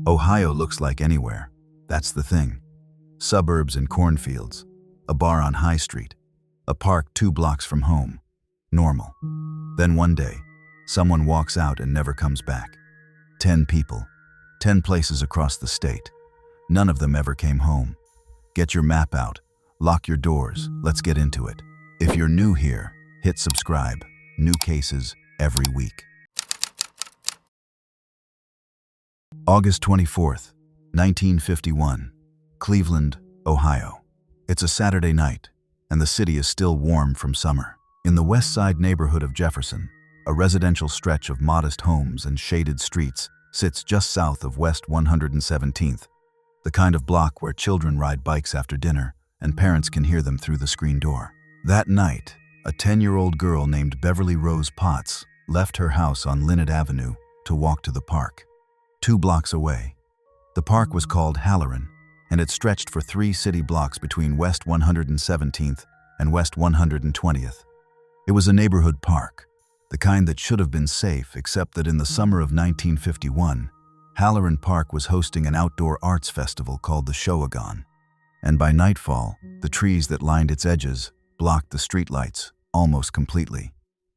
Ohio looks like anywhere. That's the thing. Suburbs and cornfields, a bar on High Street, a park 2 blocks from home. Normal. Then one day, someone walks out and never comes back. 10 people, 10 places across the state. None of them ever came home. Get your map out, lock your doors, let's get into it. If you're new here, hit subscribe. New cases every week. August 24th, 1951, Cleveland, Ohio. It's a Saturday night, and the city is still warm from summer. In the West Side neighborhood of Jefferson, a residential stretch of modest homes and shaded streets sits just south of West 117th, the kind of block where children ride bikes after dinner and parents can hear them through the screen door. That night, a 10-year-old girl named Beverly Rose Potts left her house on Linnet Avenue to walk to the park. 2 blocks away. The park was called Halloran, and it stretched for 3 city blocks between West 117th and West 120th. It was a neighborhood park, the kind that should have been safe, except that in the summer of 1951, Halloran Park was hosting an outdoor arts festival called the Showagon, and by nightfall, the trees that lined its edges blocked the streetlights almost completely.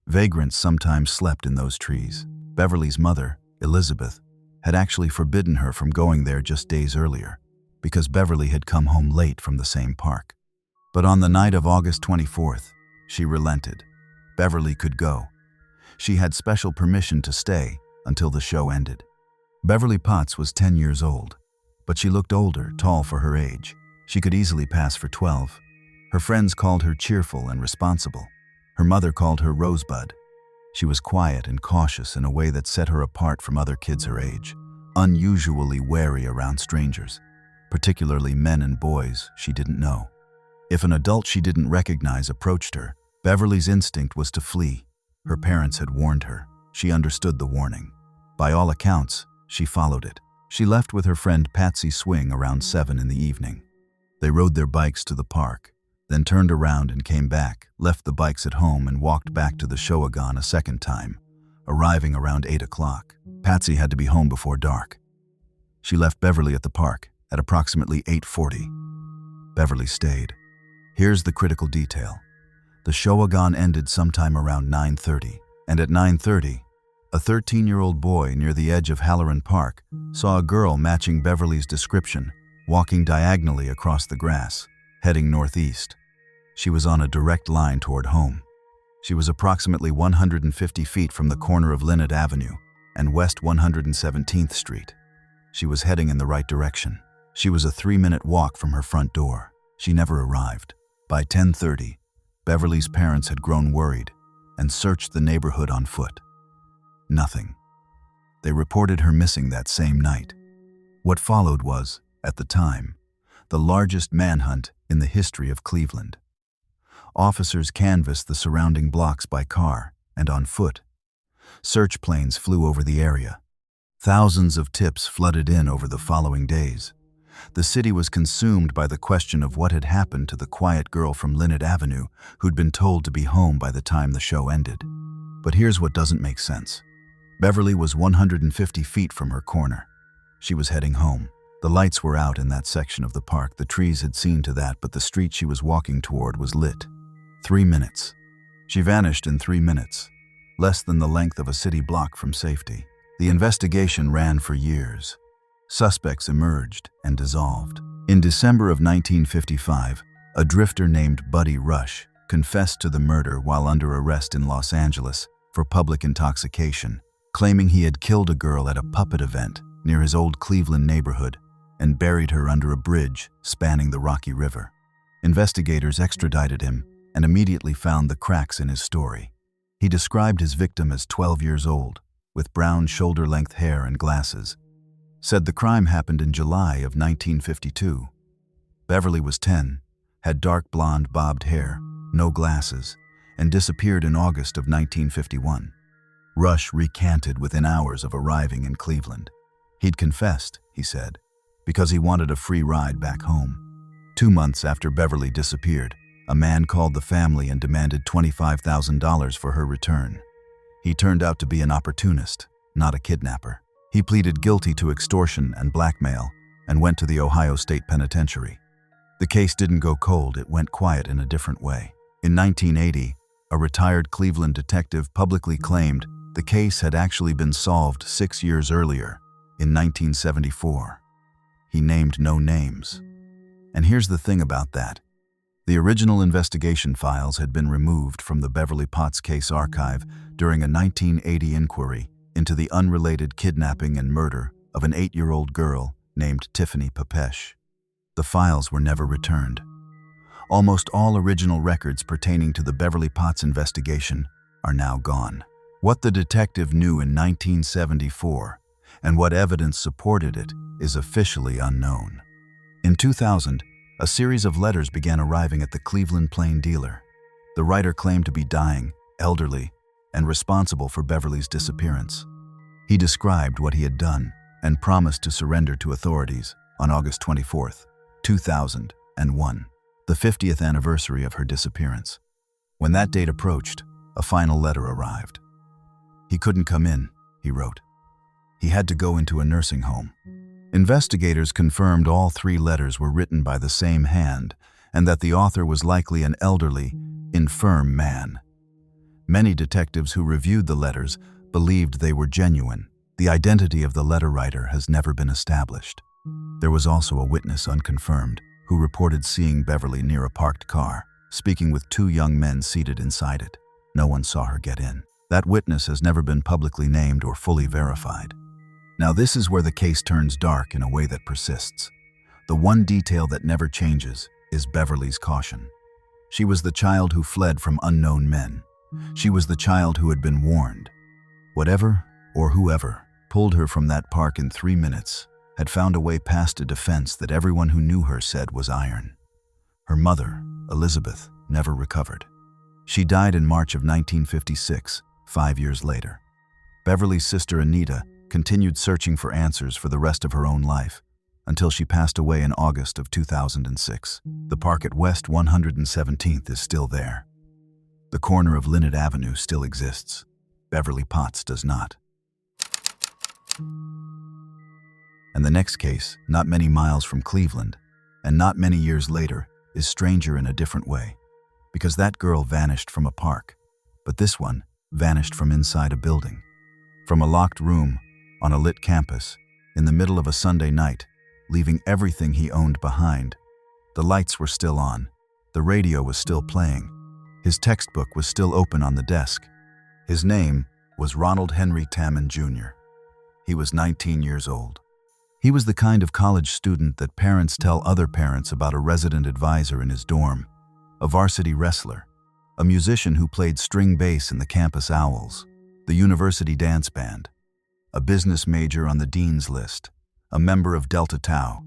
Vagrants sometimes slept in those trees. Beverly's mother, Elizabeth, had actually forbidden her from going there just days earlier, because Beverly had come home late from the same park. But on the night of August 24th, she relented. Beverly could go. She had special permission to stay until the show ended. Beverly Potts was 10 years old, but she looked older, tall for her age. She could easily pass for 12. Her friends called her cheerful and responsible. Her mother called her Rosebud. She was quiet and cautious in a way that set her apart from other kids her age, unusually wary around strangers, particularly men and boys she didn't know. If an adult she didn't recognize approached her, Beverly's instinct was to flee. Her parents had warned her. She understood the warning. By all accounts, she followed it. She left with her friend Patsy Swing around 7 in the evening. They rode their bikes to the park, then turned around and came back, left the bikes at home and walked back to the Showagon a second time, arriving around 8 o'clock. Patsy had to be home before dark. She left Beverly at the park at approximately 8:40. Beverly stayed. Here's the critical detail. The Showagon ended sometime around 9:30, and at 9:30, a 13-year-old boy near the edge of Halloran Park saw a girl matching Beverly's description walking diagonally across the grass, heading northeast. She was on a direct line toward home. She was approximately 150 feet from the corner of Linnet Avenue and West 117th Street. She was heading in the right direction. She was a 3-minute walk from her front door. She never arrived. By 10:30, Beverly's parents had grown worried and searched the neighborhood on foot. Nothing. They reported her missing that same night. What followed was, at the time, the largest manhunt in the history of Cleveland. Officers canvassed the surrounding blocks by car and on foot. Search planes flew over the area. Thousands of tips flooded in over the following days. The city was consumed by the question of what had happened to the quiet girl from Linnet Avenue who'd been told to be home by the time the show ended. But here's what doesn't make sense. Beverly was 150 feet from her corner. She was heading home. The lights were out in that section of the park. The trees had seen to that, but the street she was walking toward was lit. 3 minutes. She vanished in 3 minutes, less than the length of a city block from safety. The investigation ran for years. Suspects emerged and dissolved. In December of 1955, a drifter named Buddy Rush confessed to the murder while under arrest in Los Angeles for public intoxication, claiming he had killed a girl at a puppet event near his old Cleveland neighborhood and buried her under a bridge spanning the Rocky River. Investigators extradited him and immediately found the cracks in his story. He described his victim as 12 years old, with brown shoulder-length hair and glasses. Said the crime happened in July of 1952. Beverly was 10, had dark blonde bobbed hair, no glasses, and disappeared in August of 1951. Rush recanted within hours of arriving in Cleveland. He'd confessed, he said, because he wanted a free ride back home. 2 months after Beverly disappeared, a man called the family and demanded $25,000 for her return. He turned out to be an opportunist, not a kidnapper. He pleaded guilty to extortion and blackmail and went to the Ohio State Penitentiary. The case didn't go cold, it went quiet in a different way. In 1980, a retired Cleveland detective publicly claimed the case had actually been solved 6 years earlier, in 1974. He named no names. And here's the thing about that. The original investigation files had been removed from the Beverly Potts case archive during a 1980 inquiry into the unrelated kidnapping and murder of an 8-year-old girl named Tiffany Papesh. The files were never returned. Almost all original records pertaining to the Beverly Potts investigation are now gone. What the detective knew in 1974 and what evidence supported it is officially unknown. In 2000, a series of letters began arriving at the Cleveland Plain dealer. The writer claimed to be dying, elderly, and responsible for Beverly's disappearance. He described what he had done and promised to surrender to authorities on August 24, 2001, the 50th anniversary of her disappearance. When that date approached, a final letter arrived. He couldn't come in, he wrote. He had to go into a nursing home. Investigators confirmed all 3 letters were written by the same hand and that the author was likely an elderly, infirm man. Many detectives who reviewed the letters believed they were genuine. The identity of the letter writer has never been established. There was also a witness, unconfirmed, who reported seeing Beverly near a parked car, speaking with 2 young men seated inside it. No one saw her get in. That witness has never been publicly named or fully verified. Now this is where the case turns dark in a way that persists. The one detail that never changes is Beverly's caution. She was the child who fled from unknown men. She was the child who had been warned. Whatever or whoever pulled her from that park in 3 minutes had found a way past a defense that everyone who knew her said was iron. Her mother, Elizabeth, never recovered. She died in March of 1956, 5 years later. Beverly's sister Anita continued searching for answers for the rest of her own life until she passed away in August of 2006. The park at West 117th is still there. The corner of Linnet Avenue still exists. Beverly Potts does not. And the next case, not many miles from Cleveland, and not many years later, is stranger in a different way. Because that girl vanished from a park, but this one vanished from inside a building. From a locked room, on a lit campus, in the middle of a Sunday night, leaving everything he owned behind. The lights were still on. The radio was still playing. His textbook was still open on the desk. His name was Ronald Henry Tamman Jr. He was 19 years old. He was the kind of college student that parents tell other parents about: a resident advisor in his dorm, a varsity wrestler, a musician who played string bass in the campus Owls, the university dance band, a business major on the dean's list, a member of Delta Tau,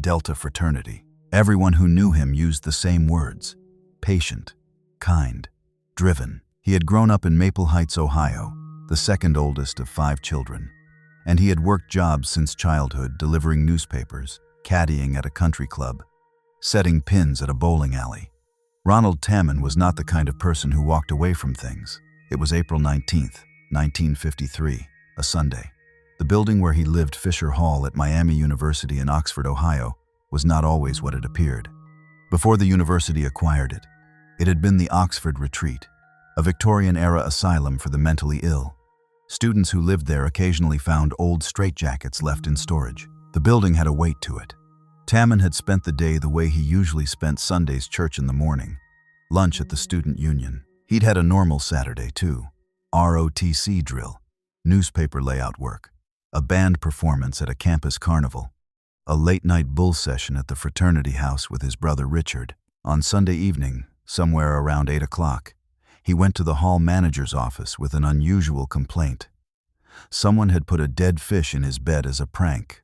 Delta fraternity. Everyone who knew him used the same words: patient, kind, driven. He had grown up in Maple Heights, Ohio, the second oldest of 5 children, and he had worked jobs since childhood, delivering newspapers, caddying at a country club, setting pins at a bowling alley. Ronald Tamman was not the kind of person who walked away from things. It was April 19th, 1953, a Sunday. The building where he lived, Fisher Hall at Miami University in Oxford, Ohio, was not always what it appeared. Before the university acquired it, it had been the Oxford Retreat, a Victorian-era asylum for the mentally ill. Students who lived there occasionally found old straitjackets left in storage. The building had a weight to it. Tamman had spent the day the way he usually spent Sundays: church in the morning, lunch at the student union. He'd had a normal Saturday too. ROTC drill, newspaper layout work, a band performance at a campus carnival, a late-night bull session at the fraternity house with his brother Richard. On Sunday evening, somewhere around 8 o'clock, he went to the hall manager's office with an unusual complaint. Someone had put a dead fish in his bed as a prank.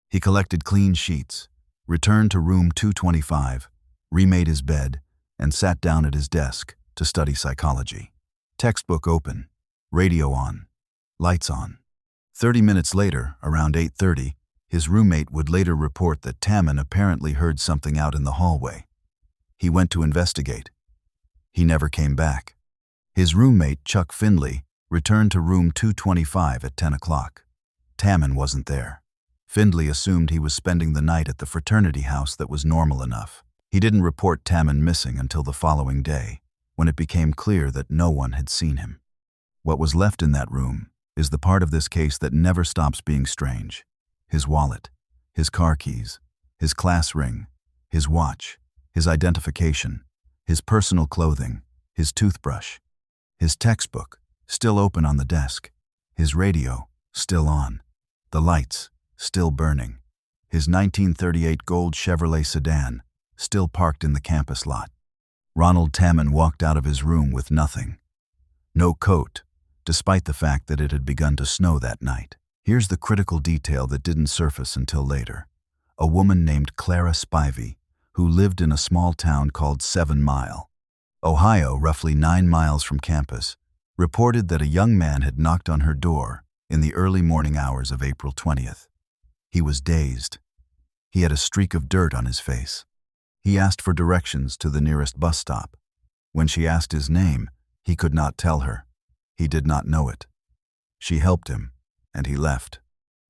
He collected clean sheets, returned to room 225, remade his bed, and sat down at his desk to study psychology. Textbook open, radio on, lights on. 30 minutes later, around 8:30, his roommate would later report that Tamman apparently heard something out in the hallway. He went to investigate. He never came back. His roommate, Chuck Findley, returned to room 225 at 10 o'clock. Tamman wasn't there. Findlay assumed he was spending the night at the fraternity house that was normal enough. He didn't report Tamman missing until the following day, when it became clear that no one had seen him. What was left in that room is the part of this case that never stops being strange. His wallet, his car keys, his class ring, his watch, his identification, his personal clothing, his toothbrush, his textbook, still open on the desk, his radio, still on, the lights, still burning, his 1938 gold Chevrolet sedan, still parked in the campus lot. Ronald Tamman walked out of his room with nothing. No coat, despite the fact that it had begun to snow that night. Here's the critical detail that didn't surface until later. A woman named Clara Spivey, who lived in a small town called 7 Mile, Ohio, roughly 9 miles from campus, reported that a young man had knocked on her door in the early morning hours of April 20th. He was dazed. He had a streak of dirt on his face. He asked for directions to the nearest bus stop. When she asked his name, he could not tell her. He did not know it. She helped him, and he left.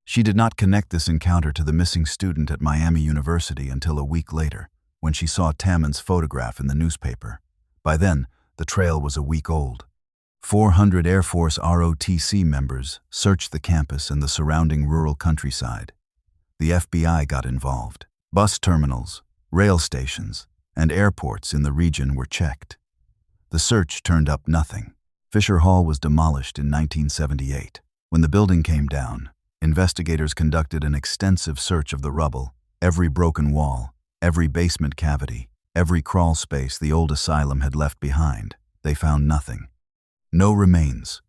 She did not connect this encounter to the missing student at Miami University until a week later, when she saw Tamman's photograph in the newspaper. By then, the trail was a week old. 400 Air Force ROTC members searched the campus and the surrounding rural countryside. The FBI got involved. Bus terminals, rail stations, and airports in the region were checked. The search turned up nothing. Fisher Hall was demolished in 1978. When the building came down, investigators conducted an extensive search of the rubble, every broken wall, every basement cavity, every crawl space the old asylum had left behind. They found nothing. No remains,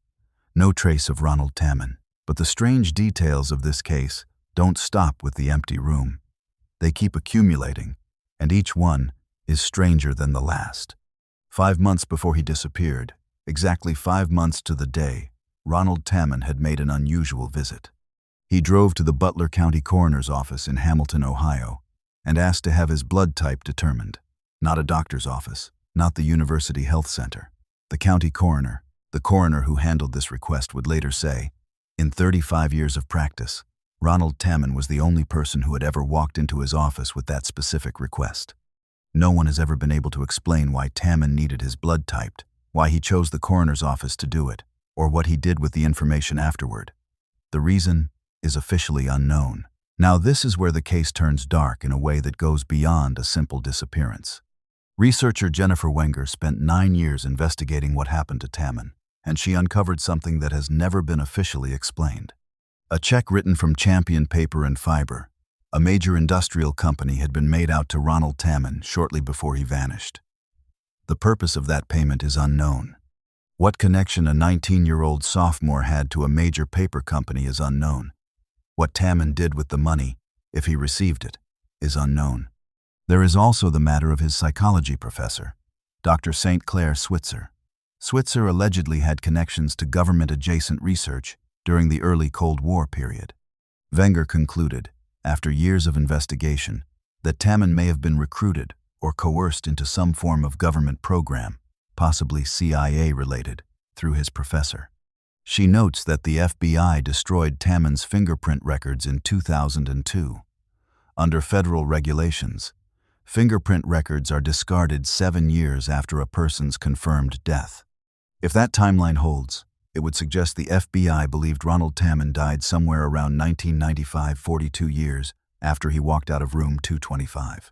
no trace of Ronald Tamman. But the strange details of this case don't stop with the empty room. They keep accumulating, and each one is stranger than the last. 5 months before he disappeared, exactly 5 months to the day, Ronald Tamman had made an unusual visit. He drove to the Butler County Coroner's office in Hamilton, Ohio, and asked to have his blood type determined. Not a doctor's office, not the University Health Center. The county coroner, the coroner who handled this request, would later say, in 35 years of practice, Ronald Tamman was the only person who had ever walked into his office with that specific request. No one has ever been able to explain why Tamman needed his blood typed, why he chose the coroner's office to do it, or what he did with the information afterward. The reason is officially unknown. Now this is where the case turns dark in a way that goes beyond a simple disappearance. Researcher Jennifer Wenger spent 9 years investigating what happened to Tamman, and she uncovered something that has never been officially explained. A check written from Champion Paper and Fiber, a major industrial company, had been made out to Ronald Tamman shortly before he vanished. The purpose of that payment is unknown. What connection a 19-year-old sophomore had to a major paper company is unknown. What Tamman did with the money, if he received it, is unknown. There is also the matter of his psychology professor, Dr. St. Clair Switzer. Switzer allegedly had connections to government-adjacent research during the early Cold War period. Wenger concluded, after years of investigation, that Tamman may have been recruited or coerced into some form of government program, possibly CIA-related, through his professor. She notes that the FBI destroyed Tamman's fingerprint records in 2002. Under federal regulations, fingerprint records are discarded 7 years after a person's confirmed death. If that timeline holds, it would suggest the FBI believed Ronald Tamman died somewhere around 1995, 42 years after he walked out of room 225.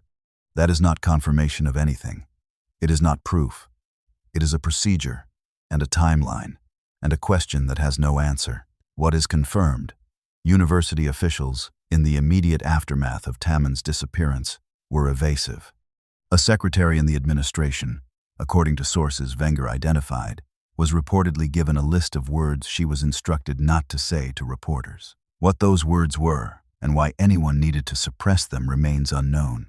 That is not confirmation of anything. It is not proof. It is a procedure and a timeline and a question that has no answer. What is confirmed? University officials, in the immediate aftermath of Tamman's disappearance, were evasive. A secretary in the administration, according to sources Wenger identified, was reportedly given a list of words she was instructed not to say to reporters. What those words were and why anyone needed to suppress them remains unknown.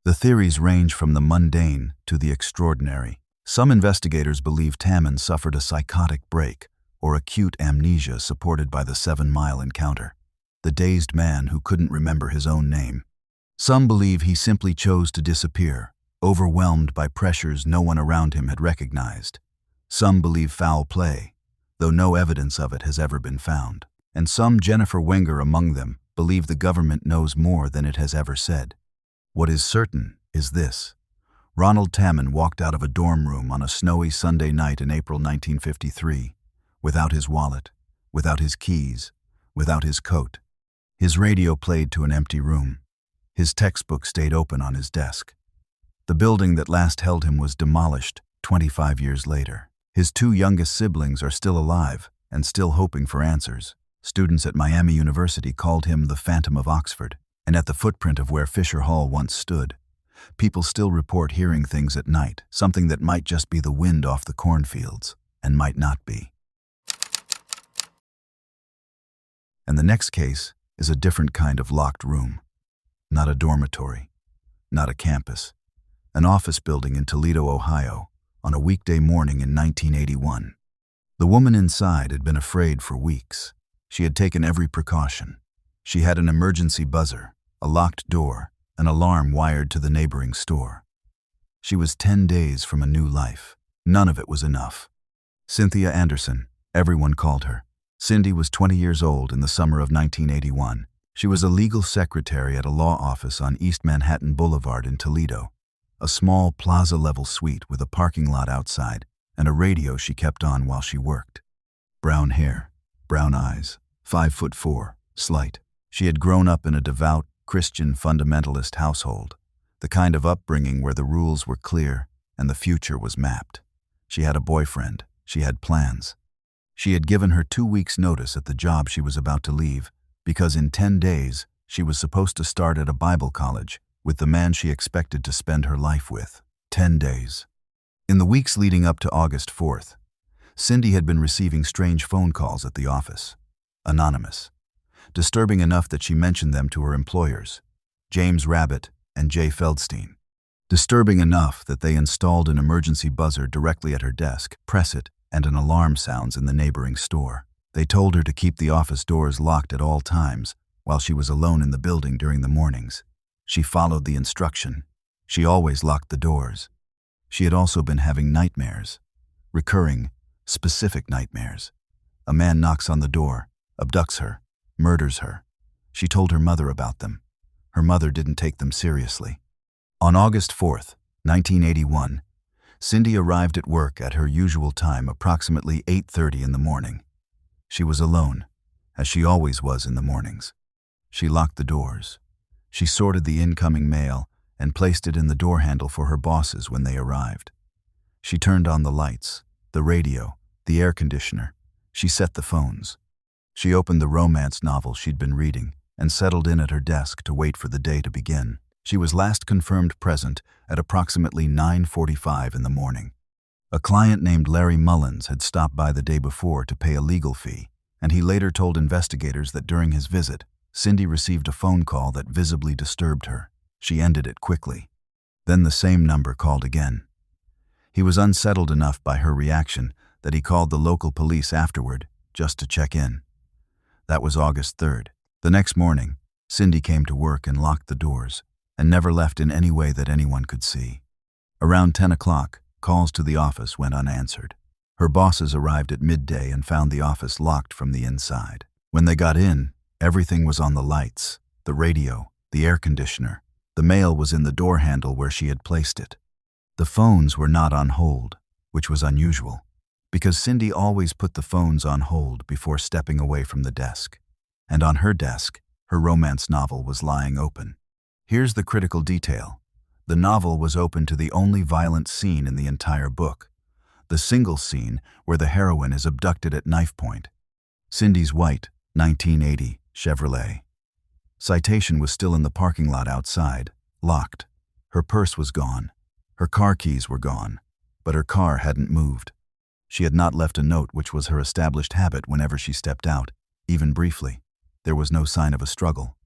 The theories range from the mundane to the extraordinary. Some investigators believe Tamman suffered a psychotic break or acute amnesia supported by the 7 Mile encounter, the dazed man who couldn't remember his own name. Some believe he simply chose to disappear, overwhelmed by pressures no one around him had recognized. Some believe foul play, though no evidence of it has ever been found. and some, Jennifer Wenger among them, believe the government knows more than it has ever said. What is certain is this. Ronald Tamman walked out of a dorm room on a snowy Sunday night in April 1953, without his wallet, without his keys, without his coat. His radio played to an empty room. His textbook stayed open on his desk. The building that last held him was demolished 25 years later. His two youngest siblings are still alive and still hoping for answers. Students at Miami University called him the Phantom of Oxford, and at the footprint of where Fisher Hall once stood, people still report hearing things at night, something that might just be the wind off the cornfields, and might not be. And the next case is a different kind of locked room. Not a dormitory, not a campus, an office building in Toledo, Ohio, on a weekday morning in 1981. The woman inside had been afraid for weeks. She had taken every precaution. She had an emergency buzzer, a locked door, an alarm wired to the neighboring store. She was 10 days from a new life. None of it was enough. Cynthia Anderson, everyone called her. Cindy was 20 years old in the summer of 1981. She was a legal secretary at a law office on East Manhattan Boulevard in Toledo, a small plaza-level suite with a parking lot outside and a radio she kept on while she worked. Brown hair, brown eyes, 5'4", slight. She had grown up in a devout, Christian fundamentalist household, the kind of upbringing where the rules were clear and the future was mapped. She had a boyfriend. She had plans. She had given her 2 weeks' notice at the job she was about to leave because in 10 days she was supposed to start at a Bible college with the man she expected to spend her life with. 10 days. In the weeks leading up to August 4th, Cindy had been receiving strange phone calls at the office. Anonymous. Disturbing enough that she mentioned them to her employers, James Rabbit and Jay Feldstein. Disturbing enough that they installed an emergency buzzer directly at her desk, press it, and an alarm sounds in the neighboring store. They told her to keep the office doors locked at all times while she was alone in the building during the mornings. She followed the instruction. She always locked the doors. She had also been having nightmares. Recurring, specific nightmares. A man knocks on the door, abducts her, murders her. She told her mother about them. Her mother didn't take them seriously. On August 4th, 1981, Cindy arrived at work at her usual time, approximately 8:30 in the morning. She was alone, as she always was in the mornings. She locked the doors. She sorted the incoming mail and placed it in the door handle for her bosses when they arrived. She turned on the lights, the radio, the air conditioner. She set the phones. She opened the romance novel she'd been reading and settled in at her desk to wait for the day to begin. She was last confirmed present at approximately 9:45 in the morning. A client named Larry Mullins had stopped by the day before to pay a legal fee, and he later told investigators that during his visit, Cindy received a phone call that visibly disturbed her. She ended it quickly. Then the same number called again. He was unsettled enough by her reaction that he called the local police afterward just to check in. That was August 3rd. The next morning, Cindy came to work and locked the doors and never left in any way that anyone could see. Around 10 o'clock, calls to the office went unanswered. Her bosses arrived at midday and found the office locked from the inside. When they got in, everything was on the lights, the radio, the air conditioner. The mail was in the door handle where she had placed it. The phones were not on hold, which was unusual, because Cindy always put the phones on hold before stepping away from the desk. And on her desk, her romance novel was lying open. Here's the critical detail. The novel was open to the only violent scene in the entire book, the single scene where the heroine is abducted at knife point. Cindy's white, 1980 Chevrolet. Citation was still in the parking lot outside, locked. Her purse was gone. Her car keys were gone, but her car hadn't moved. She had not left a note, which was her established habit whenever she stepped out, even briefly. There was no sign of a struggle.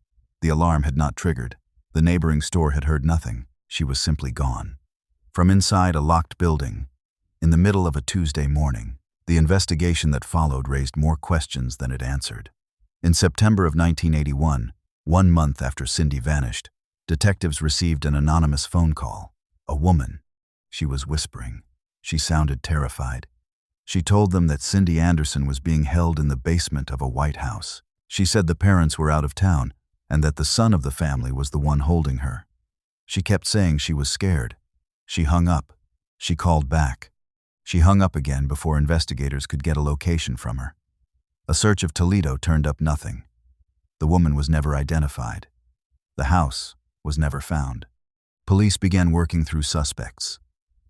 The alarm had not triggered. The neighboring store had heard nothing. She was simply gone. From inside a locked building, in the middle of a Tuesday morning, the investigation that followed raised more questions than it answered. In September of 1981, 1 month after Cindy vanished, detectives received an anonymous phone call. A woman. She was whispering. She sounded terrified. She told them that Cindy Anderson was being held in the basement of a White House. She said the parents were out of town and that the son of the family was the one holding her. She kept saying she was scared. She hung up. She called back. She hung up again before investigators could get a location from her. A search of Toledo turned up nothing. The woman was never identified. The house was never found. Police began working through suspects.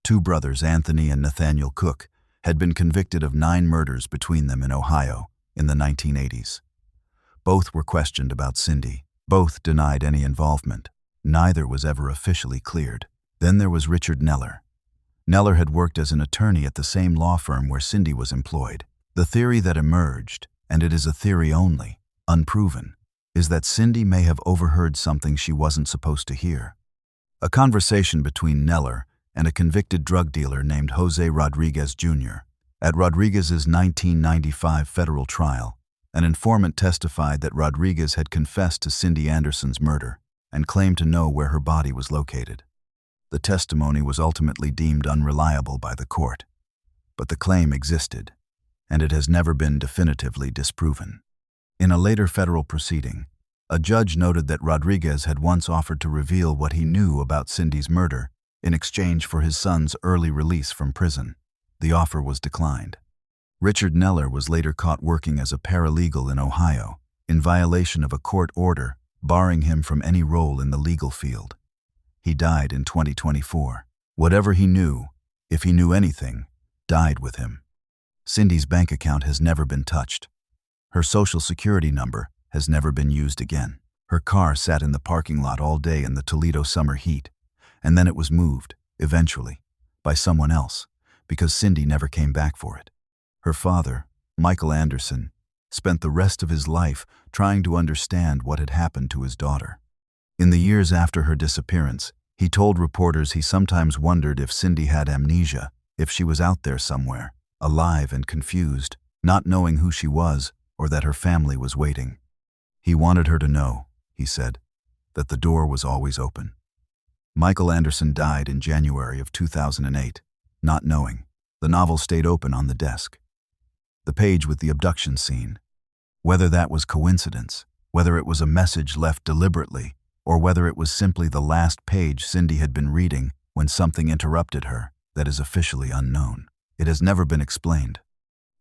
Two brothers, Anthony and Nathaniel Cook, had been convicted of 9 murders between them in Ohio in the 1980s. Both were questioned about Cindy. Both denied any involvement. Neither was ever officially cleared. Then there was Richard Neller. Neller had worked as an attorney at the same law firm where Cindy was employed. The theory that emerged, and it is a theory only, unproven, is that Cindy may have overheard something she wasn't supposed to hear. A conversation between Neller and a convicted drug dealer named Jose Rodriguez Jr. At Rodriguez's 1995 federal trial, an informant testified that Rodriguez had confessed to Cindy Anderson's murder and claimed to know where her body was located. The testimony was ultimately deemed unreliable by the court, but the claim existed, and it has never been definitively disproven. In a later federal proceeding, a judge noted that Rodriguez had once offered to reveal what he knew about Cindy's murder in exchange for his son's early release from prison. The offer was declined. Richard Neller was later caught working as a paralegal in Ohio, in violation of a court order barring him from any role in the legal field. He died in 2024. Whatever he knew, if he knew anything, died with him. Cindy's bank account has never been touched. Her social security number has never been used again. Her car sat in the parking lot all day in the Toledo summer heat, and then it was moved, eventually, by someone else, because Cindy never came back for it. Her father, Michael Anderson, spent the rest of his life trying to understand what had happened to his daughter. In the years after her disappearance, he told reporters he sometimes wondered if Cindy had amnesia, if she was out there somewhere, alive and confused, not knowing who she was or that her family was waiting. He wanted her to know, he said, that the door was always open. Michael Anderson died in January of 2008, not knowing. The novel stayed open on the desk. The page with the abduction scene. Whether that was coincidence, whether it was a message left deliberately, or whether it was simply the last page Cindy had been reading when something interrupted her, that is officially unknown. It has never been explained.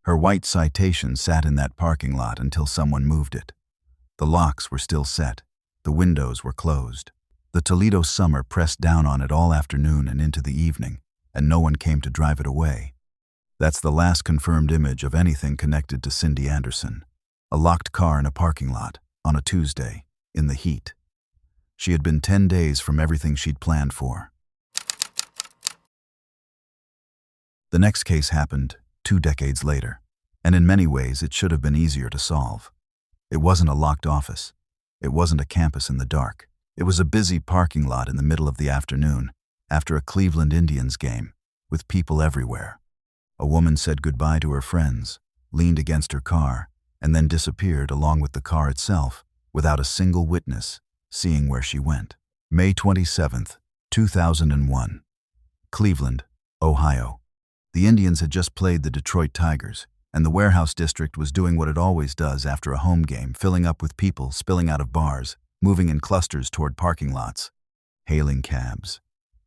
Her white Citation sat in that parking lot until someone moved it. The locks were still set. The windows were closed. The Toledo summer pressed down on it all afternoon and into the evening, and no one came to drive it away. That's the last confirmed image of anything connected to Cindy Anderson. A locked car in a parking lot, on a Tuesday, in the heat. She had been 10 days from everything she'd planned for. The next case happened 2 decades later, and in many ways it should have been easier to solve. It wasn't a locked office. It wasn't a campus in the dark. It was a busy parking lot in the middle of the afternoon, after a Cleveland Indians game, with people everywhere. A woman said goodbye to her friends, leaned against her car, and then disappeared along with the car itself, without a single witness seeing where she went. May 27, 2001. Cleveland, Ohio. The Indians had just played the Detroit Tigers, and the warehouse district was doing what it always does after a home game, filling up with people spilling out of bars, moving in clusters toward parking lots, hailing cabs,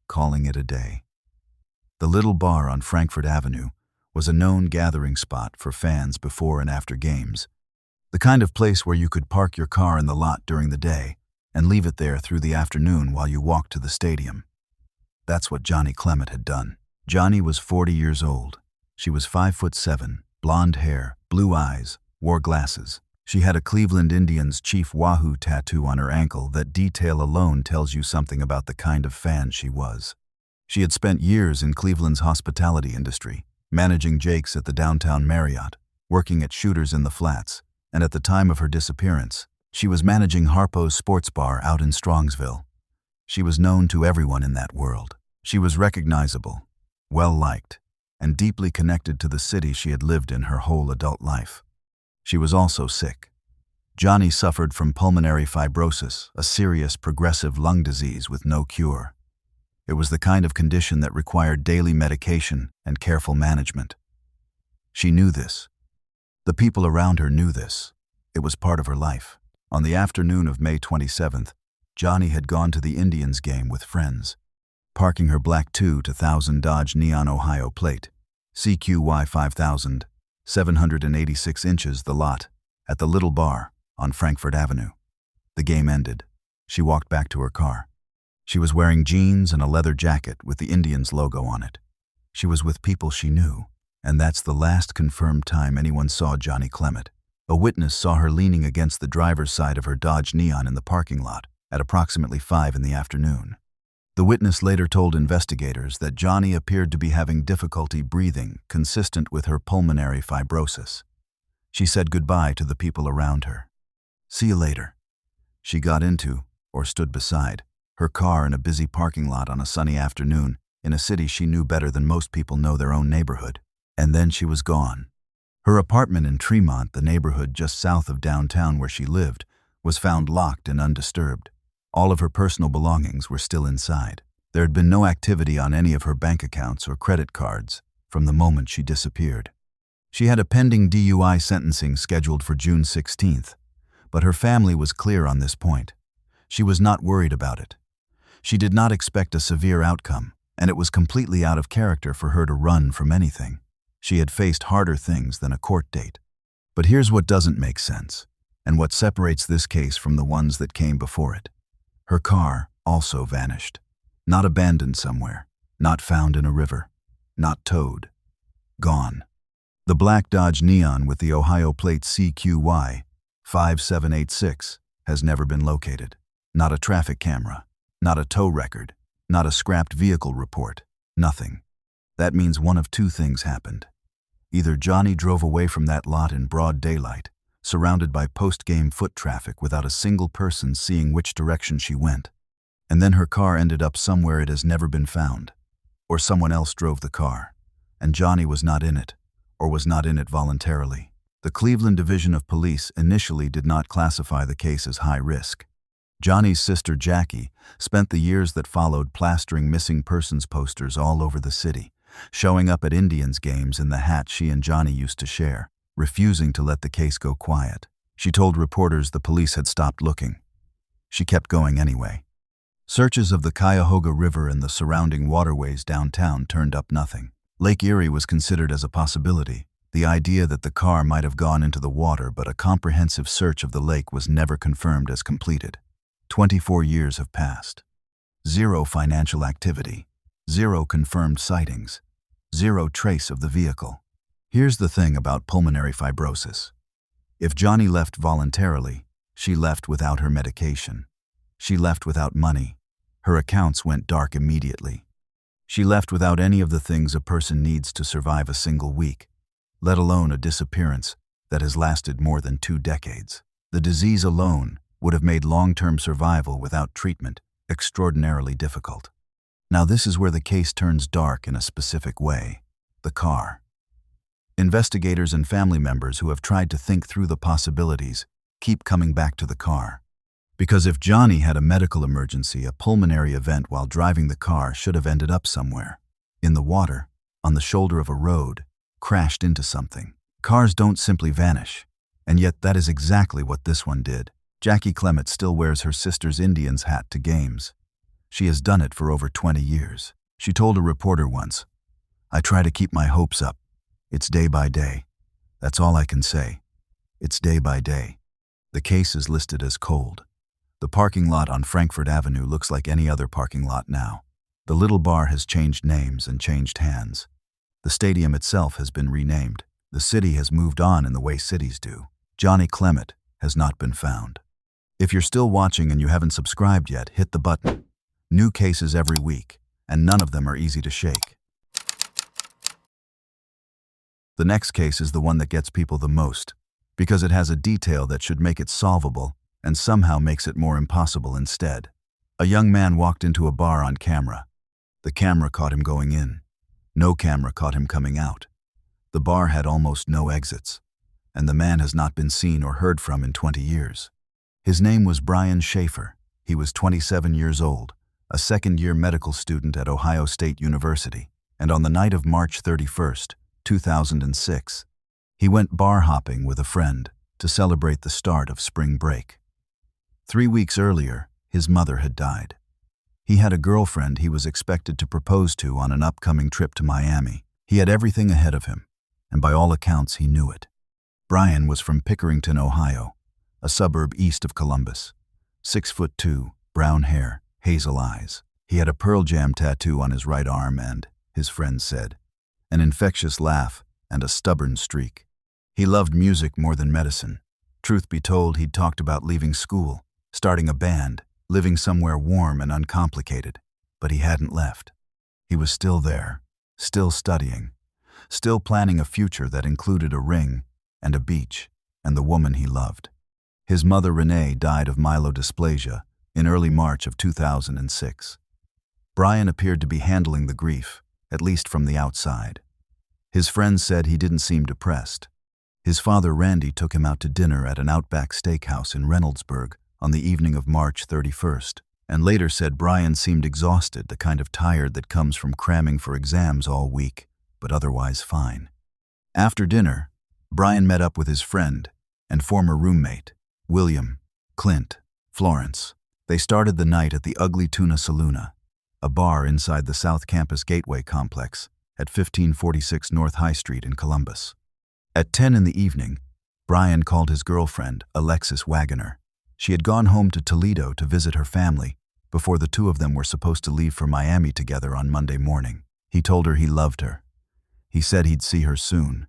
calling it a day. The little bar on Frankfort Avenue was a known gathering spot for fans before and after games, the kind of place where you could park your car in the lot during the day and leave it there through the afternoon while you walked to the stadium. That's what Johnny Clement had done. Johnny was 40 years old. She was 5'7", blonde hair, blue eyes, wore glasses. She had a Cleveland Indians Chief Wahoo tattoo on her ankle. That detail alone tells you something about the kind of fan she was. She had spent years in Cleveland's hospitality industry, managing Jake's at the downtown Marriott, working at Shooters in the Flats, and at the time of her disappearance, she was managing Harpo's Sports Bar out in Strongsville. She was known to everyone in that world. She was recognizable, well-liked, and deeply connected to the city she had lived in her whole adult life. She was also sick. Johnny suffered from pulmonary fibrosis, a serious progressive lung disease with no cure. It was the kind of condition that required daily medication and careful management. She knew this. The people around her knew this. It was part of her life. On the afternoon of May 27th, Johnny had gone to the Indians game with friends. Parking her black 2000 Dodge Neon Ohio plate, CQY 5000, 786 inches the lot, at the little bar on Frankfurt Avenue. The game ended. She walked back to her car. She was wearing jeans and a leather jacket with the Indians logo on it. She was with people she knew, and that's the last confirmed time anyone saw Johnny Clement. A witness saw her leaning against the driver's side of her Dodge Neon in the parking lot at approximately 5 in the afternoon. The witness later told investigators that Johnny appeared to be having difficulty breathing consistent with her pulmonary fibrosis. She said goodbye to the people around her. "See you later." She got into, or stood beside, her car in a busy parking lot on a sunny afternoon in a city she knew better than most people know their own neighborhood. And then she was gone. Her apartment in Tremont, the neighborhood just south of downtown where she lived, was found locked and undisturbed. All of her personal belongings were still inside. There had been no activity on any of her bank accounts or credit cards from the moment she disappeared. She had a pending DUI sentencing scheduled for June 16th, but her family was clear on this point. She was not worried about it. She did not expect a severe outcome, and it was completely out of character for her to run from anything. She had faced harder things than a court date. But here's what doesn't make sense, and what separates this case from the ones that came before it. Her car also vanished. Not abandoned somewhere, not found in a river, not towed. Gone. The black Dodge Neon with the Ohio plate CQY 5786 has never been located. Not a traffic camera, not a tow record, not a scrapped vehicle report, nothing. That means one of two things happened. Either Johnny drove away from that lot in broad daylight, surrounded by post-game foot traffic without a single person seeing which direction she went, and then her car ended up somewhere it has never been found, or someone else drove the car, and Johnny was not in it, or was not in it voluntarily. The Cleveland Division of Police initially did not classify the case as high risk. Johnny's sister Jackie spent the years that followed plastering missing persons posters all over the city, showing up at Indians games in the hat she and Johnny used to share, refusing to let the case go quiet. She told reporters the police had stopped looking. She kept going anyway. Searches of the Cuyahoga River and the surrounding waterways downtown turned up nothing. Lake Erie was considered as a possibility, the idea that the car might have gone into the water, but a comprehensive search of the lake was never confirmed as completed. 24 years have passed. Zero financial activity. Zero confirmed sightings. Zero trace of the vehicle. Here's the thing about pulmonary fibrosis. If Johnny left voluntarily, she left without her medication. She left without money. Her accounts went dark immediately. She left without any of the things a person needs to survive a single week, let alone a disappearance that has lasted more than 2 decades. The disease alone would have made long-term survival without treatment extraordinarily difficult. Now this is where the case turns dark in a specific way: the car. Investigators and family members who have tried to think through the possibilities keep coming back to the car. Because if Johnny had a medical emergency, a pulmonary event while driving the car should have ended up somewhere. In the water, on the shoulder of a road, crashed into something. Cars don't simply vanish, and yet that is exactly what this one did. Jackie Clement still wears her sister's Indians hat to games. She has done it for over 20 years. She told a reporter once, "I try to keep my hopes up. It's day by day. That's all I can say. It's day by day." The case is listed as cold. The parking lot on Frankfurt Avenue looks like any other parking lot now. The little bar has changed names and changed hands. The stadium itself has been renamed. The city has moved on in the way cities do. Johnny Clement has not been found. If you're still watching and you haven't subscribed yet, hit the button. New cases every week, and none of them are easy to shake. The next case is the one that gets people the most, because it has a detail that should make it solvable and somehow makes it more impossible instead. A young man walked into a bar on camera. The camera caught him going in. No camera caught him coming out. The bar had almost no exits, and the man has not been seen or heard from in 20 years. His name was Brian Schaefer. He was 27 years old, a second-year medical student at Ohio State University, and on the night of March 31st, 2006, He went bar hopping with a friend to celebrate the start of spring break. 3 weeks earlier, his mother had died. He had a girlfriend he was expected to propose to on an upcoming trip to Miami. He had everything ahead of him, and by all accounts he knew it. Brian was from Pickerington, Ohio, a suburb east of Columbus. 6'2", brown hair, hazel eyes. He had a Pearl Jam tattoo on his right arm and, his friends said, an infectious laugh and a stubborn streak. He loved music more than medicine. Truth be told, he'd talked about leaving school, starting a band, living somewhere warm and uncomplicated, but he hadn't left. He was still there, still studying, still planning a future that included a ring and a beach and the woman he loved. His mother, Renee, died of myelodysplasia in early March of 2006. Brian appeared to be handling the grief, at least from the outside. His friends said he didn't seem depressed. His father, Randy, took him out to dinner at an Outback Steakhouse in Reynoldsburg on the evening of March 31st, and later said Brian seemed exhausted, the kind of tired that comes from cramming for exams all week, but otherwise fine. After dinner, Brian met up with his friend and former roommate, William, Clint, Florence. They started the night at the Ugly Tuna Saloona, a bar inside the South Campus Gateway complex at 1546 North High Street in Columbus. At 10 in the evening, Brian called his girlfriend, Alexis Wagoner. She had gone home to Toledo to visit her family before the two of them were supposed to leave for Miami together on Monday morning. He told her he loved her. He said he'd see her soon.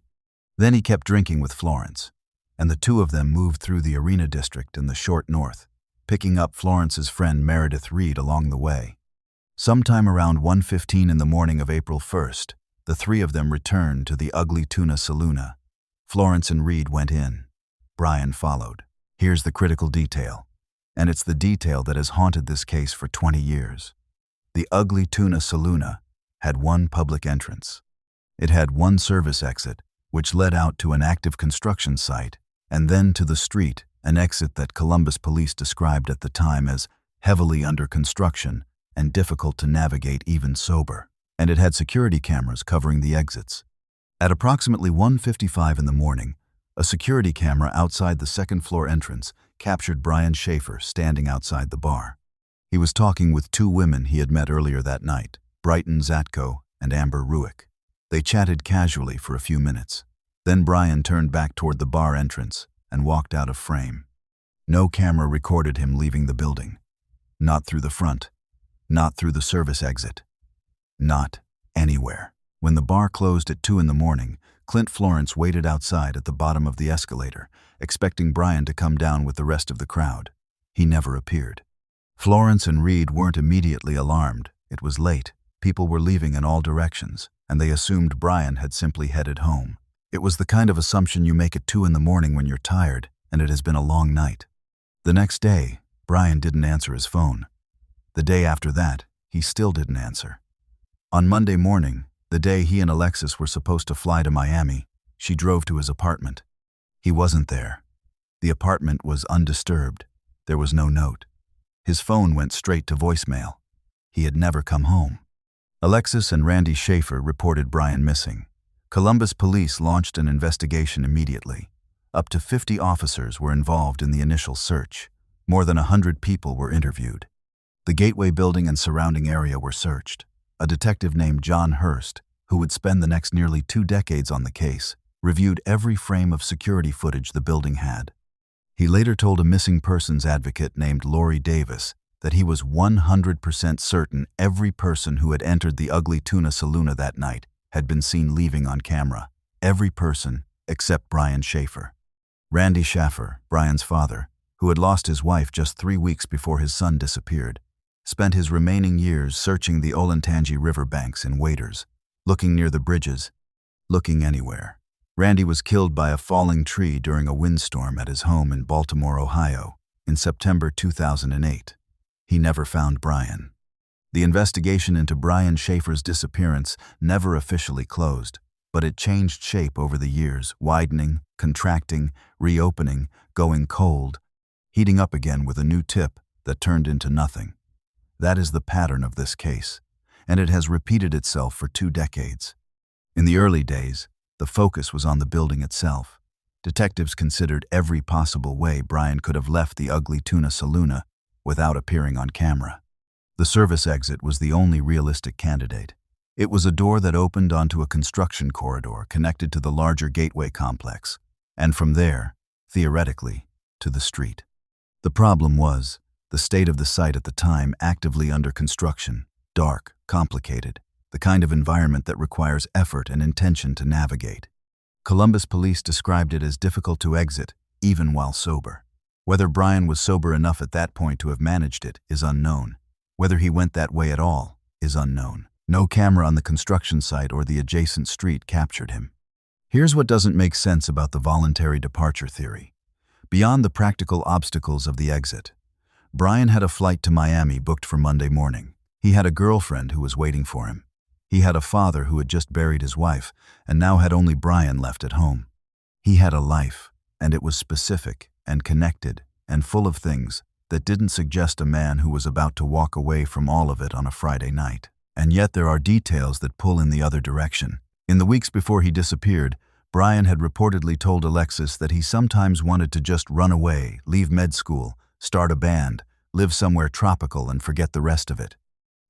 Then he kept drinking with Florence, and the two of them moved through the Arena District in the short north, picking up Florence's friend Meredith Reed along the way. Sometime around 1:15 in the morning of April 1st, the three of them returned to the Ugly Tuna Saloona. Florence and Reed went in. Brian followed. Here's the critical detail, and it's the detail that has haunted this case for 20 years. The Ugly Tuna Saloona had one public entrance. It had one service exit, which led out to an active construction site, and then to the street, an exit that Columbus police described at the time as heavily under construction and difficult to navigate even sober. And it had security cameras covering the exits. At approximately 1:55 in the morning, a security camera outside the second-floor entrance captured Brian Schaefer standing outside the bar. He was talking with two women he had met earlier that night, Brighton Zatko and Amber Ruick. They chatted casually for a few minutes. Then Brian turned back toward the bar entrance and walked out of frame. No camera recorded him leaving the building. Not through the front. Not through the service exit. Not anywhere. When the bar closed at 2 in the morning, Clint Florence waited outside at the bottom of the escalator, expecting Brian to come down with the rest of the crowd. He never appeared. Florence and Reed weren't immediately alarmed. It was late, people were leaving in all directions, and they assumed Brian had simply headed home. It was the kind of assumption you make at 2 in the morning when you're tired and it has been a long night. The next day, Brian didn't answer his phone. The day after that, he still didn't answer. On Monday morning, the day he and Alexis were supposed to fly to Miami, she drove to his apartment. He wasn't there. The apartment was undisturbed. There was no note. His phone went straight to voicemail. He had never come home. Alexis and Randy Schaefer reported Brian missing. Columbus police launched an investigation immediately. Up to 50 officers were involved in the initial search. More than 100 people were interviewed. The Gateway building and surrounding area were searched. A detective named John Hurst, who would spend the next nearly 2 decades on the case, reviewed every frame of security footage the building had. He later told a missing persons advocate named Lori Davis that he was 100% certain every person who had entered the Ugly Tuna Saloona that night had been seen leaving on camera. Every person except Brian Schaefer. Randy Schaefer, Brian's father, who had lost his wife just 3 weeks before his son disappeared, spent his remaining years searching the Olentangy River banks in waders, looking near the bridges, looking anywhere. Randy was killed by a falling tree during a windstorm at his home in Baltimore, Ohio, in September 2008. He never found Brian. The investigation into Brian Schaefer's disappearance never officially closed, but it changed shape over the years, widening, contracting, reopening, going cold, heating up again with a new tip that turned into nothing. That is the pattern of this case, and it has repeated itself for 2 decades. In the early days, The focus was on the building itself. Detectives considered every possible way Brian could have left the ugly tuna saloon without appearing on camera. The service exit was the only realistic candidate. It was a door that opened onto a construction corridor connected to the larger gateway complex, and from there, theoretically, to the street. The problem was the state of the site at the time, actively under construction, dark, complicated, the kind of environment that requires effort and intention to navigate. Columbus police described it as difficult to exit, even while sober. Whether Brian was sober enough at that point to have managed it is unknown. Whether he went that way at all is unknown. No camera on the construction site or the adjacent street captured him. Here's what doesn't make sense about the voluntary departure theory. Beyond the practical obstacles of the exit, Brian had a flight to Miami booked for Monday morning. He had a girlfriend who was waiting for him. He had a father who had just buried his wife and now had only Brian left at home. He had a life, and it was specific and connected and full of things that didn't suggest a man who was about to walk away from all of it on a Friday night. And yet there are details that pull in the other direction. In the weeks before he disappeared, Brian had reportedly told Alexis that he sometimes wanted to just run away, leave med school, start a band, live somewhere tropical and forget the rest of it.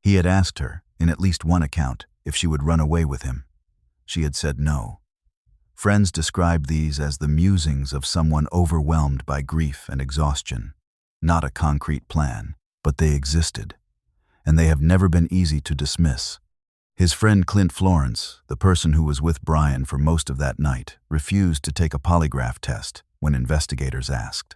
He had asked her, in at least one account, if she would run away with him. She had said no. Friends described these as the musings of someone overwhelmed by grief and exhaustion. Not a concrete plan, but they existed, and they have never been easy to dismiss. His friend Clint Florence, the person who was with Brian for most of that night, refused to take a polygraph test when investigators asked.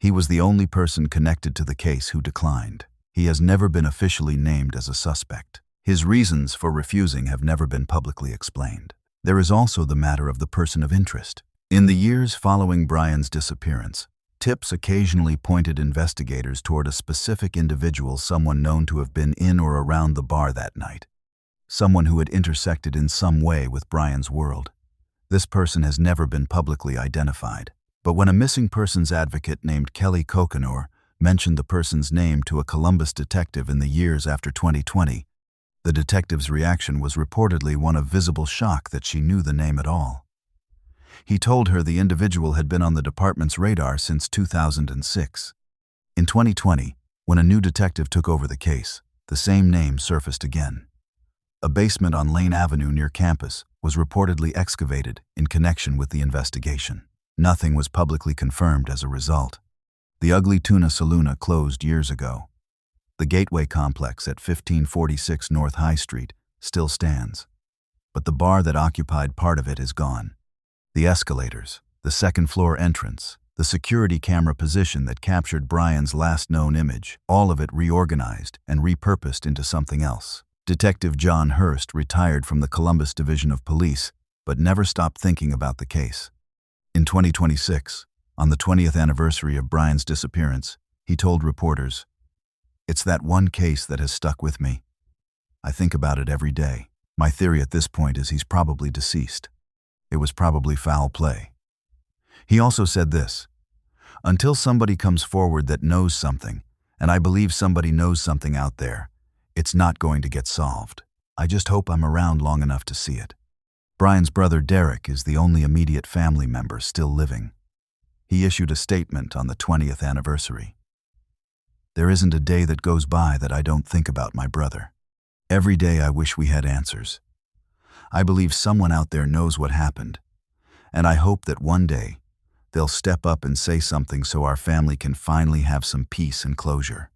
He was the only person connected to the case who declined. He has never been officially named as a suspect. His reasons for refusing have never been publicly explained. There is also the matter of the person of interest. In the years following Brian's disappearance, tips occasionally pointed investigators toward a specific individual, someone known to have been in or around the bar that night. Someone who had intersected in some way with Brian's world. This person has never been publicly identified. But when a missing persons advocate named Kelly Coconor mentioned the person's name to a Columbus detective in the years after 2020, the detective's reaction was reportedly one of visible shock that she knew the name at all. He told her the individual had been on the department's radar since 2006. In 2020, when a new detective took over the case, the same name surfaced again. A basement on Lane Avenue near campus was reportedly excavated in connection with the investigation. Nothing was publicly confirmed as a result. The ugly tuna saloon closed years ago. The Gateway complex at 1546 North High Street still stands, but the bar that occupied part of it is gone. The escalators, the second-floor entrance, the security camera position that captured Brian's last known image, all of it reorganized and repurposed into something else. Detective John Hurst retired from the Columbus Division of Police, but never stopped thinking about the case. In 2026, on the 20th anniversary of Brian's disappearance, he told reporters, "It's that one case that has stuck with me. I think about it every day. My theory at this point is he's probably deceased. It was probably foul play." He also said this, "Until somebody comes forward that knows something, and I believe somebody knows something out there, it's not going to get solved. I just hope I'm around long enough to see it." Brian's brother Derek is the only immediate family member still living. He issued a statement on the 20th anniversary. "There isn't a day that goes by that I don't think about my brother. Every day I wish we had answers. I believe someone out there knows what happened, and I hope that one day they'll step up and say something so our family can finally have some peace and closure."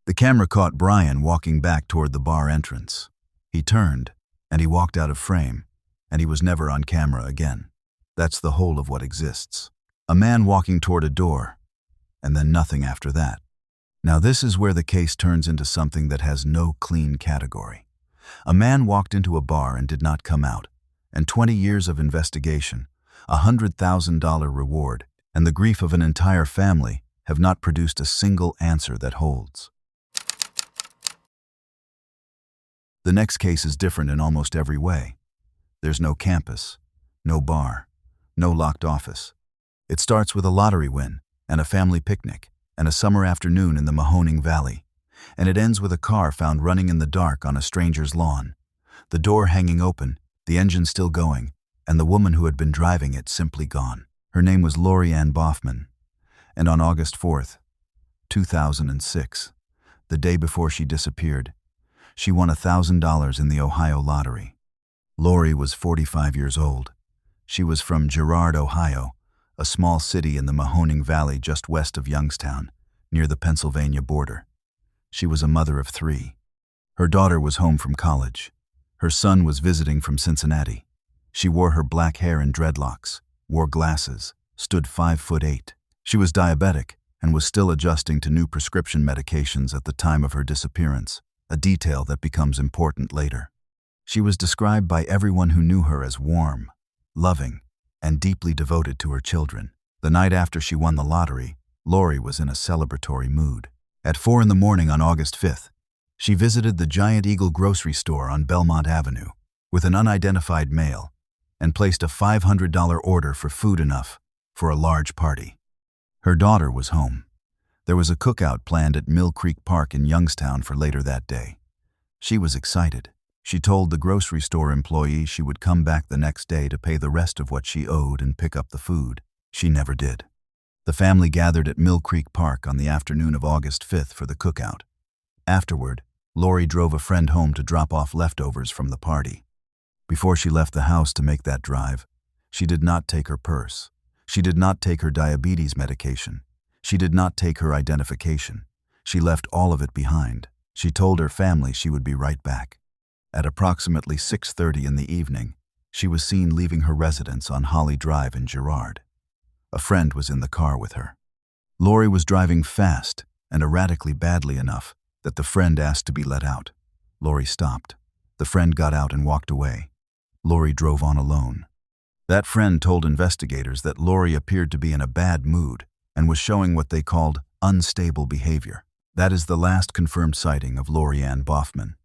The camera caught Brian walking back toward the bar entrance. He turned, and he walked out of frame, and he was never on camera again. That's the whole of what exists. A man walking toward a door, and then nothing after that. Now this is where the case turns into something that has no clean category. A man walked into a bar and did not come out, and 20 years of investigation, a $100,000 reward, and the grief of an entire family have not produced a single answer that holds. The next case is different in almost every way. There's no campus, no bar, no locked office. It starts with a lottery win and a family picnic and a summer afternoon in the Mahoning Valley, and it ends with a car found running in the dark on a stranger's lawn, the door hanging open, the engine still going, and the woman who had been driving it simply gone. Her name was Lori Ann Boffman, and on August 4th, 2006, the day before she disappeared, she won $1,000 in the Ohio lottery. Lori was 45 years old. She was from Girard, Ohio, a small city in the Mahoning Valley just west of Youngstown, near the Pennsylvania border. She was a mother of 3. Her daughter was home from college. Her son was visiting from Cincinnati. She wore her black hair in dreadlocks, wore glasses, stood 5'8". She was diabetic and was still adjusting to new prescription medications at the time of her disappearance, a detail that becomes important later. She was described by everyone who knew her as warm, loving, and deeply devoted to her children. The night after she won the lottery, Lori was in a celebratory mood. At 4 in the morning on August 5th, she visited the Giant Eagle grocery store on Belmont Avenue with an unidentified male and placed a $500 order for food enough for a large party. Her daughter was home. There was a cookout planned at Mill Creek Park in Youngstown for later that day. She was excited. She told the grocery store employee she would come back the next day to pay the rest of what she owed and pick up the food. She never did. The family gathered at Mill Creek Park on the afternoon of August 5th for the cookout. Afterward, Lori drove a friend home to drop off leftovers from the party. Before she left the house to make that drive, she did not take her purse. She did not take her diabetes medication. She did not take her identification. She left all of it behind. She told her family she would be right back. At approximately 6:30 in the evening, she was seen leaving her residence on Holly Drive in Girard. A friend was in the car with her. Lori was driving fast and erratically badly enough that the friend asked to be let out. Lori stopped. The friend got out and walked away. Lori drove on alone. That friend told investigators that Lori appeared to be in a bad mood and was showing what they called unstable behavior. That is the last confirmed sighting of Lori Ann Boffman.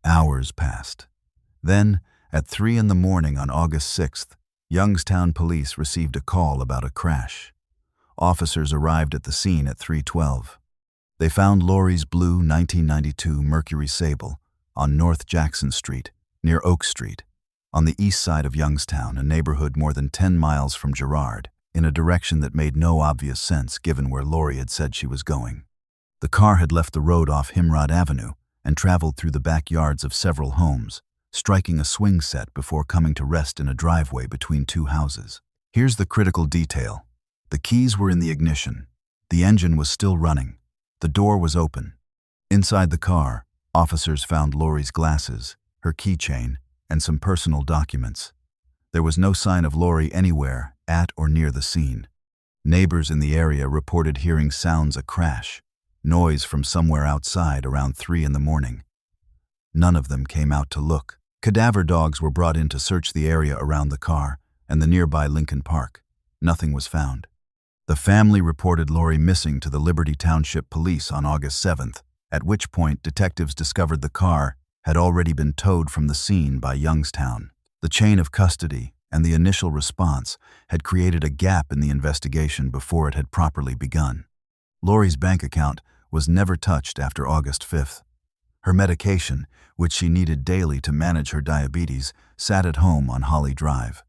Hours passed. Then, at 3 in the morning on August 6th, Youngstown police received a call about a crash. Officers arrived at the scene at 3:12. They found Lori's blue 1992 Mercury Sable on North Jackson Street, near Oak Street, on the east side of Youngstown, a neighborhood more than 10 miles from Girard, in a direction that made no obvious sense given where Lori had said she was going. The car had left the road off Himrod Avenue and traveled through the backyards of several homes, striking a swing set before coming to rest in a driveway between 2 houses. Here's the critical detail. The keys were in the ignition. The engine was still running. The door was open. Inside the car, officers found Lori's glasses, her keychain, and some personal documents. There was no sign of Lori anywhere at or near the scene. Neighbors in the area reported hearing sounds a crash, noise from somewhere outside around 3 in the morning. None of them came out to look. Cadaver dogs were brought in to search the area around the car and the nearby Lincoln Park. Nothing was found. The family reported Lori missing to the Liberty Township Police on August 7th, at which point detectives discovered the car had already been towed from the scene by Youngstown. The chain of custody and the initial response had created a gap in the investigation before it had properly begun. Lori's bank account was never touched after August 5th. Her medication, which she needed daily to manage her diabetes, sat at home on Holly Drive.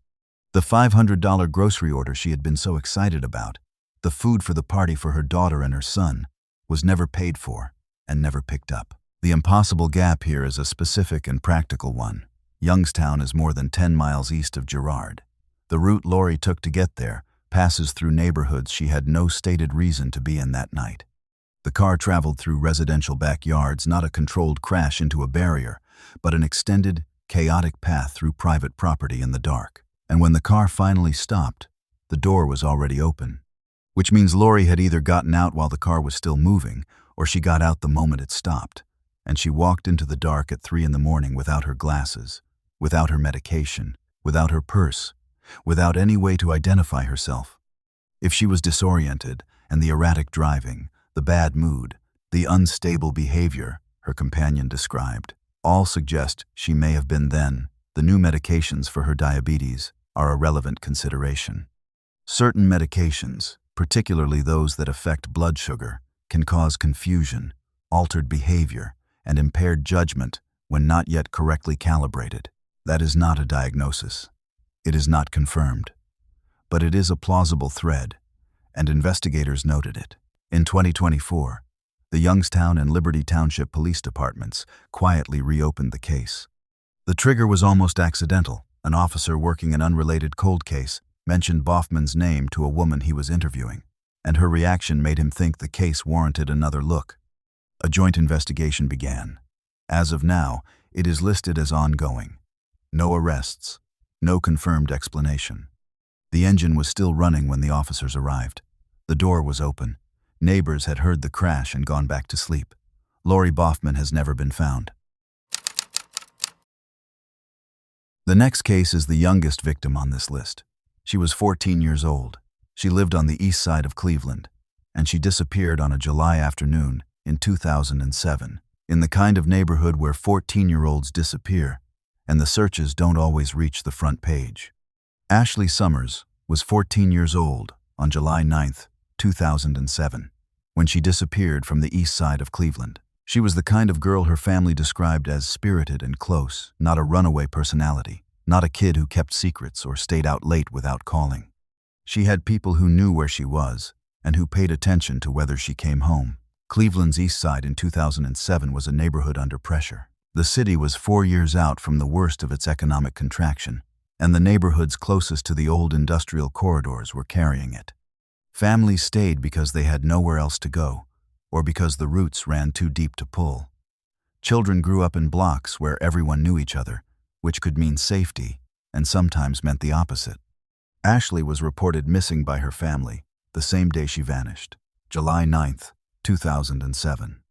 The $500 grocery order she had been so excited about, the food for the party for her daughter and her son, was never paid for and never picked up. The impossible gap here is a specific and practical one. Youngstown is more than 10 miles east of Girard. The route Lori took to get there passes through neighborhoods she had no stated reason to be in that night. The car traveled through residential backyards, not a controlled crash into a barrier, but an extended, chaotic path through private property in the dark. And when the car finally stopped, the door was already open, which means Lori had either gotten out while the car was still moving, or she got out the moment it stopped, and she walked into the dark at 3 in the morning without her glasses, without her medication, without her purse, without any way to identify herself. If she was disoriented, and the erratic driving, the bad mood, the unstable behavior her companion described, all suggest she may have been then. The new medications for her diabetes are a relevant consideration. Certain medications, particularly those that affect blood sugar, can cause confusion, altered behavior, and impaired judgment when not yet correctly calibrated. That is not a diagnosis. It is not confirmed, but it is a plausible thread, and investigators noted it. In 2024, the Youngstown and Liberty Township Police Departments quietly reopened the case. The trigger was almost accidental. An officer working an unrelated cold case mentioned Boffman's name to a woman he was interviewing, and her reaction made him think the case warranted another look. A joint investigation began. As of now, it is listed as ongoing. No arrests, no confirmed explanation. The engine was still running when the officers arrived. The door was open. Neighbors had heard the crash and gone back to sleep. Lori Boffman has never been found. The next case is the youngest victim on this list. She was 14 years old. She lived on the east side of Cleveland, and she disappeared on a July afternoon in 2007, in the kind of neighborhood where 14-year-olds disappear, and the searches don't always reach the front page. Ashley Summers was 14 years old on July 9, 2007, when she disappeared from the east side of Cleveland. She was the kind of girl her family described as spirited and close, not a runaway personality, not a kid who kept secrets or stayed out late without calling. She had people who knew where she was and who paid attention to whether she came home. Cleveland's east side in 2007 was a neighborhood under pressure. The city was 4 years out from the worst of its economic contraction, and the neighborhoods closest to the old industrial corridors were carrying it. Families stayed because they had nowhere else to go, or because the roots ran too deep to pull. Children grew up in blocks where everyone knew each other, which could mean safety, and sometimes meant the opposite. Ashley was reported missing by her family the same day she vanished, July 9, 2007.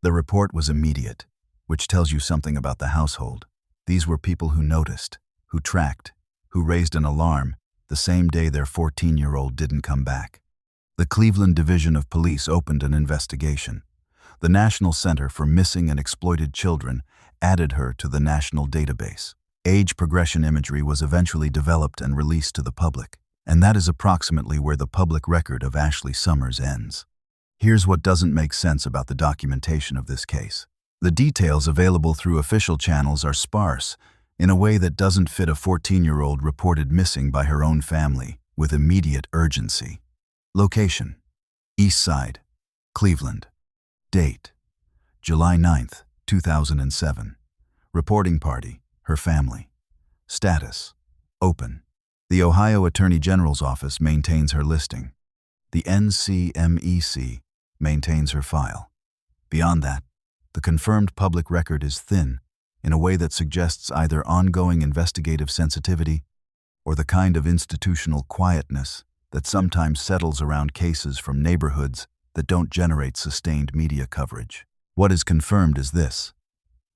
The report was immediate, which tells you something about the household. These were people who noticed, who tracked, who raised an alarm the same day their 14-year-old didn't come back. The Cleveland Division of Police opened an investigation. The National Center for Missing and Exploited Children added her to the national database. Age progression imagery was eventually developed and released to the public, and that is approximately where the public record of Ashley Summers ends. Here's what doesn't make sense about the documentation of this case. The details available through official channels are sparse, in a way that doesn't fit a 14-year-old reported missing by her own family with immediate urgency. Location: East Side, Cleveland. Date: July 9, 2007. Reporting party: her family. Status: open. The Ohio Attorney General's office maintains her listing. The NCMEC maintains her file. Beyond that, the confirmed public record is thin, in a way that suggests either ongoing investigative sensitivity or the kind of institutional quietness that sometimes settles around cases from neighborhoods that don't generate sustained media coverage. What is confirmed is this: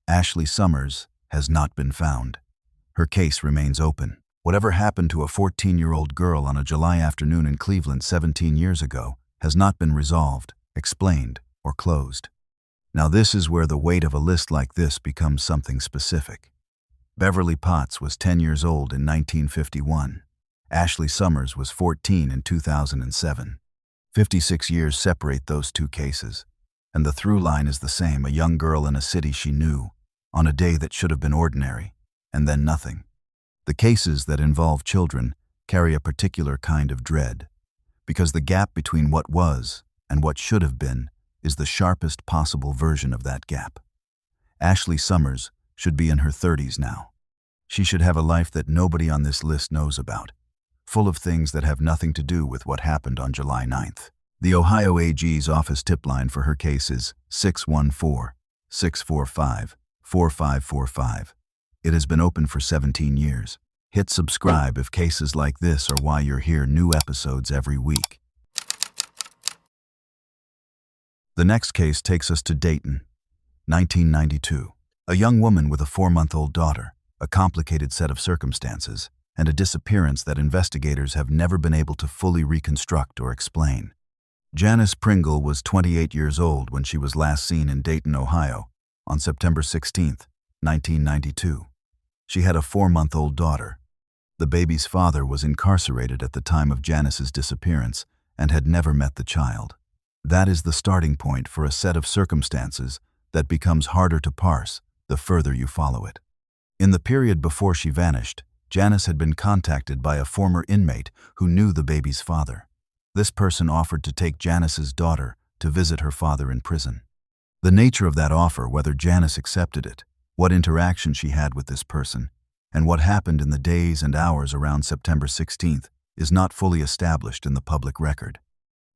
Ashley Summers has not been found. Her case remains open. Whatever happened to a 14-year-old girl on a July afternoon in Cleveland 17 years ago has not been resolved, explained, or closed. Now this is where the weight of a list like this becomes something specific. Beverly Potts was 10 years old in 1951. Ashley Summers was 14 in 2007. 56 years separate those two cases, and the through line is the same: a young girl in a city she knew, on a day that should have been ordinary, and then nothing. The cases that involve children carry a particular kind of dread, because the gap between what was and what should have been is the sharpest possible version of that gap. Ashley Summers should be in her 30s now. She should have a life that nobody on this list knows about, full of things that have nothing to do with what happened on July 9th. The Ohio AG's office tip line for her case is 614-645-4545. It has been open for 17 years. Hit subscribe if cases like this are why you're here. New episodes every week. The next case takes us to Dayton, 1992. A young woman with a 4-month-old daughter, a complicated set of circumstances, and a disappearance that investigators have never been able to fully reconstruct or explain. Janis Pringle was 28 years old when she was last seen in Dayton, Ohio, on September 16, 1992. She had a 4-month-old daughter. The baby's father was incarcerated at the time of Janis's disappearance and had never met the child. That is the starting point for a set of circumstances that becomes harder to parse the further you follow it. In the period before she vanished, Janis had been contacted by a former inmate who knew the baby's father. This person offered to take Janis's daughter to visit her father in prison. The nature of that offer, whether Janis accepted it, what interaction she had with this person, and what happened in the days and hours around September 16th, is not fully established in the public record.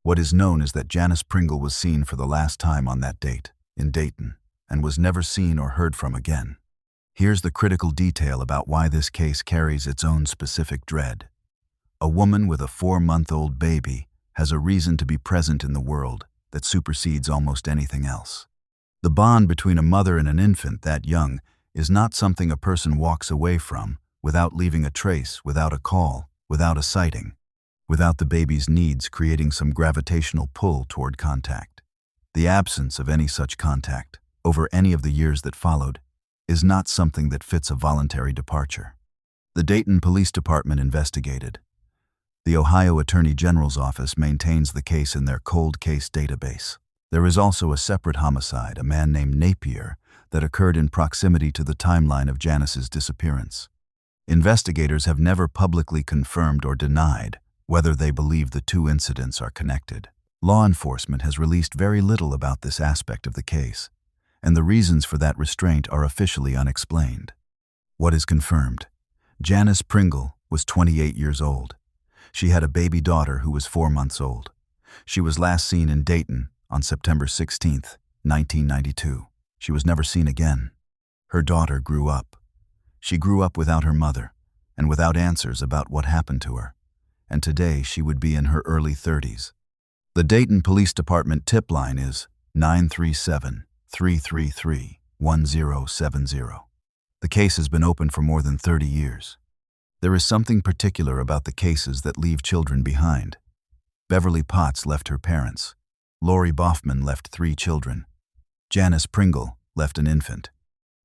What is known is that Janis Pringle was seen for the last time on that date, in Dayton, and was never seen or heard from again. Here's the critical detail about why this case carries its own specific dread. A woman with a 4-month-old baby has a reason to be present in the world that supersedes almost anything else. The bond between a mother and an infant that young is not something a person walks away from without leaving a trace, without a call, without a sighting, without the baby's needs creating some gravitational pull toward contact. The absence of any such contact, over any of the years that followed, is not something that fits a voluntary departure. The Dayton Police Department investigated. The Ohio Attorney General's office maintains the case in their cold case database. There is also a separate homicide, a man named Napier, that occurred in proximity to the timeline of Janis's disappearance. Investigators have never publicly confirmed or denied whether they believe the two incidents are connected. Law enforcement has released very little about this aspect of the case, and the reasons for that restraint are officially unexplained. What is confirmed? Janis Pringle was 28 years old. She had a baby daughter who was 4 months old. She was last seen in Dayton on September 16, 1992. She was never seen again. Her daughter grew up. She grew up without her mother and without answers about what happened to her, and today she would be in her early 30s. The Dayton Police Department tip line is 937-333-1070. The case has been open for more than 30 years. There is something particular about the cases that leave children behind. Beverly Potts left her parents. Lori Boffman left 3 children. Janis Pringle left an infant.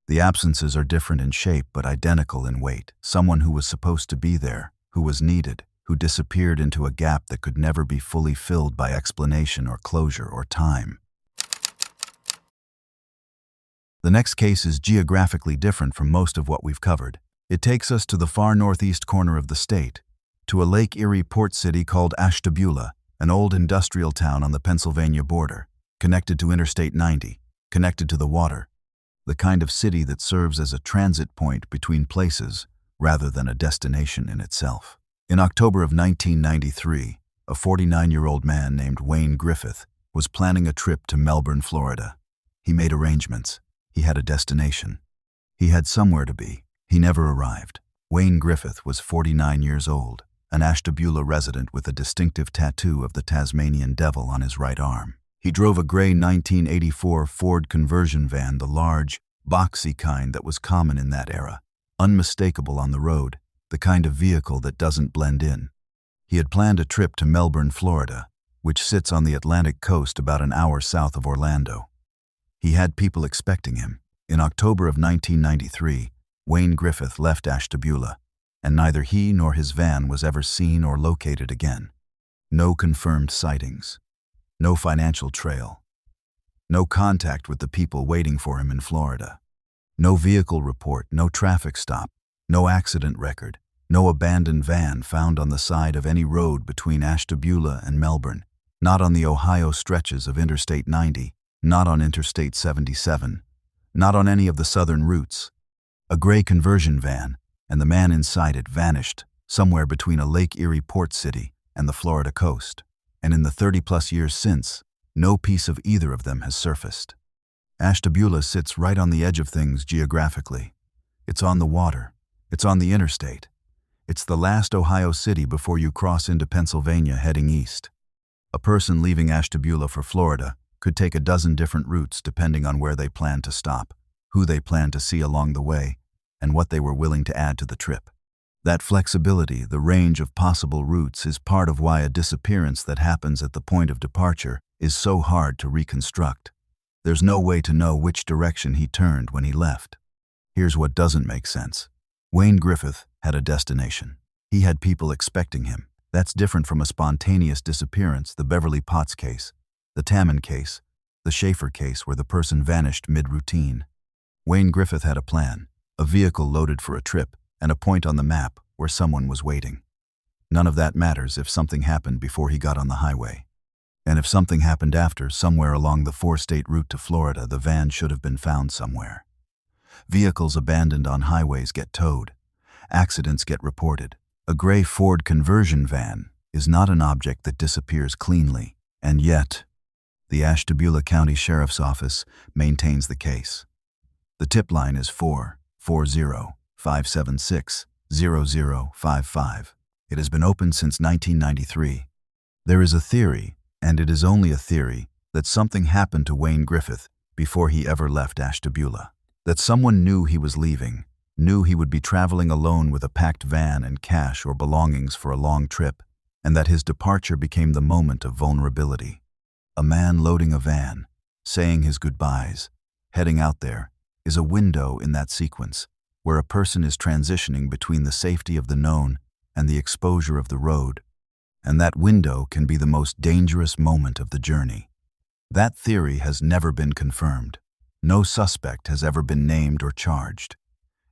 The absences are different in shape but identical in weight. Someone who was supposed to be there, who was needed, who disappeared into a gap that could never be fully filled by explanation or closure or time. The next case is geographically different from most of what we've covered. It takes us to the far northeast corner of the state, to a Lake Erie port city called Ashtabula, an old industrial town on the Pennsylvania border, connected to Interstate 90, connected to the water, the kind of city that serves as a transit point between places rather than a destination in itself. In October of 1993, a 49-year-old man named Wayne Griffith was planning a trip to Melbourne, Florida. He made arrangements. He had a destination. He had somewhere to be. He never arrived. Wayne Griffith was 49 years old, an Ashtabula resident with a distinctive tattoo of the Tasmanian devil on his right arm. He drove a gray 1984 Ford conversion van, the large, boxy kind that was common in that era, unmistakable on the road, the kind of vehicle that doesn't blend in. He had planned a trip to Melbourne, Florida, which sits on the Atlantic coast about an hour south of Orlando. He had people expecting him. In October of 1993, Wayne Griffith left Ashtabula, and neither he nor his van was ever seen or located again. No confirmed sightings. No financial trail. No contact with the people waiting for him in Florida. No vehicle report, no traffic stop, no accident record, no abandoned van found on the side of any road between Ashtabula and Melbourne, not on the Ohio stretches of Interstate 90, not on Interstate 77, not on any of the southern routes. A gray conversion van, and the man inside it vanished somewhere between a Lake Erie port city and the Florida coast. And in the 30-plus years since, no piece of either of them has surfaced. Ashtabula sits right on the edge of things geographically. It's on the water. It's on the interstate. It's the last Ohio city before you cross into Pennsylvania heading east. A person leaving Ashtabula for Florida could take a dozen different routes depending on where they planned to stop, who they planned to see along the way, and what they were willing to add to the trip. That flexibility, the range of possible routes, is part of why a disappearance that happens at the point of departure is so hard to reconstruct. There's no way to know which direction he turned when he left. Here's what doesn't make sense. Wayne Griffith had a destination. He had people expecting him. That's different from a spontaneous disappearance, the Beverly Potts case, the Tamman case, the Schaefer case where the person vanished mid-routine. Wayne Griffith had a plan, a vehicle loaded for a trip, and a point on the map where someone was waiting. None of that matters if something happened before he got on the highway. And if something happened after, somewhere along the four-state route to Florida, the van should have been found somewhere. Vehicles abandoned on highways get towed. Accidents get reported. A gray Ford conversion van is not an object that disappears cleanly, and yet, the Ashtabula County Sheriff's Office maintains the case. The tip line is 440-576-0055. It has been open since 1993. There is a theory, and it is only a theory, that something happened to Wayne Griffith before he ever left Ashtabula. That someone knew he was leaving, knew he would be traveling alone with a packed van and cash or belongings for a long trip, and that his departure became the moment of vulnerability. A man loading a van, saying his goodbyes, heading out there, is a window in that sequence, where a person is transitioning between the safety of the known and the exposure of the road, and that window can be the most dangerous moment of the journey. That theory has never been confirmed. No suspect has ever been named or charged.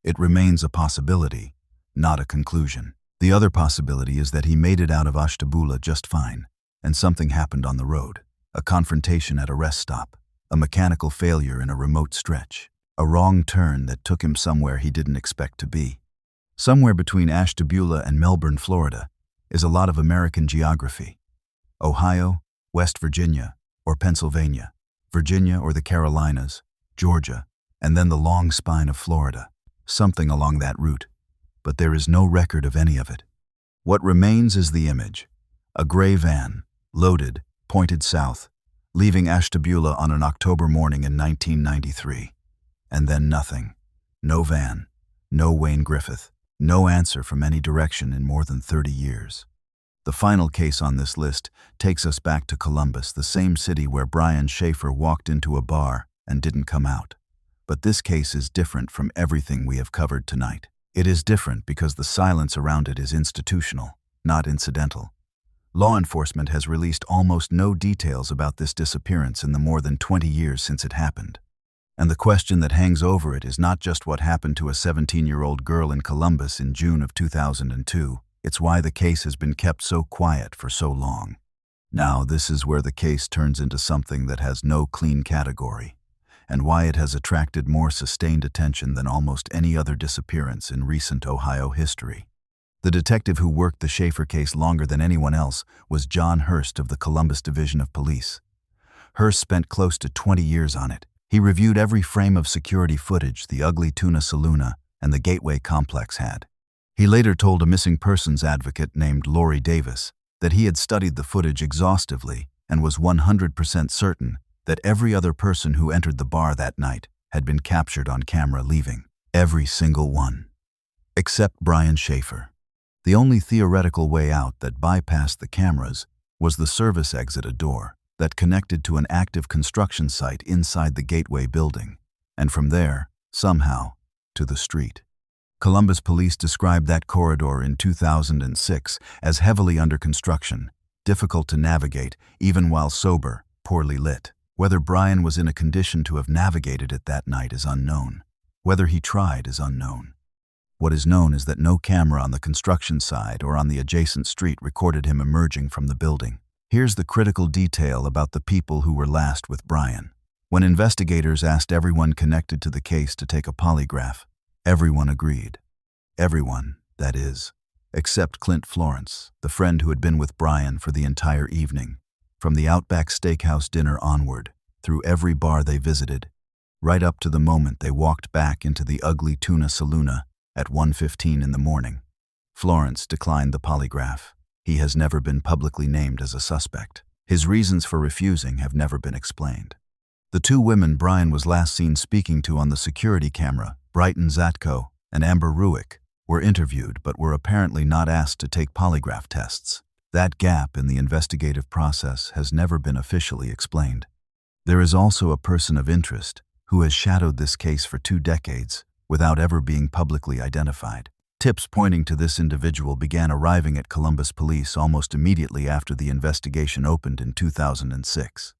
It remains a possibility, not a conclusion. The other possibility is that he made it out of Ashtabula just fine, and something happened on the road. A confrontation at a rest stop, a mechanical failure in a remote stretch, a wrong turn that took him somewhere he didn't expect to be. Somewhere between Ashtabula and Melbourne, Florida, is a lot of American geography. Ohio, West Virginia, or Pennsylvania, Virginia or the Carolinas, Georgia, and then the long spine of Florida, something along that route, but there is no record of any of it. What remains is the image, a gray van, loaded, pointed south, leaving Ashtabula on an October morning in 1993. And then nothing. No van, no Wayne Griffith, no answer from any direction in more than 30 years. The final case on this list takes us back to Columbus, the same city where Brian Schaefer walked into a bar and didn't come out. But this case is different from everything we have covered tonight. It is different because the silence around it is institutional, not incidental. Law enforcement has released almost no details about this disappearance in the more than 20 years since it happened. And the question that hangs over it is not just what happened to a 17-year-old girl in Columbus in June of 2002, it's why the case has been kept so quiet for so long. Now, this is where the case turns into something that has no clean category, and why it has attracted more sustained attention than almost any other disappearance in recent Ohio history. The detective who worked the Schaefer case longer than anyone else was John Hurst of the Columbus Division of Police. Hurst spent close to 20 years on it. He reviewed every frame of security footage the Ugly Tuna Saloon and the Gateway Complex had. He later told a missing persons advocate named Lori Davis that he had studied the footage exhaustively and was 100% certain that every other person who entered the bar that night had been captured on camera leaving. Every single one. Except Brian Schaefer. The only theoretical way out that bypassed the cameras was the service exit, a door that connected to an active construction site inside the Gateway building, and from there, somehow, to the street. Columbus police described that corridor in 2006 as heavily under construction, difficult to navigate even while sober, poorly lit. Whether Brian was in a condition to have navigated it that night is unknown. Whether he tried is unknown. What is known is that no camera on the construction side or on the adjacent street recorded him emerging from the building. Here's the critical detail about the people who were last with Brian. When investigators asked everyone connected to the case to take a polygraph, everyone agreed. Everyone, that is, except Clint Florence, the friend who had been with Brian for the entire evening. From the Outback Steakhouse dinner onward, through every bar they visited, right up to the moment they walked back into the Ugly Tuna Saloon at 1:15 in the morning. Florence declined the polygraph. He has never been publicly named as a suspect. His reasons for refusing have never been explained. The two women Brian was last seen speaking to on the security camera, Brighton Zatko and Amber Ruick, were interviewed but were apparently not asked to take polygraph tests. That gap in the investigative process has never been officially explained. There is also a person of interest who has shadowed this case for 2 decades without ever being publicly identified. Tips pointing to this individual began arriving at Columbus Police almost immediately after the investigation opened in 2006.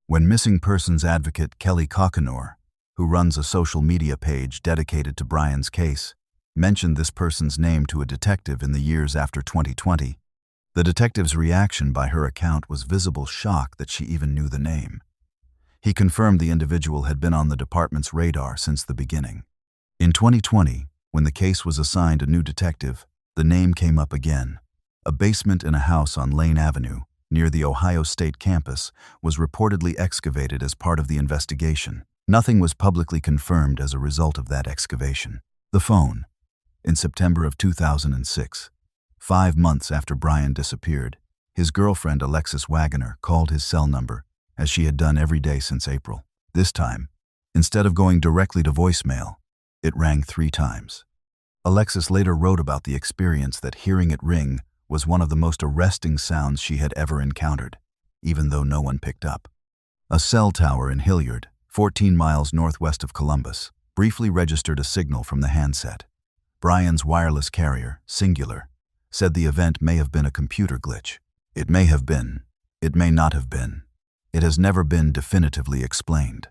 When missing persons advocate Kelly Coconor, who runs a social media page dedicated to Brian's case, mentioned this person's name to a detective in the years after 2020. The detective's reaction by her account was visible shock that she even knew the name. He confirmed the individual had been on the department's radar since the beginning. In 2020, when the case was assigned a new detective, the name came up again. A basement in a house on Lane Avenue, near the Ohio State campus, was reportedly excavated as part of the investigation. Nothing was publicly confirmed as a result of that excavation. The phone. In September of 2006, 5 months after Brian disappeared, his girlfriend Alexis Wagoner called his cell number, as she had done every day since April. This time, instead of going directly to voicemail, it rang 3 times. Alexis later wrote about the experience that hearing it ring was one of the most arresting sounds she had ever encountered, even though no one picked up. A cell tower in Hilliard, 14 miles northwest of Columbus, briefly registered a signal from the handset. Brian's wireless carrier, Singular, said the event may have been a computer glitch. It may have been. It may not have been. It has never been definitively explained.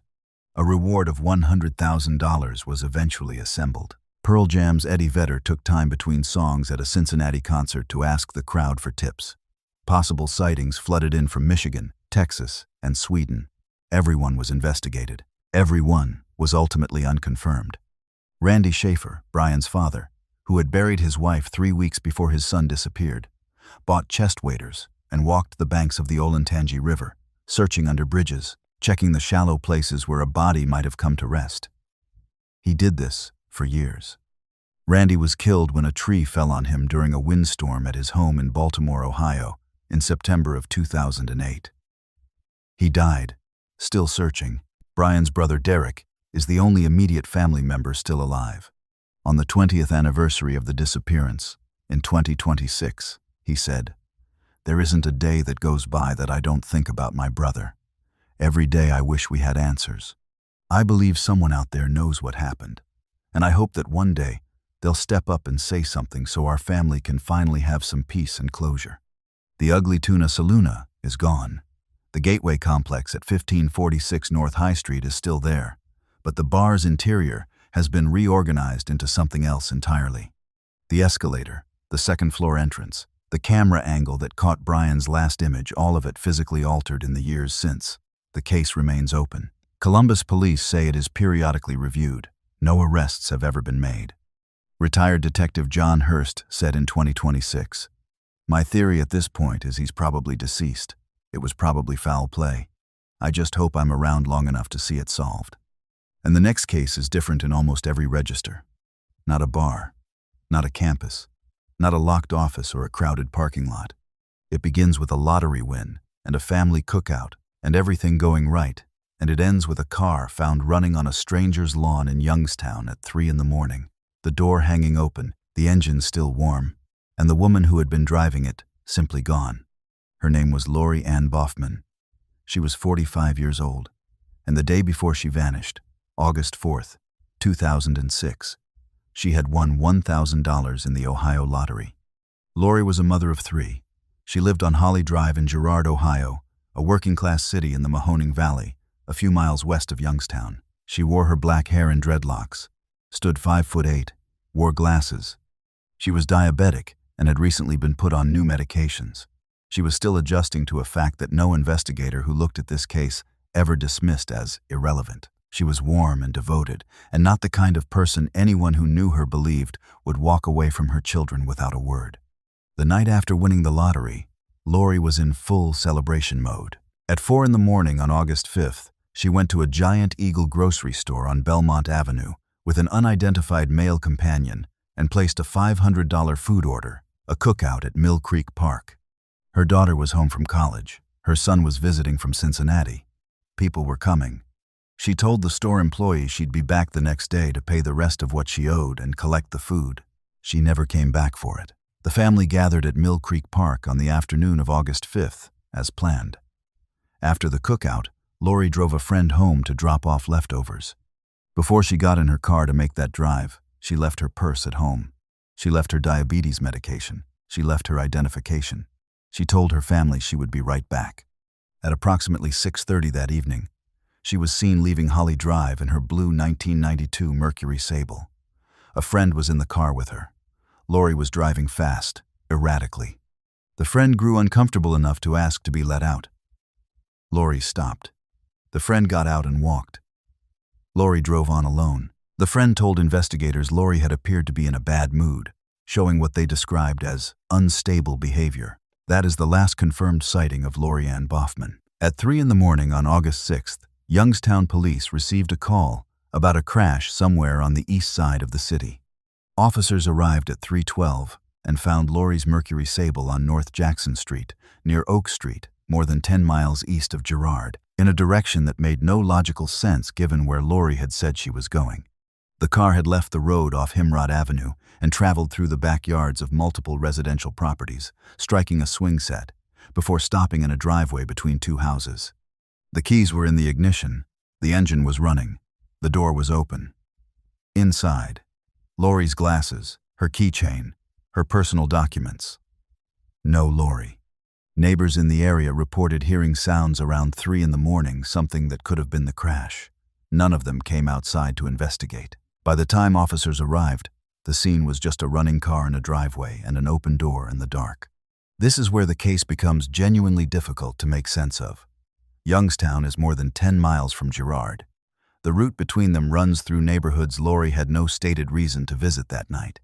A reward of $100,000 was eventually assembled. Pearl Jam's Eddie Vedder took time between songs at a Cincinnati concert to ask the crowd for tips. Possible sightings flooded in from Michigan, Texas, and Sweden. Everyone was investigated. Everyone was ultimately unconfirmed. Randy Schaefer, Brian's father, who had buried his wife 3 weeks before his son disappeared, bought chest waders and walked the banks of the Olentangy River, searching under bridges, checking the shallow places where a body might have come to rest. He did this for years. Randy was killed when a tree fell on him during a windstorm at his home in Baltimore, Ohio, in September of 2008. He died, still searching. Brian's brother Derek is the only immediate family member still alive. On the 20th anniversary of the disappearance, in 2026, he said, "There isn't a day that goes by that I don't think about my brother. Every day I wish we had answers. I believe someone out there knows what happened, and I hope that one day they'll step up and say something so our family can finally have some peace and closure." The Ugly Tuna Saloona is gone. The Gateway complex at 1546 North High Street is still there, but the bar's interior has been reorganized into something else entirely. The escalator, the second-floor entrance, the camera angle that caught Brian's last image, all of it physically altered in the years since. The case remains open. Columbus police say it is periodically reviewed. No arrests have ever been made. Retired Detective John Hurst said in 2026, "My theory at this point is he's probably deceased. It was probably foul play. I just hope I'm around long enough to see it solved." And the next case is different in almost every register. Not a bar, not a campus, not a locked office or a crowded parking lot. It begins with a lottery win and a family cookout and everything going right, and it ends with a car found running on a stranger's lawn in Youngstown at 3 a.m, the door hanging open, the engine still warm, and the woman who had been driving it simply gone. Her name was Lori Ann Boffman. She was 45 years old, and the day before she vanished, August 4th, 2006, she had won $1,000 in the Ohio lottery. Lori was a mother of 3. She lived on Holly Drive in Girard, Ohio, a working-class city in the Mahoning Valley, a few miles west of Youngstown. She wore her black hair in dreadlocks, stood 5'8", wore glasses. She was diabetic and had recently been put on new medications. She was still adjusting to a fact that no investigator who looked at this case ever dismissed as irrelevant. She was warm and devoted, and not the kind of person anyone who knew her believed would walk away from her children without a word. The night after winning the lottery, Lori was in full celebration mode. At 4 a.m. on August 5th, she went to a Giant Eagle grocery store on Belmont Avenue with an unidentified male companion and placed a $500 food order, a cookout at Mill Creek Park. Her daughter was home from college. Her son was visiting from Cincinnati. People were coming. She told the store employee she'd be back the next day to pay the rest of what she owed and collect the food. She never came back for it. The family gathered at Mill Creek Park on the afternoon of August 5th, as planned. After the cookout, Lori drove a friend home to drop off leftovers. Before she got in her car to make that drive, she left her purse at home. She left her diabetes medication. She left her identification. She told her family she would be right back. At approximately 6:30 that evening, she was seen leaving Holly Drive in her blue 1992 Mercury Sable. A friend was in the car with her. Lori was driving fast, erratically. The friend grew uncomfortable enough to ask to be let out. Lori stopped. The friend got out and walked. Lori drove on alone. The friend told investigators Lori had appeared to be in a bad mood, showing what they described as unstable behavior. That is the last confirmed sighting of Lori Ann Boffman. At 3 in the morning on August 6th, Youngstown police received a call about a crash somewhere on the east side of the city. Officers arrived at 3:12 and found Lori's Mercury Sable on North Jackson Street, near Oak Street, more than 10 miles east of Girard, in a direction that made no logical sense given where Lori had said she was going. The car had left the road off Himrod Avenue and traveled through the backyards of multiple residential properties, striking a swing set, before stopping in a driveway between two houses. The keys were in the ignition, the engine was running, the door was open. Inside, Lori's glasses, her keychain, her personal documents. No Lori. Neighbors in the area reported hearing sounds around 3 in the morning, something that could have been the crash. None of them came outside to investigate. By the time officers arrived, the scene was just a running car in a driveway and an open door in the dark. This is where the case becomes genuinely difficult to make sense of. Youngstown is more than 10 miles from Girard. The route between them runs through neighborhoods Lori had no stated reason to visit that night.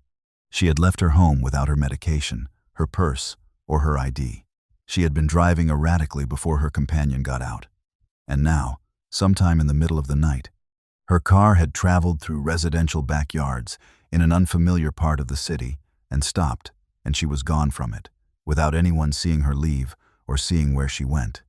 She had left her home without her medication, her purse, or her ID. She had been driving erratically before her companion got out. And now, sometime in the middle of the night, her car had traveled through residential backyards in an unfamiliar part of the city and stopped, and she was gone from it, without anyone seeing her leave or seeing where she went.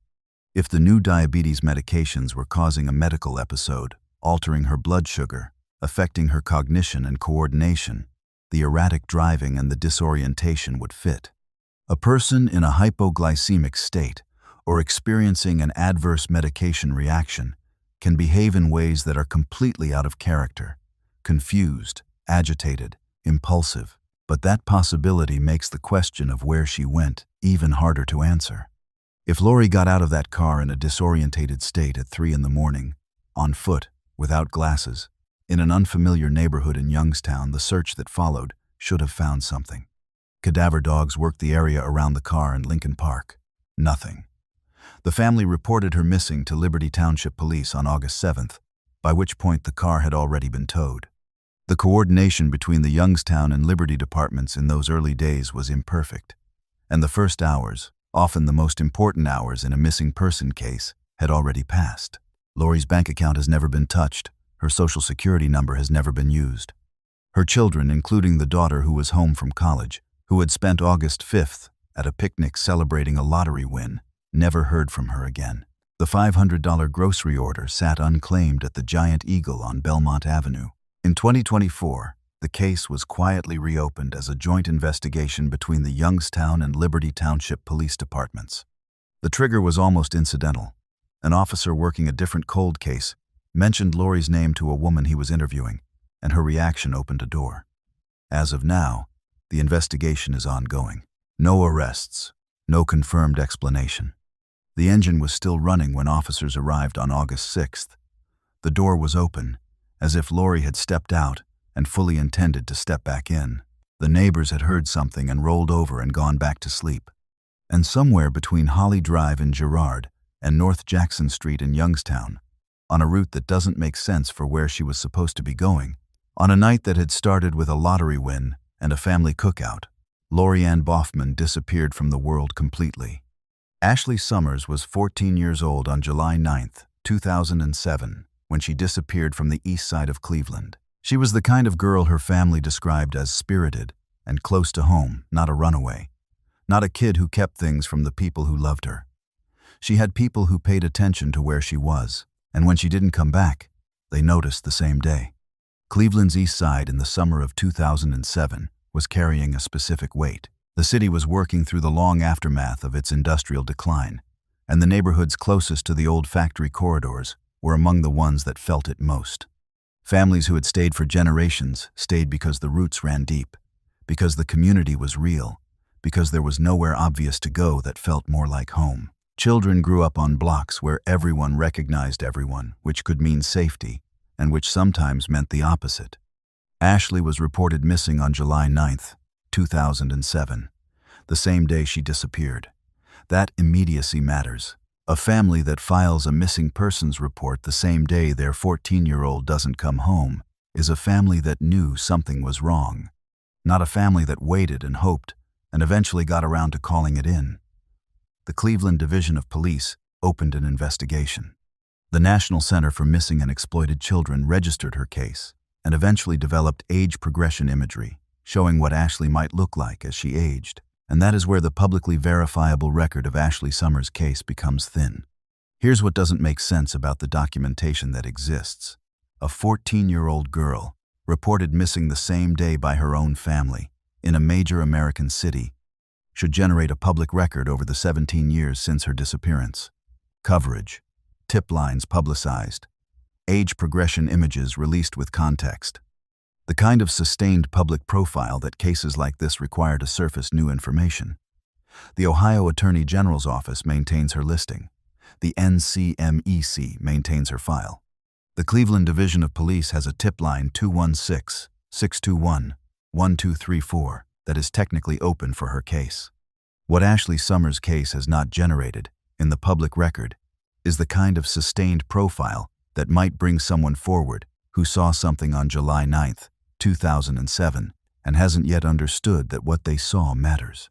If the new diabetes medications were causing a medical episode, altering her blood sugar, affecting her cognition and coordination, the erratic driving and the disorientation would fit. A person in a hypoglycemic state or experiencing an adverse medication reaction can behave in ways that are completely out of character, confused, agitated, impulsive. But that possibility makes the question of where she went even harder to answer. If Lori got out of that car in a disorientated state at 3 in the morning, on foot, without glasses, in an unfamiliar neighborhood in Youngstown, the search that followed should have found something. Cadaver dogs worked the area around the car in Lincoln Park. Nothing. The family reported her missing to Liberty Township Police on August 7th, by which point the car had already been towed. The coordination between the Youngstown and Liberty departments in those early days was imperfect, and the first hours, often the most important hours in a missing person case, had already passed. Lori's bank account has never been touched. Her social security number has never been used. Her children, including the daughter who was home from college, who had spent August 5th at a picnic celebrating a lottery win, never heard from her again. The $500 grocery order sat unclaimed at the Giant Eagle on Belmont Avenue. In 2024, the case was quietly reopened as a joint investigation between the Youngstown and Liberty Township Police Departments. The trigger was almost incidental. An officer working a different cold case mentioned Lori's name to a woman he was interviewing, and her reaction opened a door. As of now, the investigation is ongoing. No arrests, no confirmed explanation. The engine was still running when officers arrived on August 6th. The door was open, as if Lori had stepped out and fully intended to step back in. The neighbors had heard something and rolled over and gone back to sleep. And somewhere between Holly Drive in Girard and North Jackson Street in Youngstown, on a route that doesn't make sense for where she was supposed to be going, on a night that had started with a lottery win and a family cookout, Lori Ann Boffman disappeared from the world completely. Ashley Summers was 14 years old on July 9, 2007, when she disappeared from the east side of Cleveland. She was the kind of girl her family described as spirited and close to home, not a runaway, not a kid who kept things from the people who loved her. She had people who paid attention to where she was, and when she didn't come back, they noticed the same day. Cleveland's east side in the summer of 2007 was carrying a specific weight. The city was working through the long aftermath of its industrial decline, and the neighborhoods closest to the old factory corridors were among the ones that felt it most. Families who had stayed for generations stayed because the roots ran deep, because the community was real, because there was nowhere obvious to go that felt more like home. Children grew up on blocks where everyone recognized everyone, which could mean safety, and which sometimes meant the opposite. Ashley was reported missing on July 9, 2007, the same day she disappeared. That immediacy matters. A family that files a missing persons report the same day their 14-year-old doesn't come home is a family that knew something was wrong, not a family that waited and hoped and eventually got around to calling it in. The Cleveland Division of Police opened an investigation. The National Center for Missing and Exploited Children registered her case and eventually developed age progression imagery, showing what Ashley might look like as she aged. And that is where the publicly verifiable record of Ashley Summers' case becomes thin. Here's what doesn't make sense about the documentation that exists. A 14-year-old girl, reported missing the same day by her own family, in a major American city, should generate a public record over the 17 years since her disappearance. Coverage, tip lines publicized, age progression images released with context. The kind of sustained public profile that cases like this require to surface new information. The Ohio Attorney General's office maintains her listing. The NCMEC maintains her file. The Cleveland Division of Police has a tip line 216-621-1234 that is technically open for her case. What Ashley Summers' case has not generated, in the public record, is the kind of sustained profile that might bring someone forward who saw something on July 9, 2007, and hasn't yet understood that what they saw matters.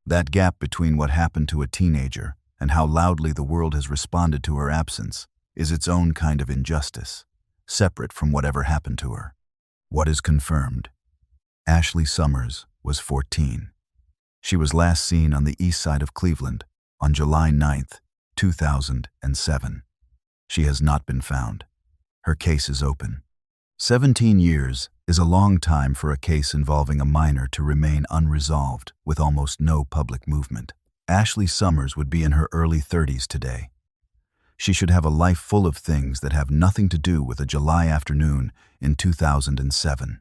That gap between what happened to a teenager and how loudly the world has responded to her absence is its own kind of injustice, separate from whatever happened to her. What is confirmed? Ashley Summers was 14. She was last seen on the east side of Cleveland on July 9, 2007. She has not been found. Her case is open. 17 years is a long time for a case involving a minor to remain unresolved with almost no public movement. Ashley Summers would be in her early 30s today. She should have a life full of things that have nothing to do with a July afternoon in 2007.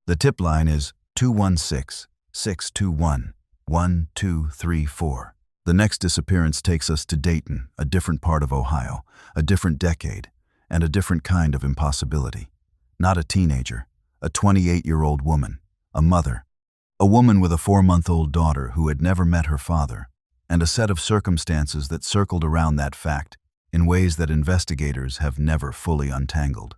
The tip line is 216-621-1234. The next disappearance takes us to Dayton, a different part of Ohio, a different decade, and a different kind of impossibility. Not a teenager, a 28-year-old woman, a mother, a woman with a 4-month-old daughter who had never met her father, and a set of circumstances that circled around that fact in ways that investigators have never fully untangled.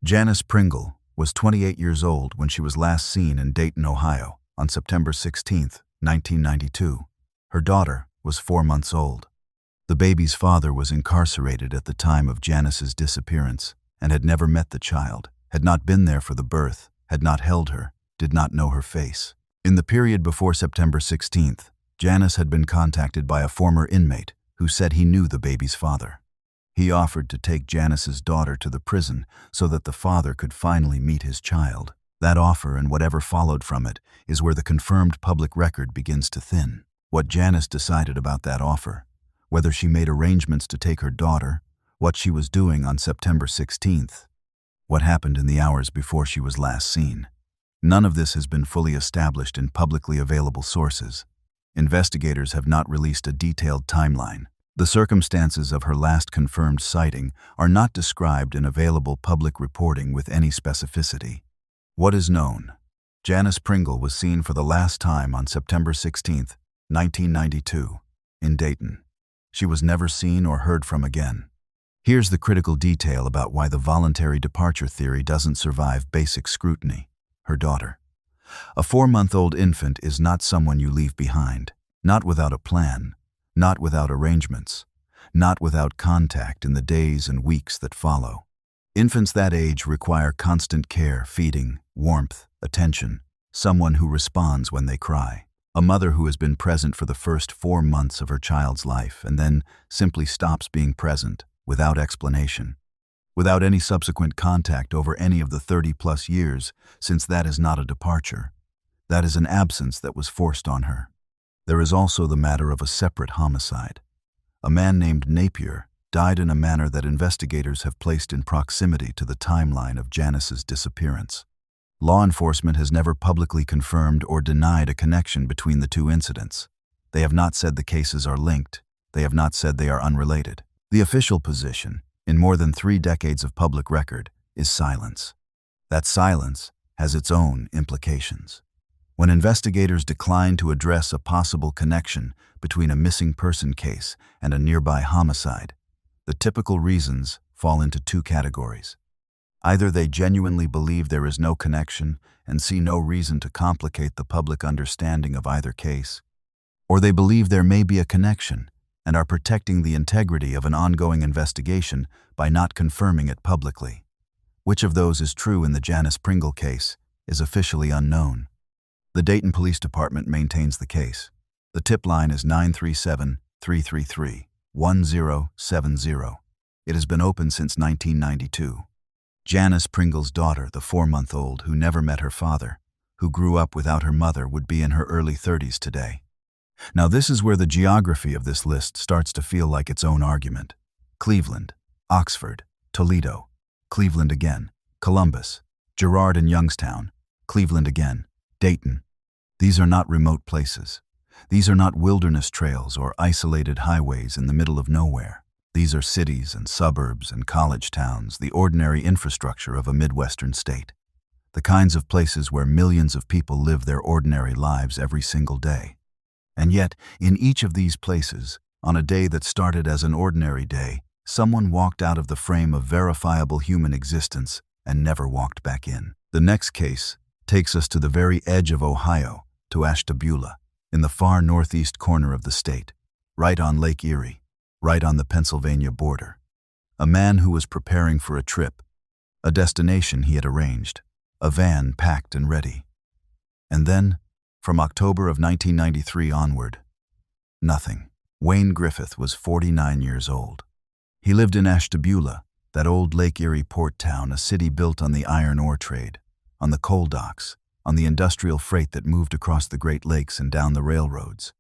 Janis Pringle was 28 years old when she was last seen in Dayton, Ohio, on September 16, 1992. Her daughter was 4 months old. The baby's father was incarcerated at the time of Janis's disappearance and had never met the child, had not been there for the birth, had not held her, did not know her face. In the period before September 16th, Janis had been contacted by a former inmate who said he knew the baby's father. He offered to take Janis's daughter to the prison so that the father could finally meet his child. That offer and whatever followed from it is where the confirmed public record begins to thin. What Janis decided about that offer, whether she made arrangements to take her daughter, what she was doing on September 16th, what happened in the hours before she was last seen. None of this has been fully established in publicly available sources. Investigators have not released a detailed timeline. The circumstances of her last confirmed sighting are not described in available public reporting with any specificity. What is known? Janis Pringle was seen for the last time on September 16, 1992, in Dayton. She was never seen or heard from again. Here's the critical detail about why the voluntary departure theory doesn't survive basic scrutiny. Her daughter. A 4-month-old infant is not someone you leave behind, not without a plan, not without arrangements, not without contact in the days and weeks that follow. Infants that age require constant care, feeding, warmth, attention, someone who responds when they cry. A mother who has been present for the first 4 months of her child's life and then simply stops being present without explanation, without any subsequent contact over any of the 30-plus years, since that is not a departure. That is an absence that was forced on her. There is also the matter of a separate homicide. A man named Napier died in a manner that investigators have placed in proximity to the timeline of Janis's disappearance. Law enforcement has never publicly confirmed or denied a connection between the two incidents. They have not said the cases are linked. They have not said they are unrelated. The official position, in more than 3 decades of public record, is silence. That silence has its own implications. When investigators decline to address a possible connection between a missing person case and a nearby homicide, the typical reasons fall into two categories. Either they genuinely believe there is no connection and see no reason to complicate the public understanding of either case, or they believe there may be a connection and are protecting the integrity of an ongoing investigation by not confirming it publicly. Which of those is true in the Janis Pringle case is officially unknown. The Dayton Police Department maintains the case. The tip line is 937-333-1070. It has been open since 1992. Janis Pringle's daughter, the 4-month-old who never met her father, who grew up without her mother, would be in her early 30s today. Now this is where the geography of this list starts to feel like its own argument. Cleveland, Oxford, Toledo, Cleveland again, Columbus, Girard and Youngstown, Cleveland again, Dayton. These are not remote places. These are not wilderness trails or isolated highways in the middle of nowhere. These are cities and suburbs and college towns, the ordinary infrastructure of a Midwestern state. The kinds of places where millions of people live their ordinary lives every single day. And yet, in each of these places, on a day that started as an ordinary day, someone walked out of the frame of verifiable human existence and never walked back in. The next case takes us to the very edge of Ohio, to Ashtabula, in the far northeast corner of the state, right on Lake Erie, right on the Pennsylvania border. A man who was preparing for a trip, a destination he had arranged, a van packed and ready. And then, from October of 1993 onward, nothing. Wayne Griffith was 49 years old. He lived in Ashtabula, that old Lake Erie port town, a city built on the iron ore trade, on the coal docks, on the industrial freight that moved across the Great Lakes and down the railroads.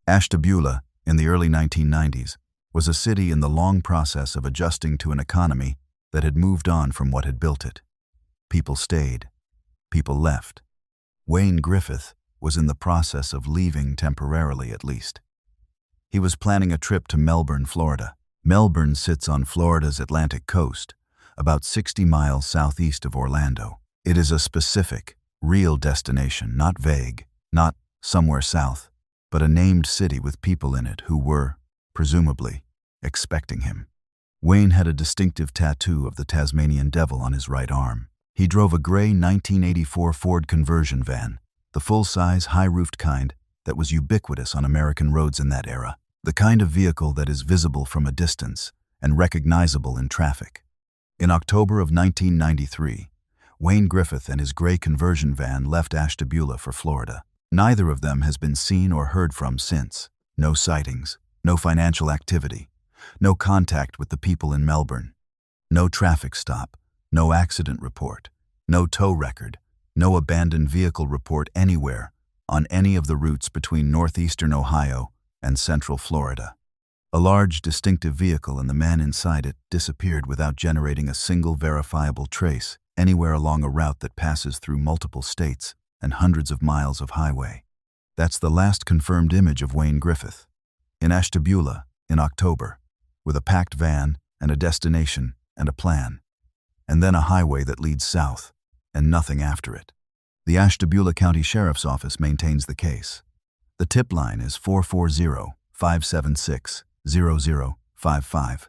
Ashtabula, in the early 1990s, was a city in the long process of adjusting to an economy that had moved on from what had built it. People stayed. People left. Wayne Griffith was in the process of leaving temporarily, at least. He was planning a trip to Melbourne, Florida. Melbourne sits on Florida's Atlantic coast, about 60 miles southeast of Orlando. It is a specific, real destination, not vague, not somewhere south, but a named city with people in it who were, presumably, expecting him. Wayne had a distinctive tattoo of the Tasmanian devil on his right arm. He drove a gray 1984 Ford conversion van, the full-size, high-roofed kind that was ubiquitous on American roads in that era, the kind of vehicle that is visible from a distance and recognizable in traffic. In October of 1993, Wayne Griffith and his gray conversion van left Ashtabula for Florida. Neither of them has been seen or heard from since. No sightings, no financial activity, no contact with the people in Melbourne, no traffic stop, no accident report, no tow record, no abandoned vehicle report anywhere on any of the routes between northeastern Ohio and central Florida. A large, distinctive vehicle and the man inside it disappeared without generating a single verifiable trace anywhere along a route that passes through multiple states and hundreds of miles of highway. That's the last confirmed image of Wayne Griffith. In Ashtabula, in October, with a packed van and a destination and a plan. And then a highway that leads south, and nothing after it. The Ashtabula County Sheriff's Office maintains the case. The tip line is 440-576-0055.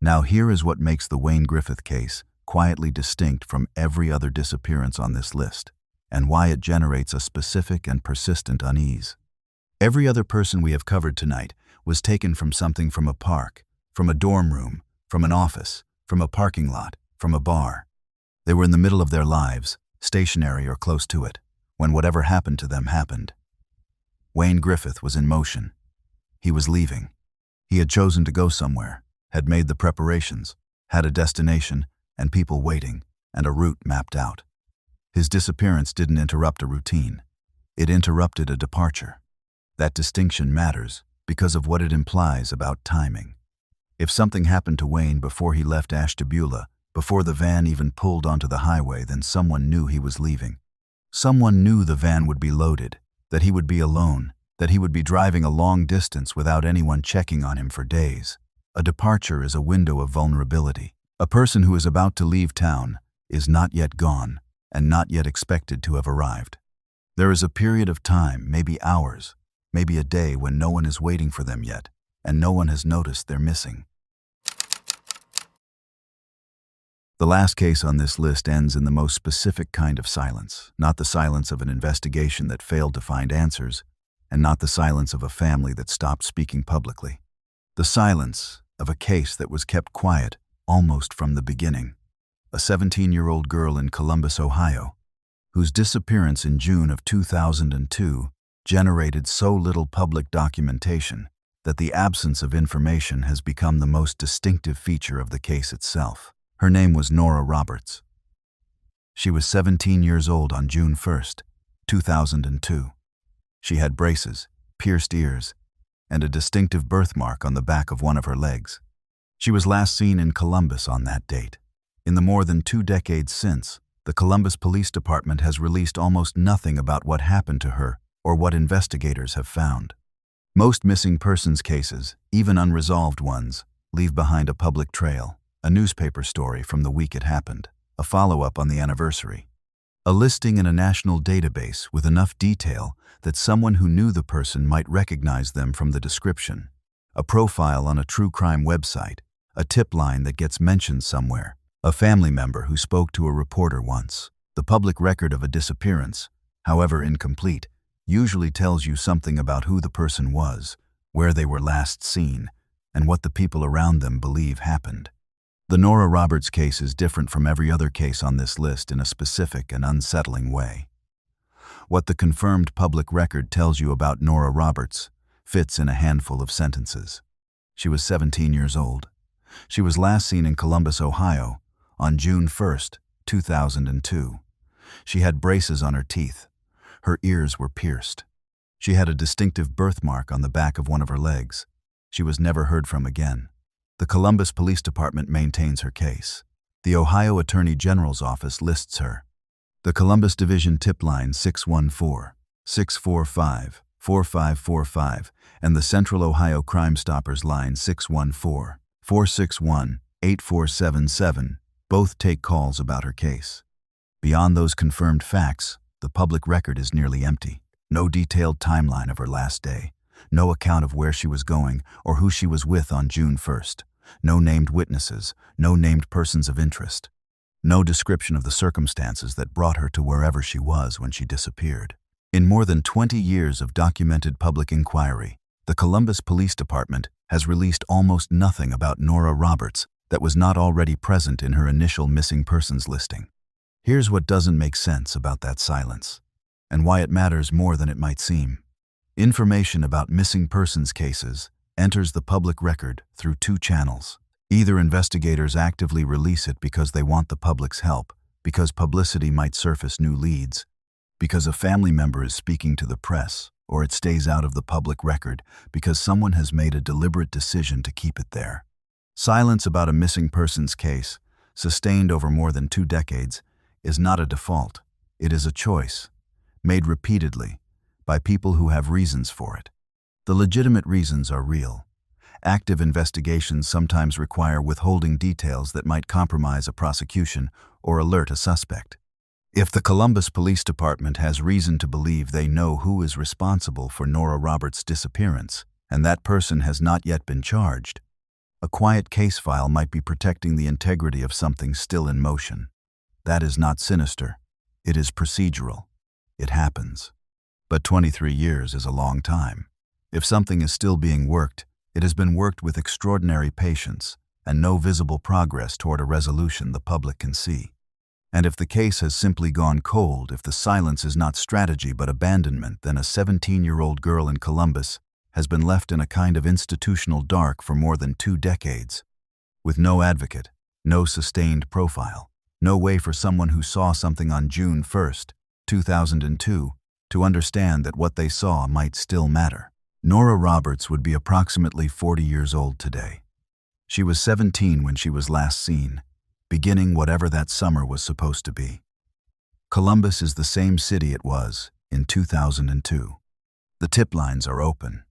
Now here is what makes the Wayne Griffith case quietly distinct from every other disappearance on this list, and why it generates a specific and persistent unease. Every other person we have covered tonight was taken from something, from a park, from a dorm room, from an office, from a parking lot, from a bar. They were in the middle of their lives, stationary or close to it, when whatever happened to them happened. Wayne Griffith was in motion. He was leaving. He had chosen to go somewhere, had made the preparations, had a destination and people waiting, and a route mapped out. His disappearance didn't interrupt a routine. It interrupted a departure. That distinction matters because of what it implies about timing. If something happened to Wayne before he left Ashtabula, before the van even pulled onto the highway, then someone knew he was leaving. Someone knew the van would be loaded, that he would be alone, that he would be driving a long distance without anyone checking on him for days. A departure is a window of vulnerability. A person who is about to leave town is not yet gone. and not yet expected to have arrived. There is a period of time, maybe hours, maybe a day, when no one is waiting for them yet, and no one has noticed they're missing. The last case on this list ends in the most specific kind of silence, not the silence of an investigation that failed to find answers, and not the silence of a family that stopped speaking publicly. The silence of a case that was kept quiet almost from the beginning. A 17-year-old girl in Columbus, Ohio, whose disappearance in June of 2002 generated so little public documentation that the absence of information has become the most distinctive feature of the case itself. Her name was Nora Roberts. She was 17 years old on June 1st, 2002. She had braces, pierced ears, and a distinctive birthmark on the back of one of her legs. She was last seen in Columbus on that date. In the more than 2 decades since, the Columbus Police Department has released almost nothing about what happened to her or what investigators have found. Most missing persons cases, even unresolved ones, leave behind a public trail, a newspaper story from the week it happened, a follow-up on the anniversary, a listing in a national database with enough detail that someone who knew the person might recognize them from the description, a profile on a true crime website, a tip line that gets mentioned somewhere, a family member who spoke to a reporter once. The public record of a disappearance, however incomplete, usually tells you something about who the person was, where they were last seen, and what the people around them believe happened. The Nora Roberts case is different from every other case on this list in a specific and unsettling way. What the confirmed public record tells you about Nora Roberts fits in a handful of sentences. She was 17 years old. She was last seen in Columbus, Ohio, on June 1st, 2002. She had braces on her teeth. Her ears were pierced. She had a distinctive birthmark on the back of one of her legs. She was never heard from again. The Columbus Police Department maintains her case. The Ohio Attorney General's office lists her. The Columbus Division tip line 614-645-4545 and the Central Ohio Crime Stoppers line 614-461-8477 both take calls about her case. Beyond those confirmed facts, the public record is nearly empty. No detailed timeline of her last day. No account of where she was going or who she was with on June 1st. No named witnesses, no named persons of interest. No description of the circumstances that brought her to wherever she was when she disappeared. In more than 20 years of documented public inquiry, the Columbus Police Department has released almost nothing about Nora Roberts that was not already present in her initial missing persons listing. Here's what doesn't make sense about that silence, and why it matters more than it might seem. Information about missing persons cases enters the public record through 2 channels. Either investigators actively release it because they want the public's help, because publicity might surface new leads, because a family member is speaking to the press, or it stays out of the public record because someone has made a deliberate decision to keep it there. Silence about a missing persons case, sustained over more than 2 decades, is not a default. It is a choice, made repeatedly, by people who have reasons for it. The legitimate reasons are real. Active investigations sometimes require withholding details that might compromise a prosecution or alert a suspect. If the Columbus Police Department has reason to believe they know who is responsible for Nora Roberts' disappearance, and that person has not yet been charged, a quiet case file might be protecting the integrity of something still in motion. That is not sinister. It is procedural. It happens. But 23 years is a long time. If something is still being worked, it has been worked with extraordinary patience and no visible progress toward a resolution the public can see. And if the case has simply gone cold, if the silence is not strategy but abandonment, then a 17-year-old girl in Columbus has been left in a kind of institutional dark for more than 2 decades, with no advocate, no sustained profile, no way for someone who saw something on June 1st, 2002, to understand that what they saw might still matter. Nora Roberts would be approximately 40 years old today. She was 17 when she was last seen, beginning whatever that summer was supposed to be. Columbus is the same city it was in 2002. The tip lines are open.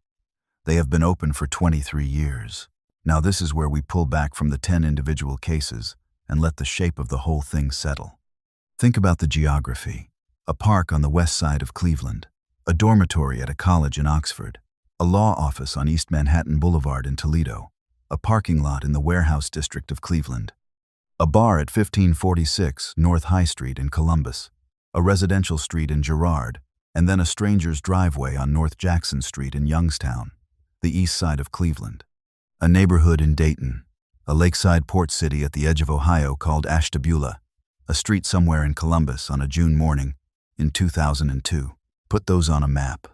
They have been open for 23 years. Now this is where we pull back from the 10 individual cases and let the shape of the whole thing settle. Think about the geography. A park on the west side of Cleveland, a dormitory at a college in Oxford, a law office on East Manhattan Boulevard in Toledo, a parking lot in the warehouse district of Cleveland, a bar at 1546 North High Street in Columbus, a residential street in Girard, and then a stranger's driveway on North Jackson Street in Youngstown, the east side of Cleveland, a neighborhood in Dayton, a lakeside port city at the edge of Ohio called Ashtabula, a street somewhere in Columbus on a June morning in 2002. Put those on a map.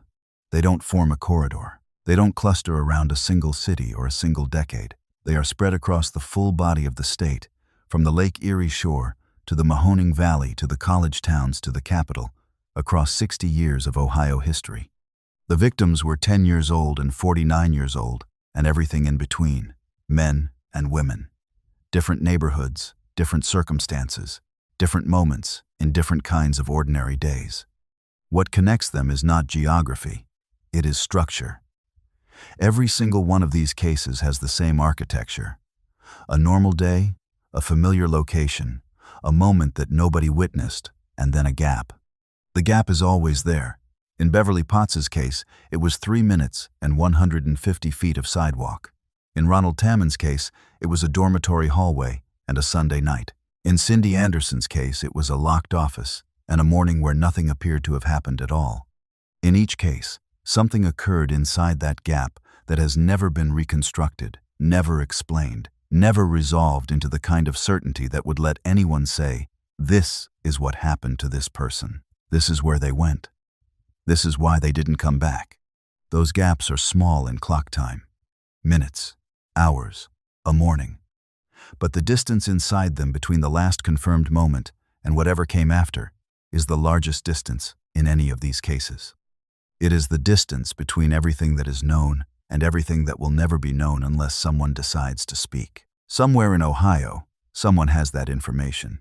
They don't form a corridor. They don't cluster around a single city or a single decade. They are spread across the full body of the state, from the Lake Erie shore to the Mahoning Valley to the college towns to the capital, across 60 years of Ohio history. The victims were 10 years old and 49 years old, and everything in between, men and women. Different neighborhoods, different circumstances, different moments in different kinds of ordinary days. What connects them is not geography, it is structure. Every single one of these cases has the same architecture. A normal day, a familiar location, a moment that nobody witnessed, and then a gap. The gap is always there. In Beverly Potts's case, it was 3 minutes and 150 feet of sidewalk. In Ronald Taman's case, it was a dormitory hallway and a Sunday night. In Cindy Anderson's case, it was a locked office and a morning where nothing appeared to have happened at all. In each case, something occurred inside that gap that has never been reconstructed, never explained, never resolved into the kind of certainty that would let anyone say, this is what happened to this person. This is where they went. This is why they didn't come back. Those gaps are small in clock time. Minutes, hours, a morning. But the distance inside them between the last confirmed moment and whatever came after is the largest distance in any of these cases. It is the distance between everything that is known and everything that will never be known unless someone decides to speak. Somewhere in Ohio, someone has that information.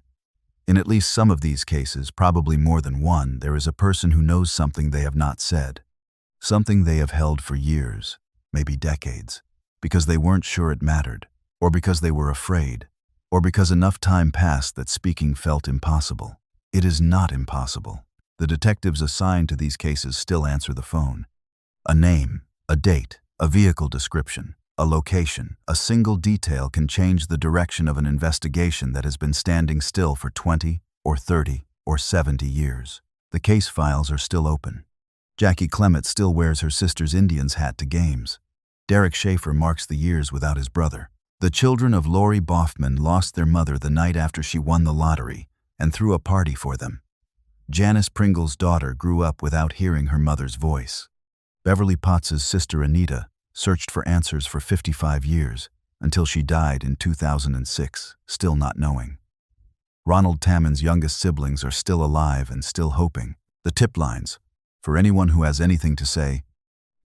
In at least some of these cases, probably more than one, there is a person who knows something they have not said, something they have held for years, maybe decades, because they weren't sure it mattered, or because they were afraid, or because enough time passed that speaking felt impossible. It is not impossible. The detectives assigned to these cases still answer the phone. A name, a date, a vehicle description, a location, a single detail can change the direction of an investigation that has been standing still for 20 or 30 or 70 years. The case files are still open. Jackie Clement still wears her sister's Indians hat to games. Derek Schaefer marks the years without his brother. The children of Lori Boffman lost their mother the night after she won the lottery and threw a party for them. Janis Pringle's daughter grew up without hearing her mother's voice. Beverly Potts's sister Anita searched for answers for 55 years until she died in 2006, still not knowing. Ronald Taman's youngest siblings are still alive and still hoping. The tip lines, for anyone who has anything to say: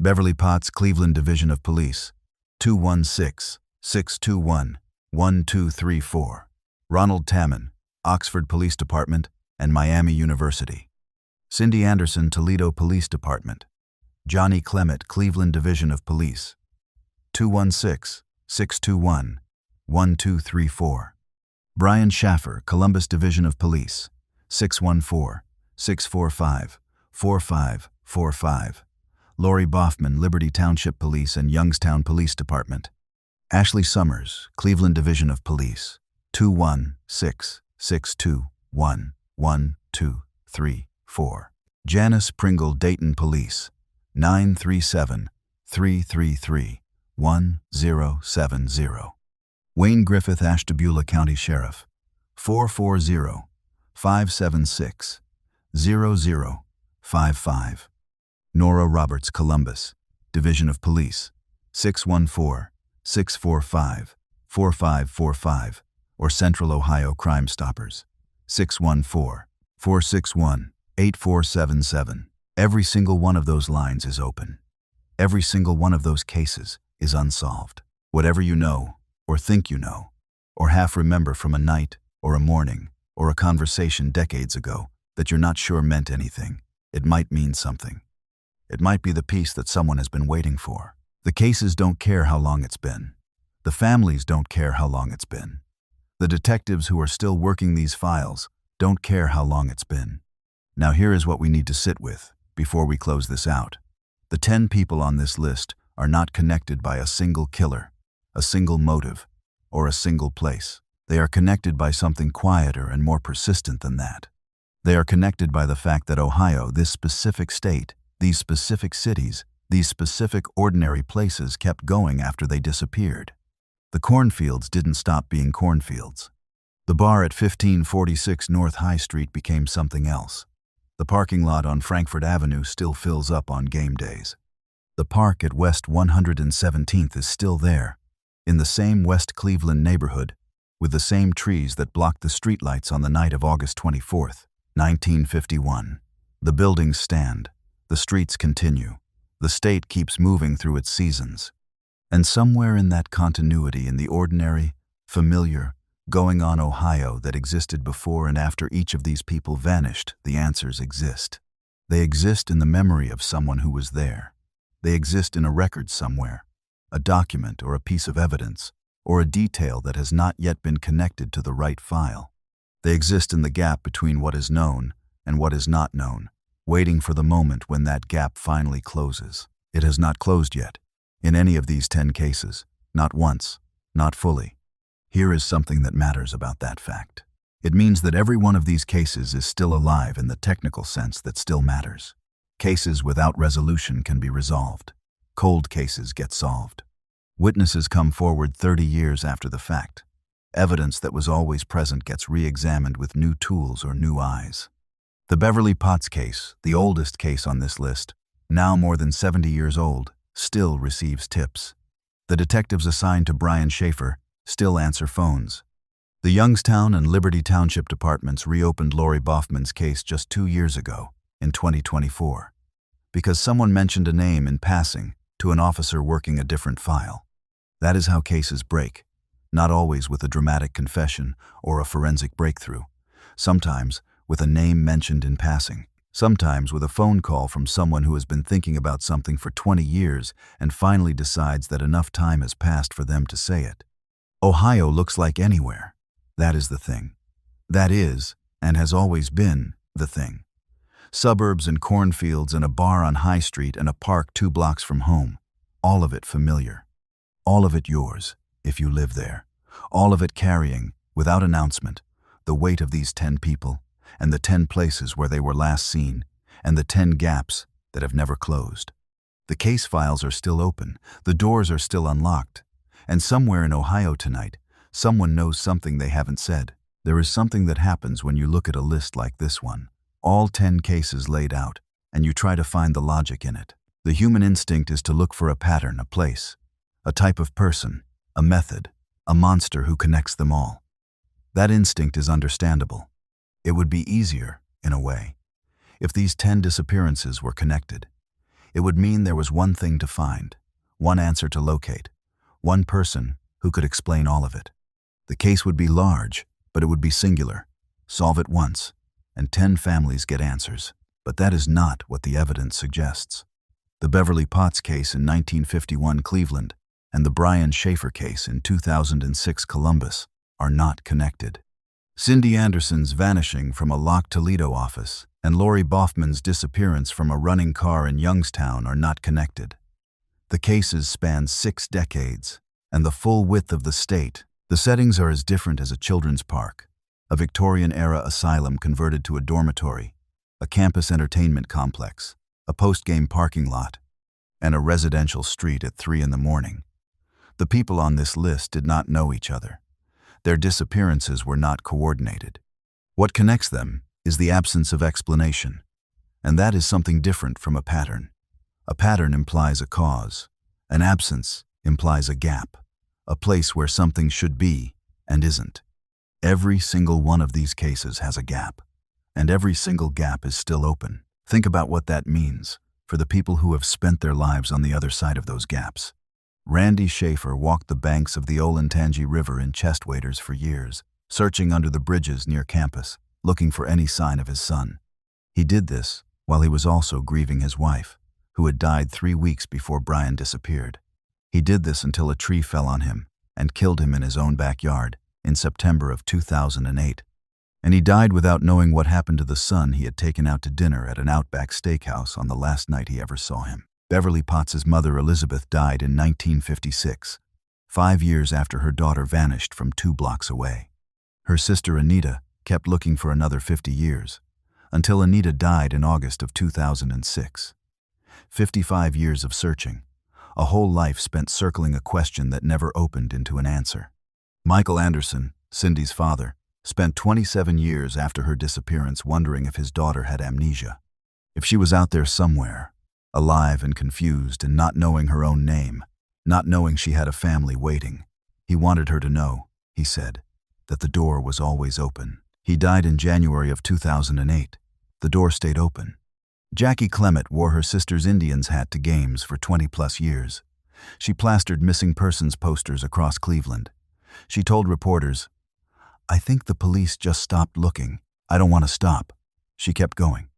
Beverly Potts, Cleveland Division of Police, 216-621-1234. Ronald Taman, Oxford Police Department and Miami University. Cindy Anderson, Toledo Police Department. Johnny Clement, Cleveland Division of Police, 216-621-1234. Brian Schaffer, Columbus Division of Police, 614-645-4545. Lori Boffman, Liberty Township Police and Youngstown Police Department. Ashley Summers, Cleveland Division of Police, 216-621-1234. Janis Pringle, Dayton Police, 937-333-1070. Wayne Griffith, Ashtabula County Sheriff, 440-576-0055. Nora Roberts, Columbus Division of Police, 614-645-4545, or Central Ohio Crime Stoppers, 614-461-8477. Every single one of those lines is open. Every single one of those cases is unsolved. Whatever you know, or think you know, or half remember from a night, or a morning, or a conversation decades ago that you're not sure meant anything, it might mean something. It might be the piece that someone has been waiting for. The cases don't care how long it's been. The families don't care how long it's been. The detectives who are still working these files Don't care how long it's been. Now here is what we need to sit with before we close this out. The 10 people on this list are not connected by a single killer, a single motive, or a single place. They are connected by something quieter and more persistent than that. They are connected by the fact that Ohio, this specific state, these specific cities, these specific ordinary places kept going after they disappeared. The cornfields didn't stop being cornfields. The bar at 1546 North High Street became something else. The parking lot on Frankfurt Avenue still fills up on game days. The park at West 117th is still there, in the same West Cleveland neighborhood, with the same trees that blocked the streetlights on the night of August 24th, 1951. The buildings stand, the streets continue, the state keeps moving through its seasons. And somewhere in that continuity, in the ordinary, familiar, going-on Ohio that existed before and after each of these people vanished, the answers exist. They exist in the memory of someone who was there. They exist in a record somewhere, a document or a piece of evidence, or a detail that has not yet been connected to the right file. They exist in the gap between what is known and what is not known, waiting for the moment when that gap finally closes. It has not closed yet. In any of these 10 cases, not once, not fully. Here is something that matters about that fact. It means that every one of these cases is still alive in the technical sense that still matters. Cases without resolution can be resolved. Cold cases get solved. Witnesses come forward 30 years after the fact. Evidence that was always present gets re-examined with new tools or new eyes. The Beverly Potts case, the oldest case on this list, now more than 70 years old, still receives tips. The detectives assigned to Brian Schaefer still answer phones. The Youngstown and Liberty Township departments reopened Lori Boffman's case just 2 years ago, in 2024, because someone mentioned a name in passing to an officer working a different file. That is how cases break, not always with a dramatic confession or a forensic breakthrough, sometimes with a name mentioned in passing. Sometimes with a phone call from someone who has been thinking about something for 20 years and finally decides that enough time has passed for them to say it. Ohio looks like anywhere. That is the thing. That is, and has always been, the thing. Suburbs and cornfields and a bar on High Street and a park 2 blocks from home. All of it familiar. All of it yours, if you live there. All of it carrying, without announcement, the weight of these 10 people, and the 10 places where they were last seen, and the 10 gaps that have never closed. The case files are still open, the doors are still unlocked, and somewhere in Ohio tonight, someone knows something they haven't said. There is something that happens when you look at a list like this one, all 10 cases laid out, and you try to find the logic in it. The human instinct is to look for a pattern, a place, a type of person, a method, a monster who connects them all. That instinct is understandable. It would be easier, in a way, if these 10 disappearances were connected. It would mean there was one thing to find, one answer to locate, one person who could explain all of it. The case would be large, but it would be singular. Solve it once, and 10 families get answers. But that is not what the evidence suggests. The Beverly Potts case in 1951 Cleveland and the Brian Schaefer case in 2006 Columbus are not connected. Cindy Anderson's vanishing from a locked Toledo office and Lori Boffman's disappearance from a running car in Youngstown are not connected. The cases span 6 decades and the full width of the state. The settings are as different as a children's park, a Victorian-era asylum converted to a dormitory, a campus entertainment complex, a post-game parking lot, and a residential street at 3 in the morning. The people on this list did not know each other. Their disappearances were not coordinated. What connects them is the absence of explanation, and that is something different from a pattern. A pattern implies a cause. An absence implies a gap, a place where something should be and isn't. Every single one of these cases has a gap, and every single gap is still open. Think about what that means for the people who have spent their lives on the other side of those gaps. Randy Schaefer walked the banks of the Olentangy River in chest waders for years, searching under the bridges near campus, looking for any sign of his son. He did this while he was also grieving his wife, who had died 3 weeks before Brian disappeared. He did this until a tree fell on him and killed him in his own backyard in September of 2008. And he died without knowing what happened to the son he had taken out to dinner at an Outback steakhouse on the last night he ever saw him. Beverly Potts's mother, Elizabeth, died in 1956, 5 years after her daughter vanished from 2 blocks away. Her sister, Anita, kept looking for another 50 years, until Anita died in August of 2006. 55 years of searching, a whole life spent circling a question that never opened into an answer. Michael Anderson, Cindy's father, spent 27 years after her disappearance wondering if his daughter had amnesia. If she was out there somewhere, alive and confused and not knowing her own name, not knowing she had a family waiting. He wanted her to know, he said, that the door was always open. He died in January of 2008. The door stayed open. Jackie Clement wore her sister's Indians hat to games for 20-plus years. She plastered missing persons posters across Cleveland. She told reporters, "I think the police just stopped looking. I don't want to stop." She kept going.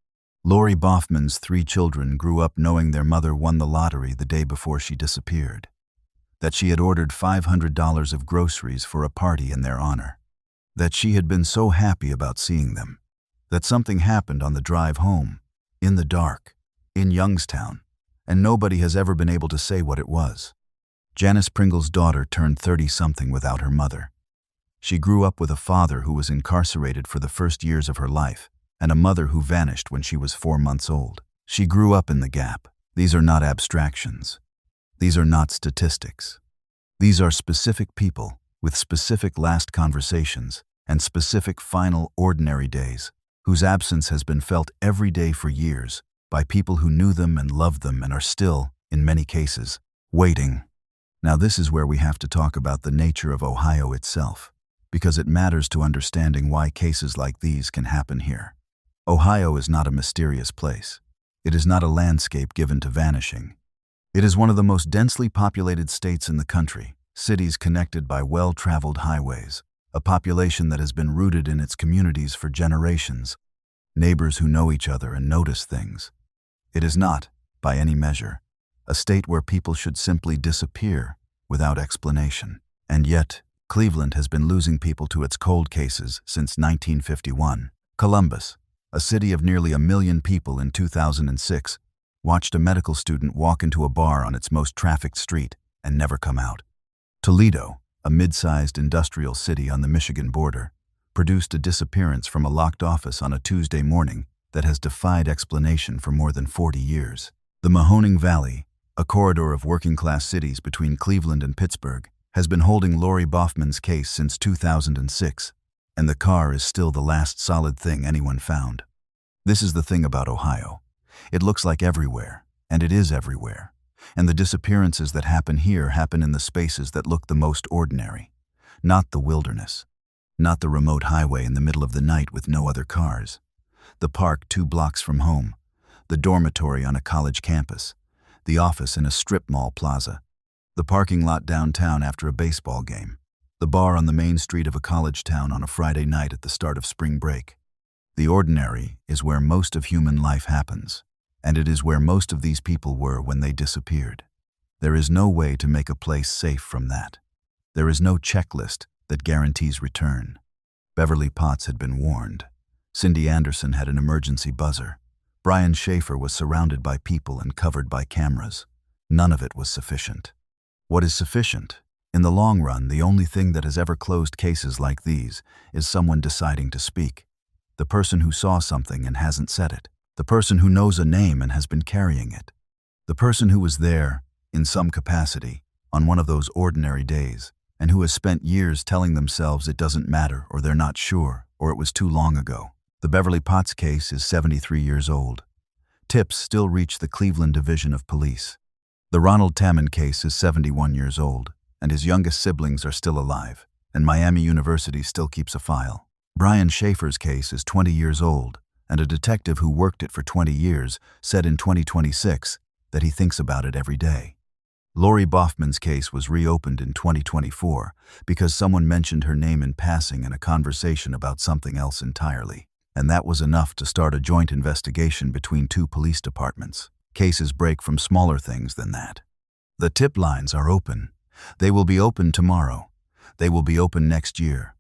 Lori Boffman's 3 children grew up knowing their mother won the lottery the day before she disappeared, that she had ordered $500 of groceries for a party in their honor, that she had been so happy about seeing them, that something happened on the drive home, in the dark, in Youngstown, and nobody has ever been able to say what it was. Janis Pringle's daughter turned 30-something without her mother. She grew up with a father who was incarcerated for the first years of her life, and a mother who vanished when she was 4 months old. She grew up in the gap. These are not abstractions. These are not statistics. These are specific people with specific last conversations and specific final ordinary days, whose absence has been felt every day for years by people who knew them and loved them and are still, in many cases, waiting. Now this is where we have to talk about the nature of Ohio itself, because it matters to understanding why cases like these can happen here. Ohio is not a mysterious place. It is not a landscape given to vanishing. It is one of the most densely populated states in the country, cities connected by well-traveled highways, a population that has been rooted in its communities for generations, neighbors who know each other and notice things. It is not, by any measure, a state where people should simply disappear without explanation. And yet, Cleveland has been losing people to its cold cases since 1951. Columbus, a city of nearly 1 million people in 2006, watched a medical student walk into a bar on its most trafficked street and never come out. Toledo, a mid-sized industrial city on the Michigan border, produced a disappearance from a locked office on a Tuesday morning that has defied explanation for more than 40 years. The Mahoning Valley, a corridor of working-class cities between Cleveland and Pittsburgh, has been holding Lori Boffman's case since 2006, and the car is still the last solid thing anyone found. This is the thing about Ohio. It looks like everywhere, and it is everywhere. And the disappearances that happen here happen in the spaces that look the most ordinary. Not the wilderness. Not the remote highway in the middle of the night with no other cars. The park 2 blocks from home. The dormitory on a college campus. The office in a strip mall plaza. The parking lot downtown after a baseball game. The bar on the main street of a college town on a Friday night at the start of spring break. The ordinary is where most of human life happens, and it is where most of these people were when they disappeared. There is no way to make a place safe from that. There is no checklist that guarantees return. Beverly Potts had been warned. Cindy Anderson had an emergency buzzer. Brian Schaefer was surrounded by people and covered by cameras. None of it was sufficient. What is sufficient? In the long run, the only thing that has ever closed cases like these is someone deciding to speak. The person who saw something and hasn't said it. The person who knows a name and has been carrying it. The person who was there, in some capacity, on one of those ordinary days, and who has spent years telling themselves it doesn't matter or they're not sure or it was too long ago. The Beverly Potts case is 73 years old. Tips still reach the Cleveland Division of Police. The Ronald Tamman case is 71 years old, and his youngest siblings are still alive, and Miami University still keeps a file. Brian Schaefer's case is 20 years old, and a detective who worked it for 20 years said in 2026 that he thinks about it every day. Lori Boffman's case was reopened in 2024 because someone mentioned her name in passing in a conversation about something else entirely, and that was enough to start a joint investigation between 2 police departments. Cases break from smaller things than that. The tip lines are open. They will be open tomorrow. They will be open next year.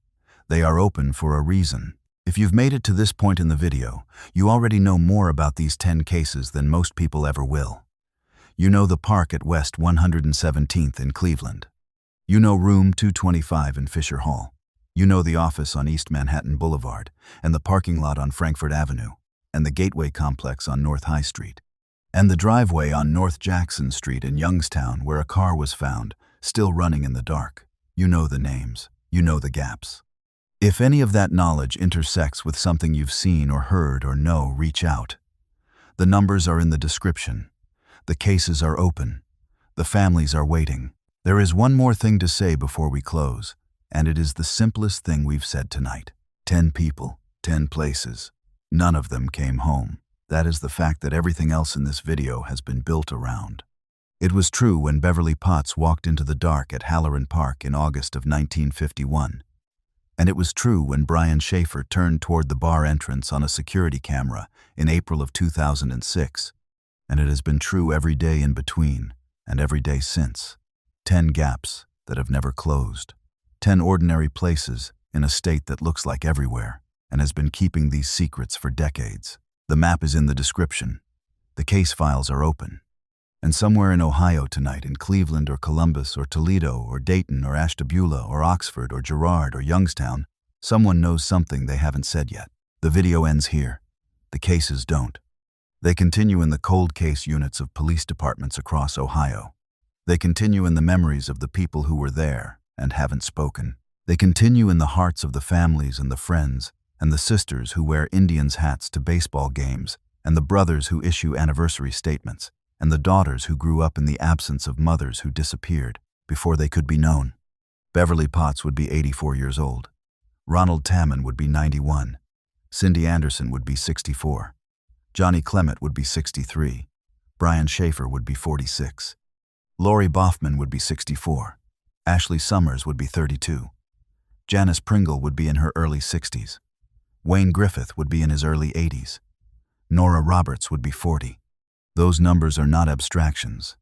They are open for a reason. If you've made it to this point in the video, you already know more about these 10 cases than most people ever will. You know the park at West 117th in Cleveland. You know room 225 in Fisher Hall. You know the office on East Manhattan Boulevard, and the parking lot on Frankfurt Avenue, and the Gateway Complex on North High Street, and the driveway on North Jackson Street in Youngstown where a car was found, still running in the dark. You know the names. You know the gaps. If any of that knowledge intersects with something you've seen or heard or know, reach out. The numbers are in the description. The cases are open. The families are waiting. There is one more thing to say before we close, and it is the simplest thing we've said tonight. 10 people, 10 places. None of them came home. That is the fact that everything else in this video has been built around. It was true when Beverly Potts walked into the dark at Halloran Park in August of 1951. And it was true when Brian Schaefer turned toward the bar entrance on a security camera in April of 2006. And it has been true every day in between, and every day since. 10 gaps that have never closed. 10 ordinary places in a state that looks like everywhere, and has been keeping these secrets for decades. The map is in the description. The case files are open. And somewhere in Ohio tonight, in Cleveland or Columbus or Toledo or Dayton or Ashtabula or Oxford or Girard or Youngstown, someone knows something they haven't said yet. The video ends here. The cases don't. They continue in the cold case units of police departments across Ohio. They continue in the memories of the people who were there and haven't spoken. They continue in the hearts of the families and the friends and the sisters who wear Indians' hats to baseball games, and the brothers who issue anniversary statements, and the daughters who grew up in the absence of mothers who disappeared before they could be known. Beverly Potts would be 84 years old. Ronald Tamman would be 91. Cindy Anderson would be 64. Johnny Clement would be 63. Brian Schaefer would be 46. Lori Boffman would be 64. Ashley Summers would be 32. Janis Pringle would be in her early 60s. Wayne Griffith would be in his early 80s. Nora Roberts would be 40. Those numbers are not abstractions.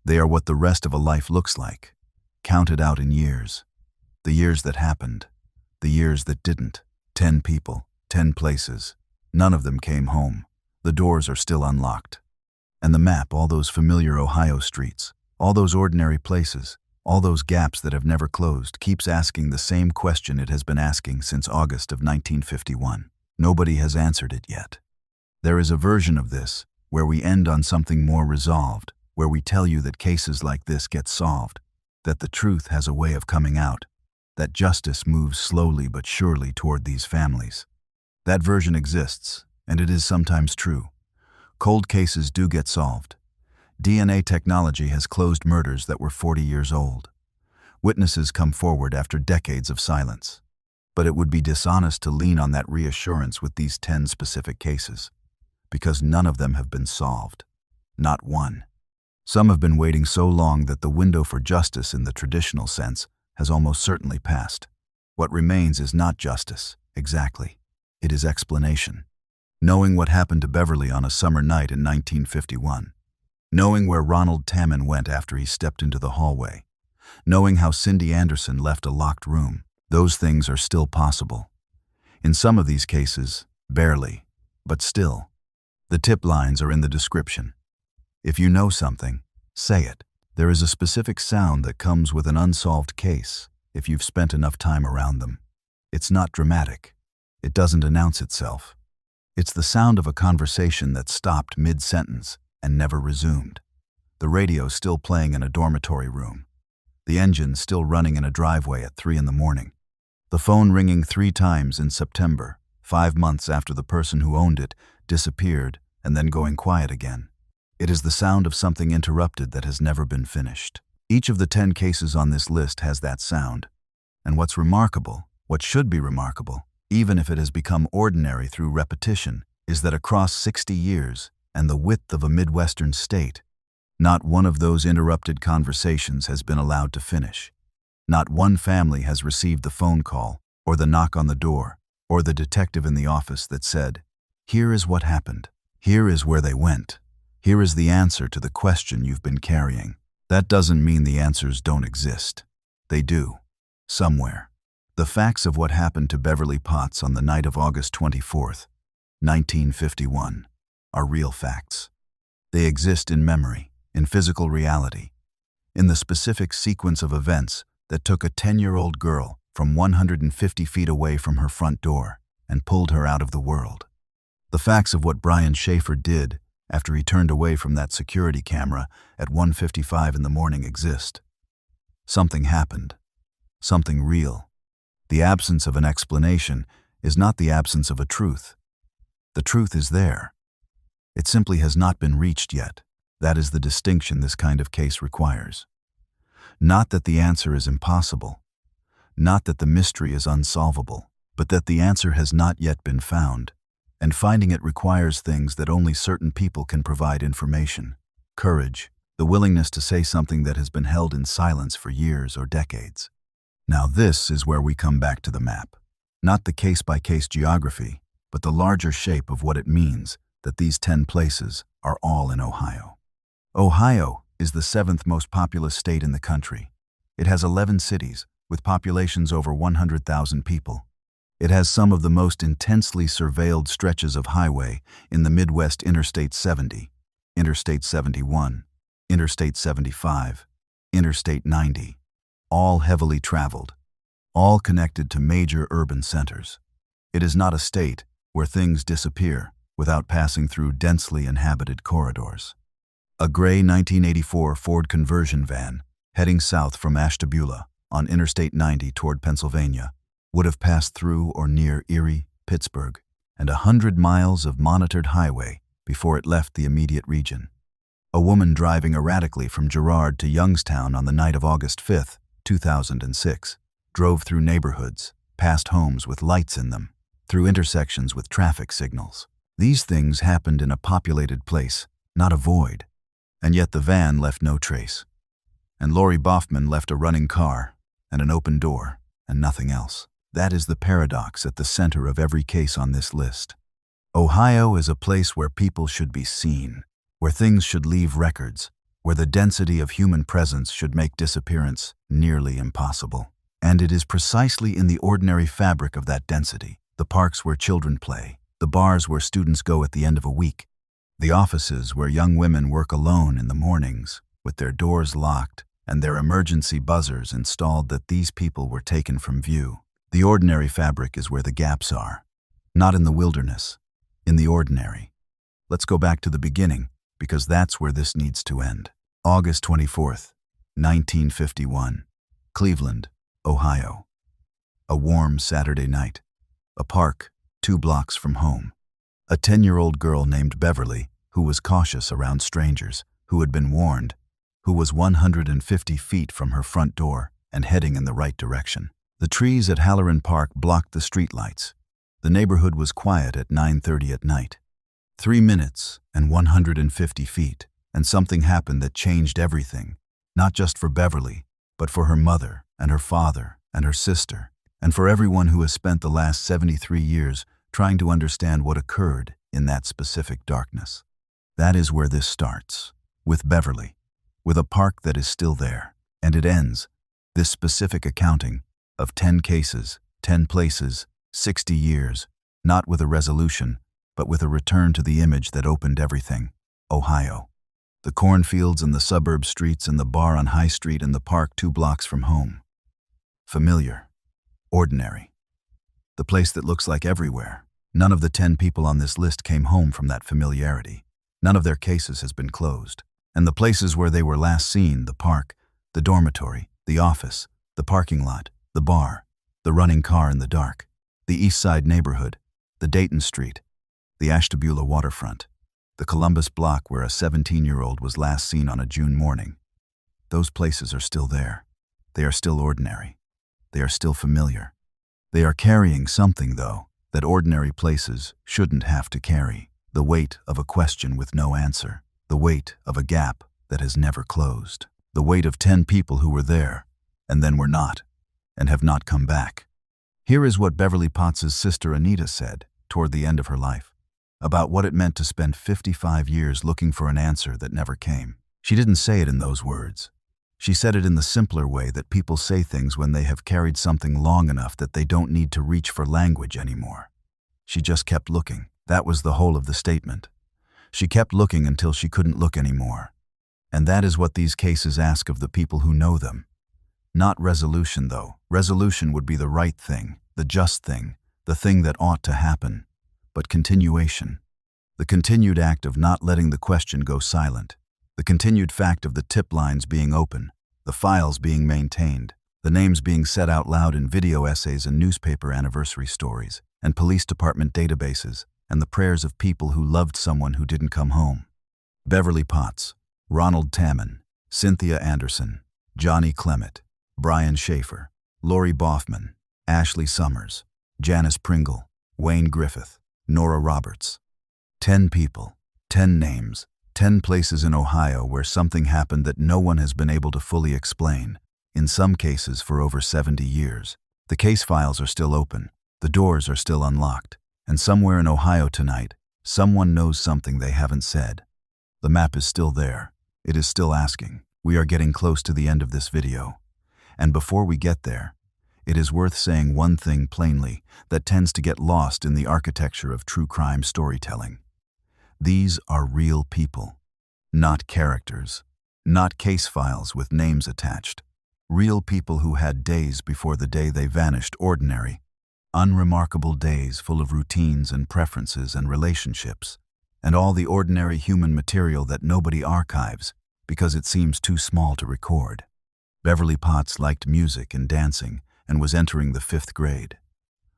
They are what the rest of a life looks like, counted out in years. The years that happened, the years that didn't. 10 people, 10 places. None of them came home. The doors are still unlocked. And the map, all those familiar Ohio streets, all those ordinary places, all those gaps that have never closed, keeps asking the same question it has been asking since August of 1951. Nobody has answered it yet. There is a version of this where we end on something more resolved, where we tell you that cases like this get solved, that the truth has a way of coming out, that justice moves slowly but surely toward these families. That version exists, and it is sometimes true. Cold cases do get solved. DNA technology has closed murders that were 40 years old. Witnesses come forward after decades of silence. But it would be dishonest to lean on that reassurance with these 10 specific cases, because none of them have been solved. Not one. Some have been waiting so long that the window for justice in the traditional sense has almost certainly passed. What remains is not justice, exactly. It is explanation. Knowing what happened to Beverly on a summer night in 1951. Knowing where Ronald Tamman went after he stepped into the hallway. Knowing how Cindy Anderson left a locked room. Those things are still possible. In some of these cases, barely, but still. The tip lines are in the description. If you know something, say it. There is a specific sound that comes with an unsolved case if you've spent enough time around them. It's not dramatic. It doesn't announce itself. It's the sound of a conversation that stopped mid-sentence and never resumed. The radio still playing in a dormitory room. The engine still running in a driveway at 3 in the morning. The phone ringing 3 times in September, 5 months after the person who owned it disappeared and then going quiet again. It is the sound of something interrupted that has never been finished. Each of the 10 cases on this list has that sound. And what's remarkable, what should be remarkable, even if it has become ordinary through repetition, is that across 60 years and the width of a Midwestern state, not one of those interrupted conversations has been allowed to finish. Not one family has received the phone call, or the knock on the door, or the detective in the office that said, "Here is what happened. Here is where they went. Here is the answer to the question you've been carrying." That doesn't mean the answers don't exist. They do. Somewhere. The facts of what happened to Beverly Potts on the night of August 24th, 1951, are real facts. They exist in memory, in physical reality, in the specific sequence of events that took a 10-year-old girl from 150 feet away from her front door and pulled her out of the world. The facts of what Brian Schaefer did after he turned away from that security camera at 1:55 in the morning exist. Something happened. Something real. The absence of an explanation is not the absence of a truth. The truth is there. It simply has not been reached yet. That is the distinction this kind of case requires. Not that the answer is impossible, not that the mystery is unsolvable, but that the answer has not yet been found, and finding it requires things that only certain people can provide: information, courage, the willingness to say something that has been held in silence for years or decades. Now this is where we come back to the map. Not the case-by-case geography, but the larger shape of what it means that these 10 places are all in Ohio. Ohio is the 7th most populous state in the country. It has 11 cities, with populations over 100,000 people. It has some of the most intensely surveilled stretches of highway in the Midwest: Interstate 70, Interstate 71, Interstate 75, Interstate 90, all heavily traveled, all connected to major urban centers. It is not a state where things disappear without passing through densely inhabited corridors. A gray 1984 Ford conversion van heading south from Ashtabula on Interstate 90 toward Pennsylvania would have passed through or near Erie, Pittsburgh, and 100 miles of monitored highway before it left the immediate region. A woman driving erratically from Girard to Youngstown on the night of August 5, 2006, drove through neighborhoods, past homes with lights in them, through intersections with traffic signals. These things happened in a populated place, not a void, and yet the van left no trace. And Lori Boffman left a running car and an open door and nothing else. That is the paradox at the center of every case on this list. Ohio is a place where people should be seen, where things should leave records, where the density of human presence should make disappearance nearly impossible. And it is precisely in the ordinary fabric of that density, the parks where children play, the bars where students go at the end of a week, the offices where young women work alone in the mornings, with their doors locked and their emergency buzzers installed, that these people were taken from view. The ordinary fabric is where the gaps are, not in the wilderness, in the ordinary. Let's go back to the beginning, because that's where this needs to end. August 24th, 1951, Cleveland, Ohio. A warm Saturday night. A park 2 blocks from home. A 10-year-old girl named Beverly, who was cautious around strangers, who had been warned, who was 150 feet from her front door and heading in the right direction. The trees at Halloran Park blocked the streetlights. The neighborhood was quiet at 9:30 at night. 3 minutes and 150 feet, and something happened that changed everything, not just for Beverly, but for her mother and her father and her sister, and for everyone who has spent the last 73 years trying to understand what occurred in that specific darkness. That is where this starts, with Beverly, with a park that is still there, and it ends, this specific accounting, of 10 cases, 10 places, 60 years, not with a resolution, but with a return to the image that opened everything: Ohio. The cornfields and the suburb streets and the bar on High Street and the park 2 blocks from home. Familiar. Ordinary. The place that looks like everywhere. None of the 10 people on this list came home from that familiarity. None of their cases has been closed. And the places where they were last seen, the park, the dormitory, the office, the parking lot, the bar, the running car in the dark, the East Side neighborhood, the Dayton Street, the Ashtabula waterfront, the Columbus block where a 17-year-old was last seen on a June morning. Those places are still there. They are still ordinary. They are still familiar. They are carrying something, though, that ordinary places shouldn't have to carry: the weight of a question with no answer, the weight of a gap that has never closed, the weight of 10 people who were there and then were not, and have not come back. Here is what Beverly Potts' sister Anita said toward the end of her life about what it meant to spend 55 years looking for an answer that never came. She didn't say it in those words. She said it in the simpler way that people say things when they have carried something long enough that they don't need to reach for language anymore. She just kept looking. That was the whole of the statement. She kept looking until she couldn't look anymore. And that is what these cases ask of the people who know them. Not resolution, though. Resolution would be the right thing, the just thing, the thing that ought to happen. But continuation. The continued act of not letting the question go silent. The continued fact of the tip lines being open, the files being maintained, the names being said out loud in video essays and newspaper anniversary stories, and police department databases, and the prayers of people who loved someone who didn't come home. Beverly Potts, Ronald Tamman, Cynthia Anderson, Johnny Clement, Brian Schaefer, Lori Boffman, Ashley Summers, Janis Pringle, Wayne Griffith, Nora Roberts. 10 people, 10 names, 10 places in Ohio where something happened that no one has been able to fully explain, in some cases for over 70 years. The case files are still open, the doors are still unlocked, and somewhere in Ohio tonight, someone knows something they haven't said. The map is still there. It is still asking. We are getting close to the end of this video. And before we get there, it is worth saying one thing plainly that tends to get lost in the architecture of true crime storytelling. These are real people, not characters, not case files with names attached. Real people who had days before the day they vanished, ordinary, unremarkable days full of routines and preferences and relationships, and all the ordinary human material that nobody archives because it seems too small to record. Beverly Potts liked music and dancing and was entering the 5th grade.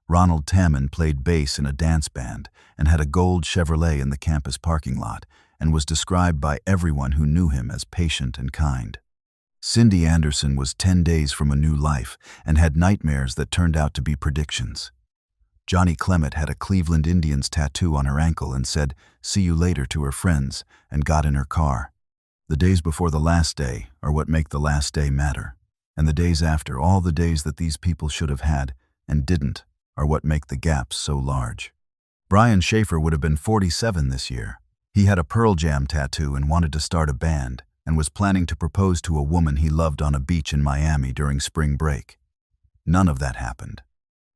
Ronald Tamman played bass in a dance band and had a gold Chevrolet in the campus parking lot and was described by everyone who knew him as patient and kind. Cindy Anderson was 10 days from a new life and had nightmares that turned out to be predictions. Johnny Clement had a Cleveland Indians tattoo on her ankle and said, "See you later" to her friends, and got in her car. The days before the last day are what make the last day matter, and the days after, all the days that these people should have had and didn't, are what make the gaps so large. Brian Schaefer would have been 47 this year. He had a Pearl Jam tattoo and wanted to start a band, and was planning to propose to a woman he loved on a beach in Miami during spring break. None of that happened.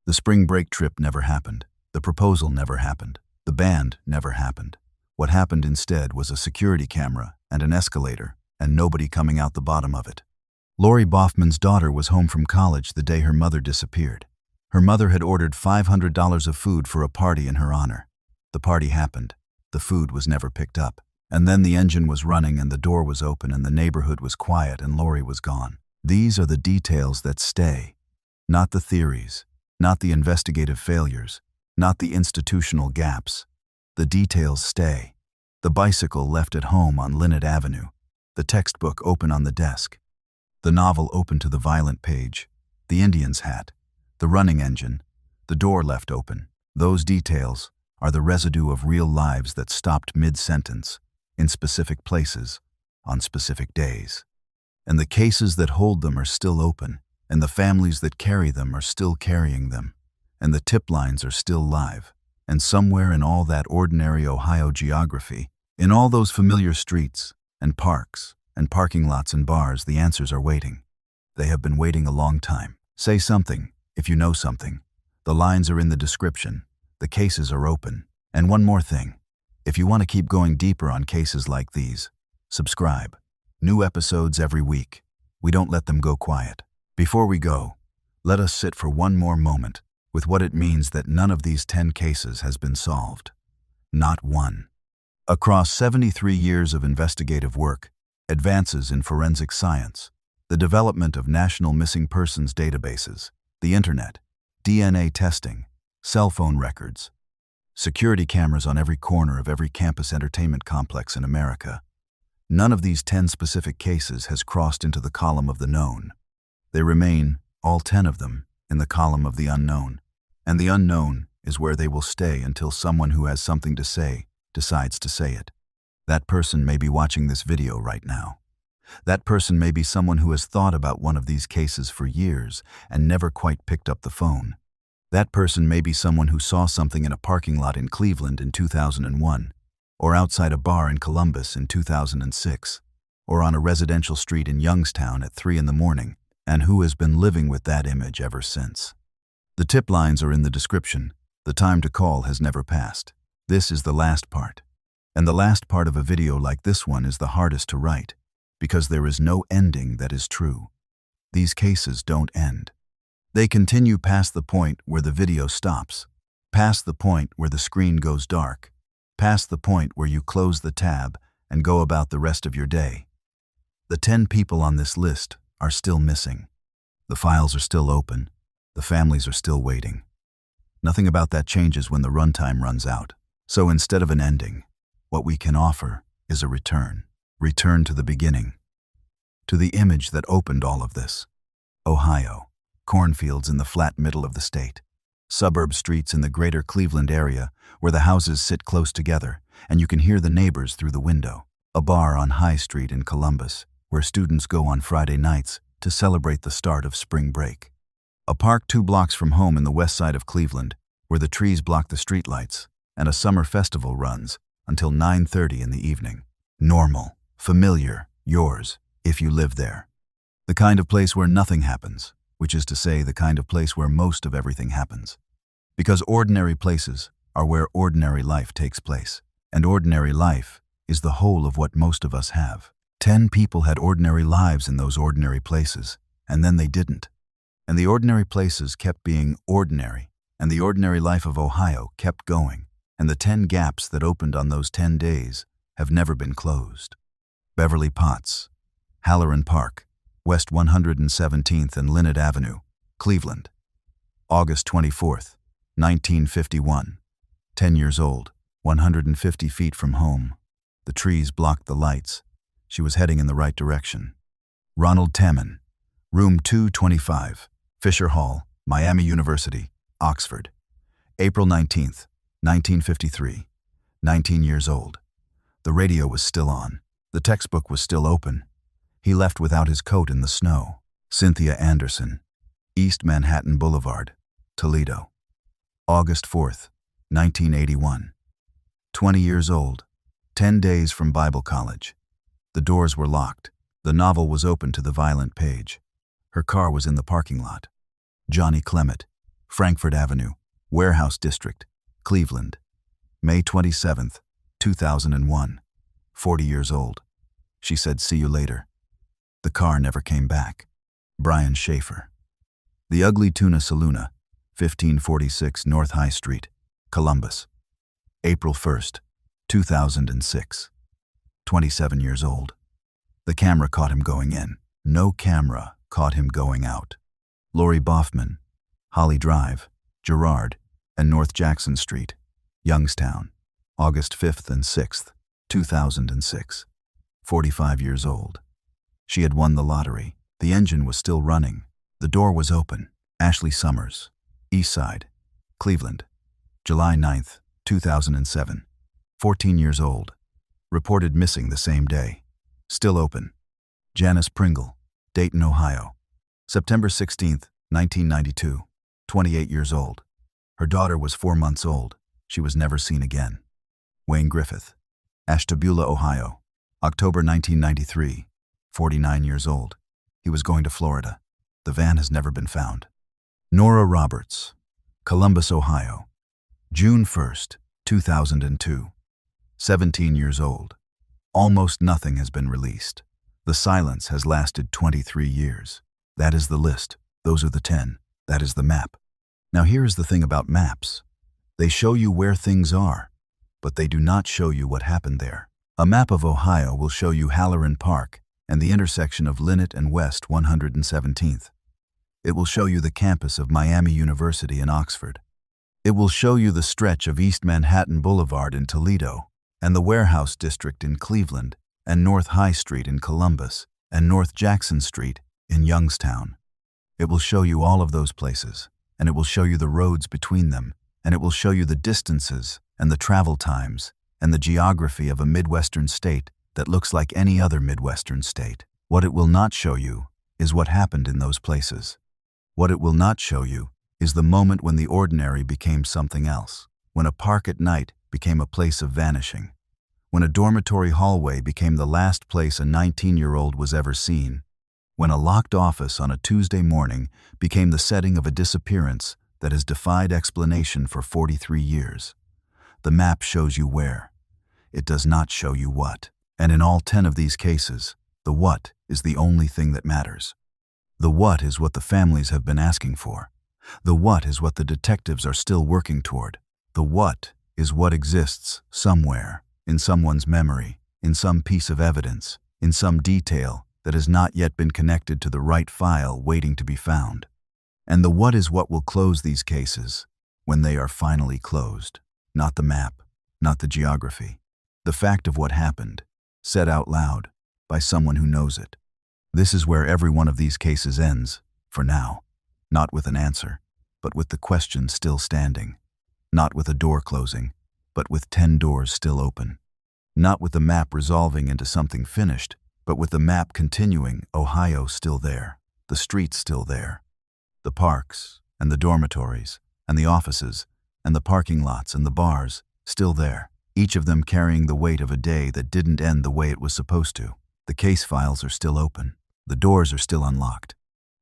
The spring break trip never happened. The proposal never happened. The band never happened. What happened instead was a security camera and an escalator, and nobody coming out the bottom of it. Lori Boffman's daughter was home from college the day her mother disappeared. Her mother had ordered $500 of food for a party in her honor. The party happened. The food was never picked up. And then the engine was running and the door was open and the neighborhood was quiet and Lori was gone. These are the details that stay. Not the theories, not the investigative failures, not the institutional gaps. The details stay. The bicycle left at home on Linnet Avenue. The textbook open on the desk. The novel open to the violent page. The Indian's hat. The running engine, the door left open. Those details are the residue of real lives that stopped mid-sentence, in specific places, on specific days. And the cases that hold them are still open, and the families that carry them are still carrying them, and the tip lines are still live. And somewhere in all that ordinary Ohio geography, in all those familiar streets and parks and parking lots and bars, the answers are waiting. They have been waiting a long time. Say something. If you know something, the lines are in the description, the cases are open. And one more thing, if you want to keep going deeper on cases like these, subscribe. New episodes every week. We don't let them go quiet. Before we go, let us sit for one more moment with what it means that none of these 10 cases has been solved. Not one. Across 73 years of investigative work, advances in forensic science, the development of national missing persons databases, the internet, DNA testing, cell phone records, security cameras on every corner of every campus entertainment complex in America. None of these 10 specific cases has crossed into the column of the known. They remain, all 10 of them, in the column of the unknown. And the unknown is where they will stay until someone who has something to say decides to say it. That person may be watching this video right now. That person may be someone who has thought about one of these cases for years and never quite picked up the phone. That person may be someone who saw something in a parking lot in Cleveland in 2001, or outside a bar in Columbus in 2006, or on a residential street in Youngstown at 3 in the morning, and who has been living with that image ever since. The tip lines are in the description. The time to call has never passed. This is the last part. And the last part of a video like this one is the hardest to write, because there is no ending that is true. These cases don't end. They continue past the point where the video stops, past the point where the screen goes dark, past the point where you close the tab and go about the rest of your day. The 10 people on this list are still missing. The files are still open. The families are still waiting. Nothing about that changes when the runtime runs out. So instead of an ending, what we can offer is a return. Return to the beginning. To the image that opened all of this. Ohio. Cornfields in the flat middle of the state. Suburb streets in the greater Cleveland area where the houses sit close together and you can hear the neighbors through the window. A bar on High Street in Columbus where students go on Friday nights to celebrate the start of spring break. A park 2 blocks from home in the west side of Cleveland where the trees block the streetlights and a summer festival runs until 9:30 in the evening. Normal, familiar, yours, if you live there. The kind of place where nothing happens, which is to say the kind of place where most of everything happens. Because ordinary places are where ordinary life takes place, and ordinary life is the whole of what most of us have. 10 people had ordinary lives in those ordinary places, and then they didn't. And the ordinary places kept being ordinary, and the ordinary life of Ohio kept going, and the 10 gaps that opened on those 10 days have never been closed. Beverly Potts, Halloran Park, West 117th and Linnet Avenue, Cleveland. August 24th, 1951. 10 years old, 150 feet from home. The trees blocked the lights. She was heading in the right direction. Ronald Tamman, Room 225, Fisher Hall, Miami University, Oxford. April 19th, 1953. 19 years old. The radio was still on. The textbook was still open. He left without his coat in the snow. Cynthia Anderson, East Manhattan Boulevard, Toledo. August 4th, 1981. 20 years old. 10 days from Bible college. The doors were locked. The novel was open to the violent page. Her car was in the parking lot. Johnny Clement, Frankfort Avenue, Warehouse District, Cleveland. May 27th, 2001. 40 years old. She said, "See you later." The car never came back. Brian Schaefer. The Ugly Tuna Saloona, 1546 North High Street, Columbus. April 1st, 2006. 27 years old. The camera caught him going in. No camera caught him going out. Lori Boffman, Holly Drive, Girard, and North Jackson Street, Youngstown. August 5th and 6th, 2006. 45 years old. She had won the lottery. The engine was still running. The door was open. Ashley Summers, East Side, Cleveland. July 9th, 2007. 14 years old. Reported missing the same day. Still open. Janis Pringle, Dayton, Ohio. September 16th, 1992. 28 years old. Her daughter was 4 months old. She was never seen again. Wayne Griffith, Ashtabula, Ohio. October 1993. 49 years old. He was going to Florida. The van has never been found. Nora Roberts, Columbus, Ohio. June 1st, 2002. 17 years old. Almost nothing has been released. The silence has lasted 23 years. That is the list. Those are the 10. That is the map. Now here is the thing about maps. They show you where things are, but they do not show you what happened there. A map of Ohio will show you Halloran Park and the intersection of Linnet and West 117th. It will show you the campus of Miami University in Oxford. It will show you the stretch of East Manhattan Boulevard in Toledo, and the Warehouse District in Cleveland, and North High Street in Columbus, and North Jackson Street in Youngstown. It will show you all of those places, and it will show you the roads between them, and it will show you the distances and the travel times and the geography of a Midwestern state that looks like any other Midwestern state. What it will not show you is what happened in those places. What it will not show you is the moment when the ordinary became something else, when a park at night became a place of vanishing, when a dormitory hallway became the last place a 19-year-old was ever seen, when a locked office on a Tuesday morning became the setting of a disappearance that has defied explanation for 43 years. The map shows you where. It does not show you what. And in all 10 of these cases, the what is the only thing that matters. The what is what the families have been asking for. The what is what the detectives are still working toward. The what is what exists somewhere, in someone's memory, in some piece of evidence, in some detail that has not yet been connected to the right file waiting to be found. And the what is what will close these cases when they are finally closed. Not the map, not the geography. The fact of what happened, said out loud by someone who knows it. This is where every one of these cases ends, for now. Not with an answer, but with the question still standing. Not with a door closing, but with 10 doors still open. Not with the map resolving into something finished, but with the map continuing, Ohio still there, the streets still there, the parks and the dormitories and the offices and the parking lots and the bars still there, each of them carrying the weight of a day that didn't end the way it was supposed to. The case files are still open. The doors are still unlocked.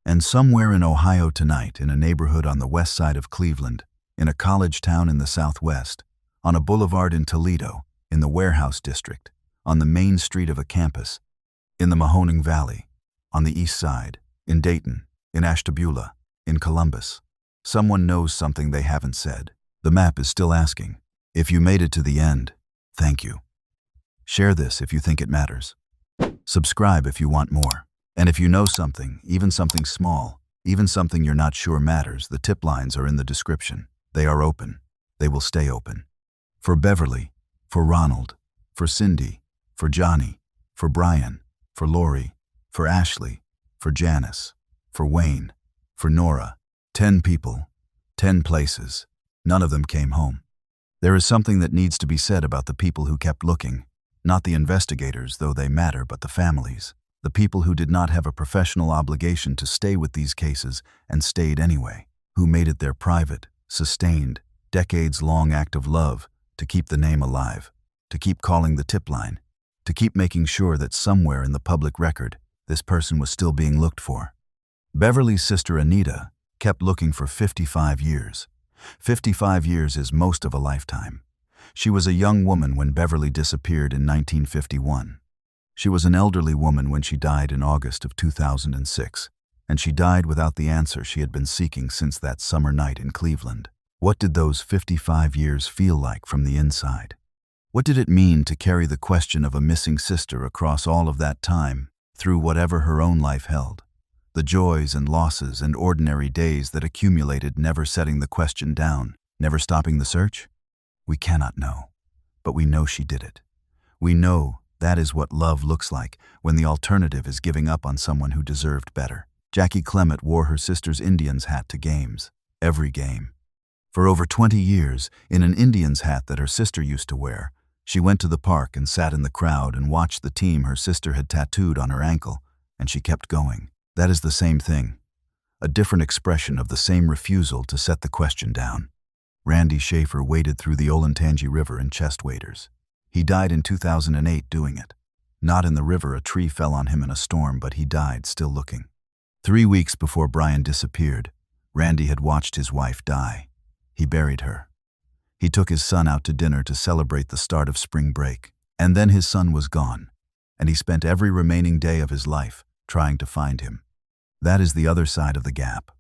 And somewhere in Ohio tonight, in a neighborhood on the west side of Cleveland, in a college town in the southwest, on a boulevard in Toledo, in the warehouse district, on the main street of a campus, in the Mahoning Valley, on the east side, in Dayton, in Ashtabula, in Columbus, someone knows something they haven't said. The map is still asking, if you made it to the end, thank you. Share this if you think it matters. Subscribe if you want more. And if you know something, even something small, even something you're not sure matters, the tip lines are in the description. They are open. They will stay open. For Beverly, for Ronald, for Cindy, for Johnny, for Brian, for Lori, for Ashley, for Janis, for Wayne, for Nora. 10 people, 10 places. None of them came home. There is something that needs to be said about the people who kept looking. Not the investigators, though they matter, but the families. The people who did not have a professional obligation to stay with these cases and stayed anyway. Who made it their private, sustained, decades-long act of love to keep the name alive, to keep calling the tip line, to keep making sure that somewhere in the public record, this person was still being looked for. Beverly's sister Anita kept looking for 55 years. 55 years is most of a lifetime. She was a young woman when Beverly disappeared in 1951. She was an elderly woman when she died in August of 2006, and she died without the answer she had been seeking since that summer night in Cleveland. What did those 55 years feel like from the inside? What did it mean to carry the question of a missing sister across all of that time, through whatever her own life held? The joys and losses and ordinary days that accumulated, never setting the question down, never stopping the search? We cannot know, but we know she did it. We know that is what love looks like when the alternative is giving up on someone who deserved better. Jackie Clement wore her sister's Indians hat to games, every game. For over 20 years, in an Indians hat that her sister used to wear, she went to the park and sat in the crowd and watched the team her sister had tattooed on her ankle, and she kept going. That is the same thing, a different expression of the same refusal to set the question down. Randy Schaefer waded through the Olentangy River in chest waders. He died in 2008 doing it. Not in the river, a tree fell on him in a storm, but he died still looking. 3 weeks before Brian disappeared, Randy had watched his wife die. He buried her. He took his son out to dinner to celebrate the start of spring break. And then his son was gone, and he spent every remaining day of his life trying to find him. That is the other side of the gap.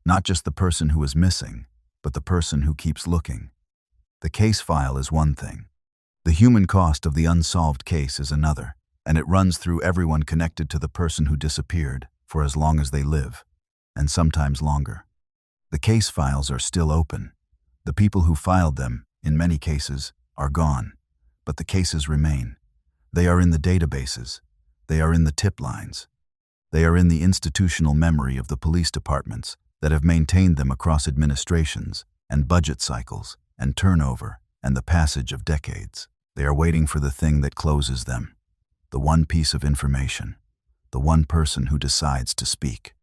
Not just the person who is missing, but the person who keeps looking. The case file is one thing. The human cost of the unsolved case is another, and it runs through everyone connected to the person who disappeared for as long as they live, and sometimes longer. The case files are still open. The people who filed them, in many cases, are gone, but the cases remain. They are in the databases. They are in the tip lines. They are in the institutional memory of the police departments that have maintained them across administrations and budget cycles and turnover and the passage of decades. They are waiting for the thing that closes them, the one piece of information, the one person who decides to speak.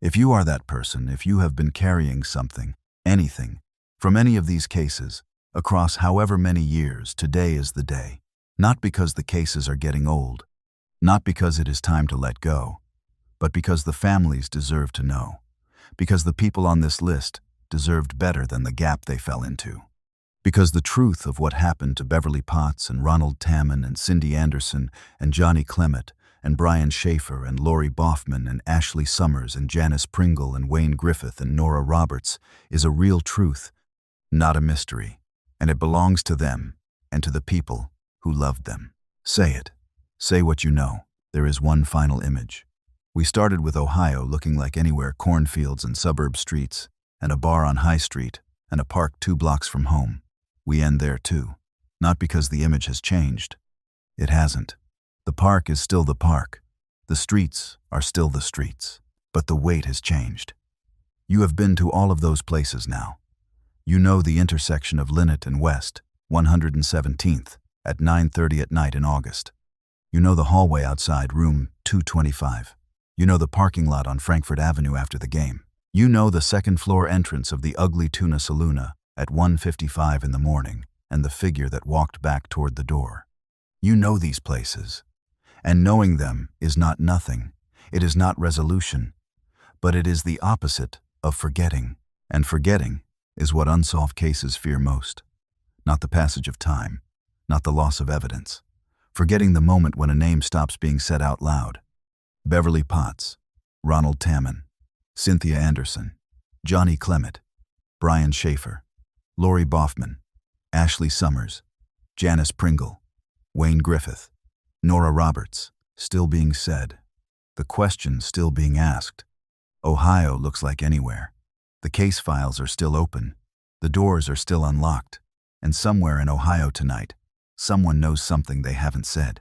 If you are that person, if you have been carrying something, anything, from any of these cases, across however many years, today is the day. Not because the cases are getting old, not because it is time to let go, but because the families deserve to know, because the people on this list deserved better than the gap they fell into. Because the truth of what happened to Beverly Potts and Ronald Tamman and Cindy Anderson and Johnny Clement and Brian Schaefer and Lori Boffman and Ashley Summers and Janis Pringle and Wayne Griffith and Nora Roberts is a real truth, not a mystery, and it belongs to them and to the people who loved them. Say it. Say what you know. There is one final image. We started with Ohio looking like anywhere, cornfields and suburb streets, and a bar on High Street, and a park 2 blocks from home. We end there too. Not because the image has changed. It hasn't. The park is still the park. The streets are still the streets. But the weight has changed. You have been to all of those places now. You know the intersection of Linnet and West, 117th, at 9:30 at night in August. You know the hallway outside room 225. You know the parking lot on Frankfurt Avenue after the game. You know the second-floor entrance of the ugly Tuna Saloona at 1:55 in the morning and the figure that walked back toward the door. You know these places. And knowing them is not nothing. It is not resolution. But it is the opposite of forgetting. And forgetting is what unsolved cases fear most. Not the passage of time. Not the loss of evidence. Forgetting the moment when a name stops being said out loud. Beverly Potts, Ronald Tamman, Cynthia Anderson, Johnny Clement, Brian Schaefer, Lori Boffman, Ashley Summers, Janis Pringle, Wayne Griffith, Nora Roberts, still being said. The question still being asked. Ohio looks like anywhere. The case files are still open. The doors are still unlocked. And somewhere in Ohio tonight, someone knows something they haven't said.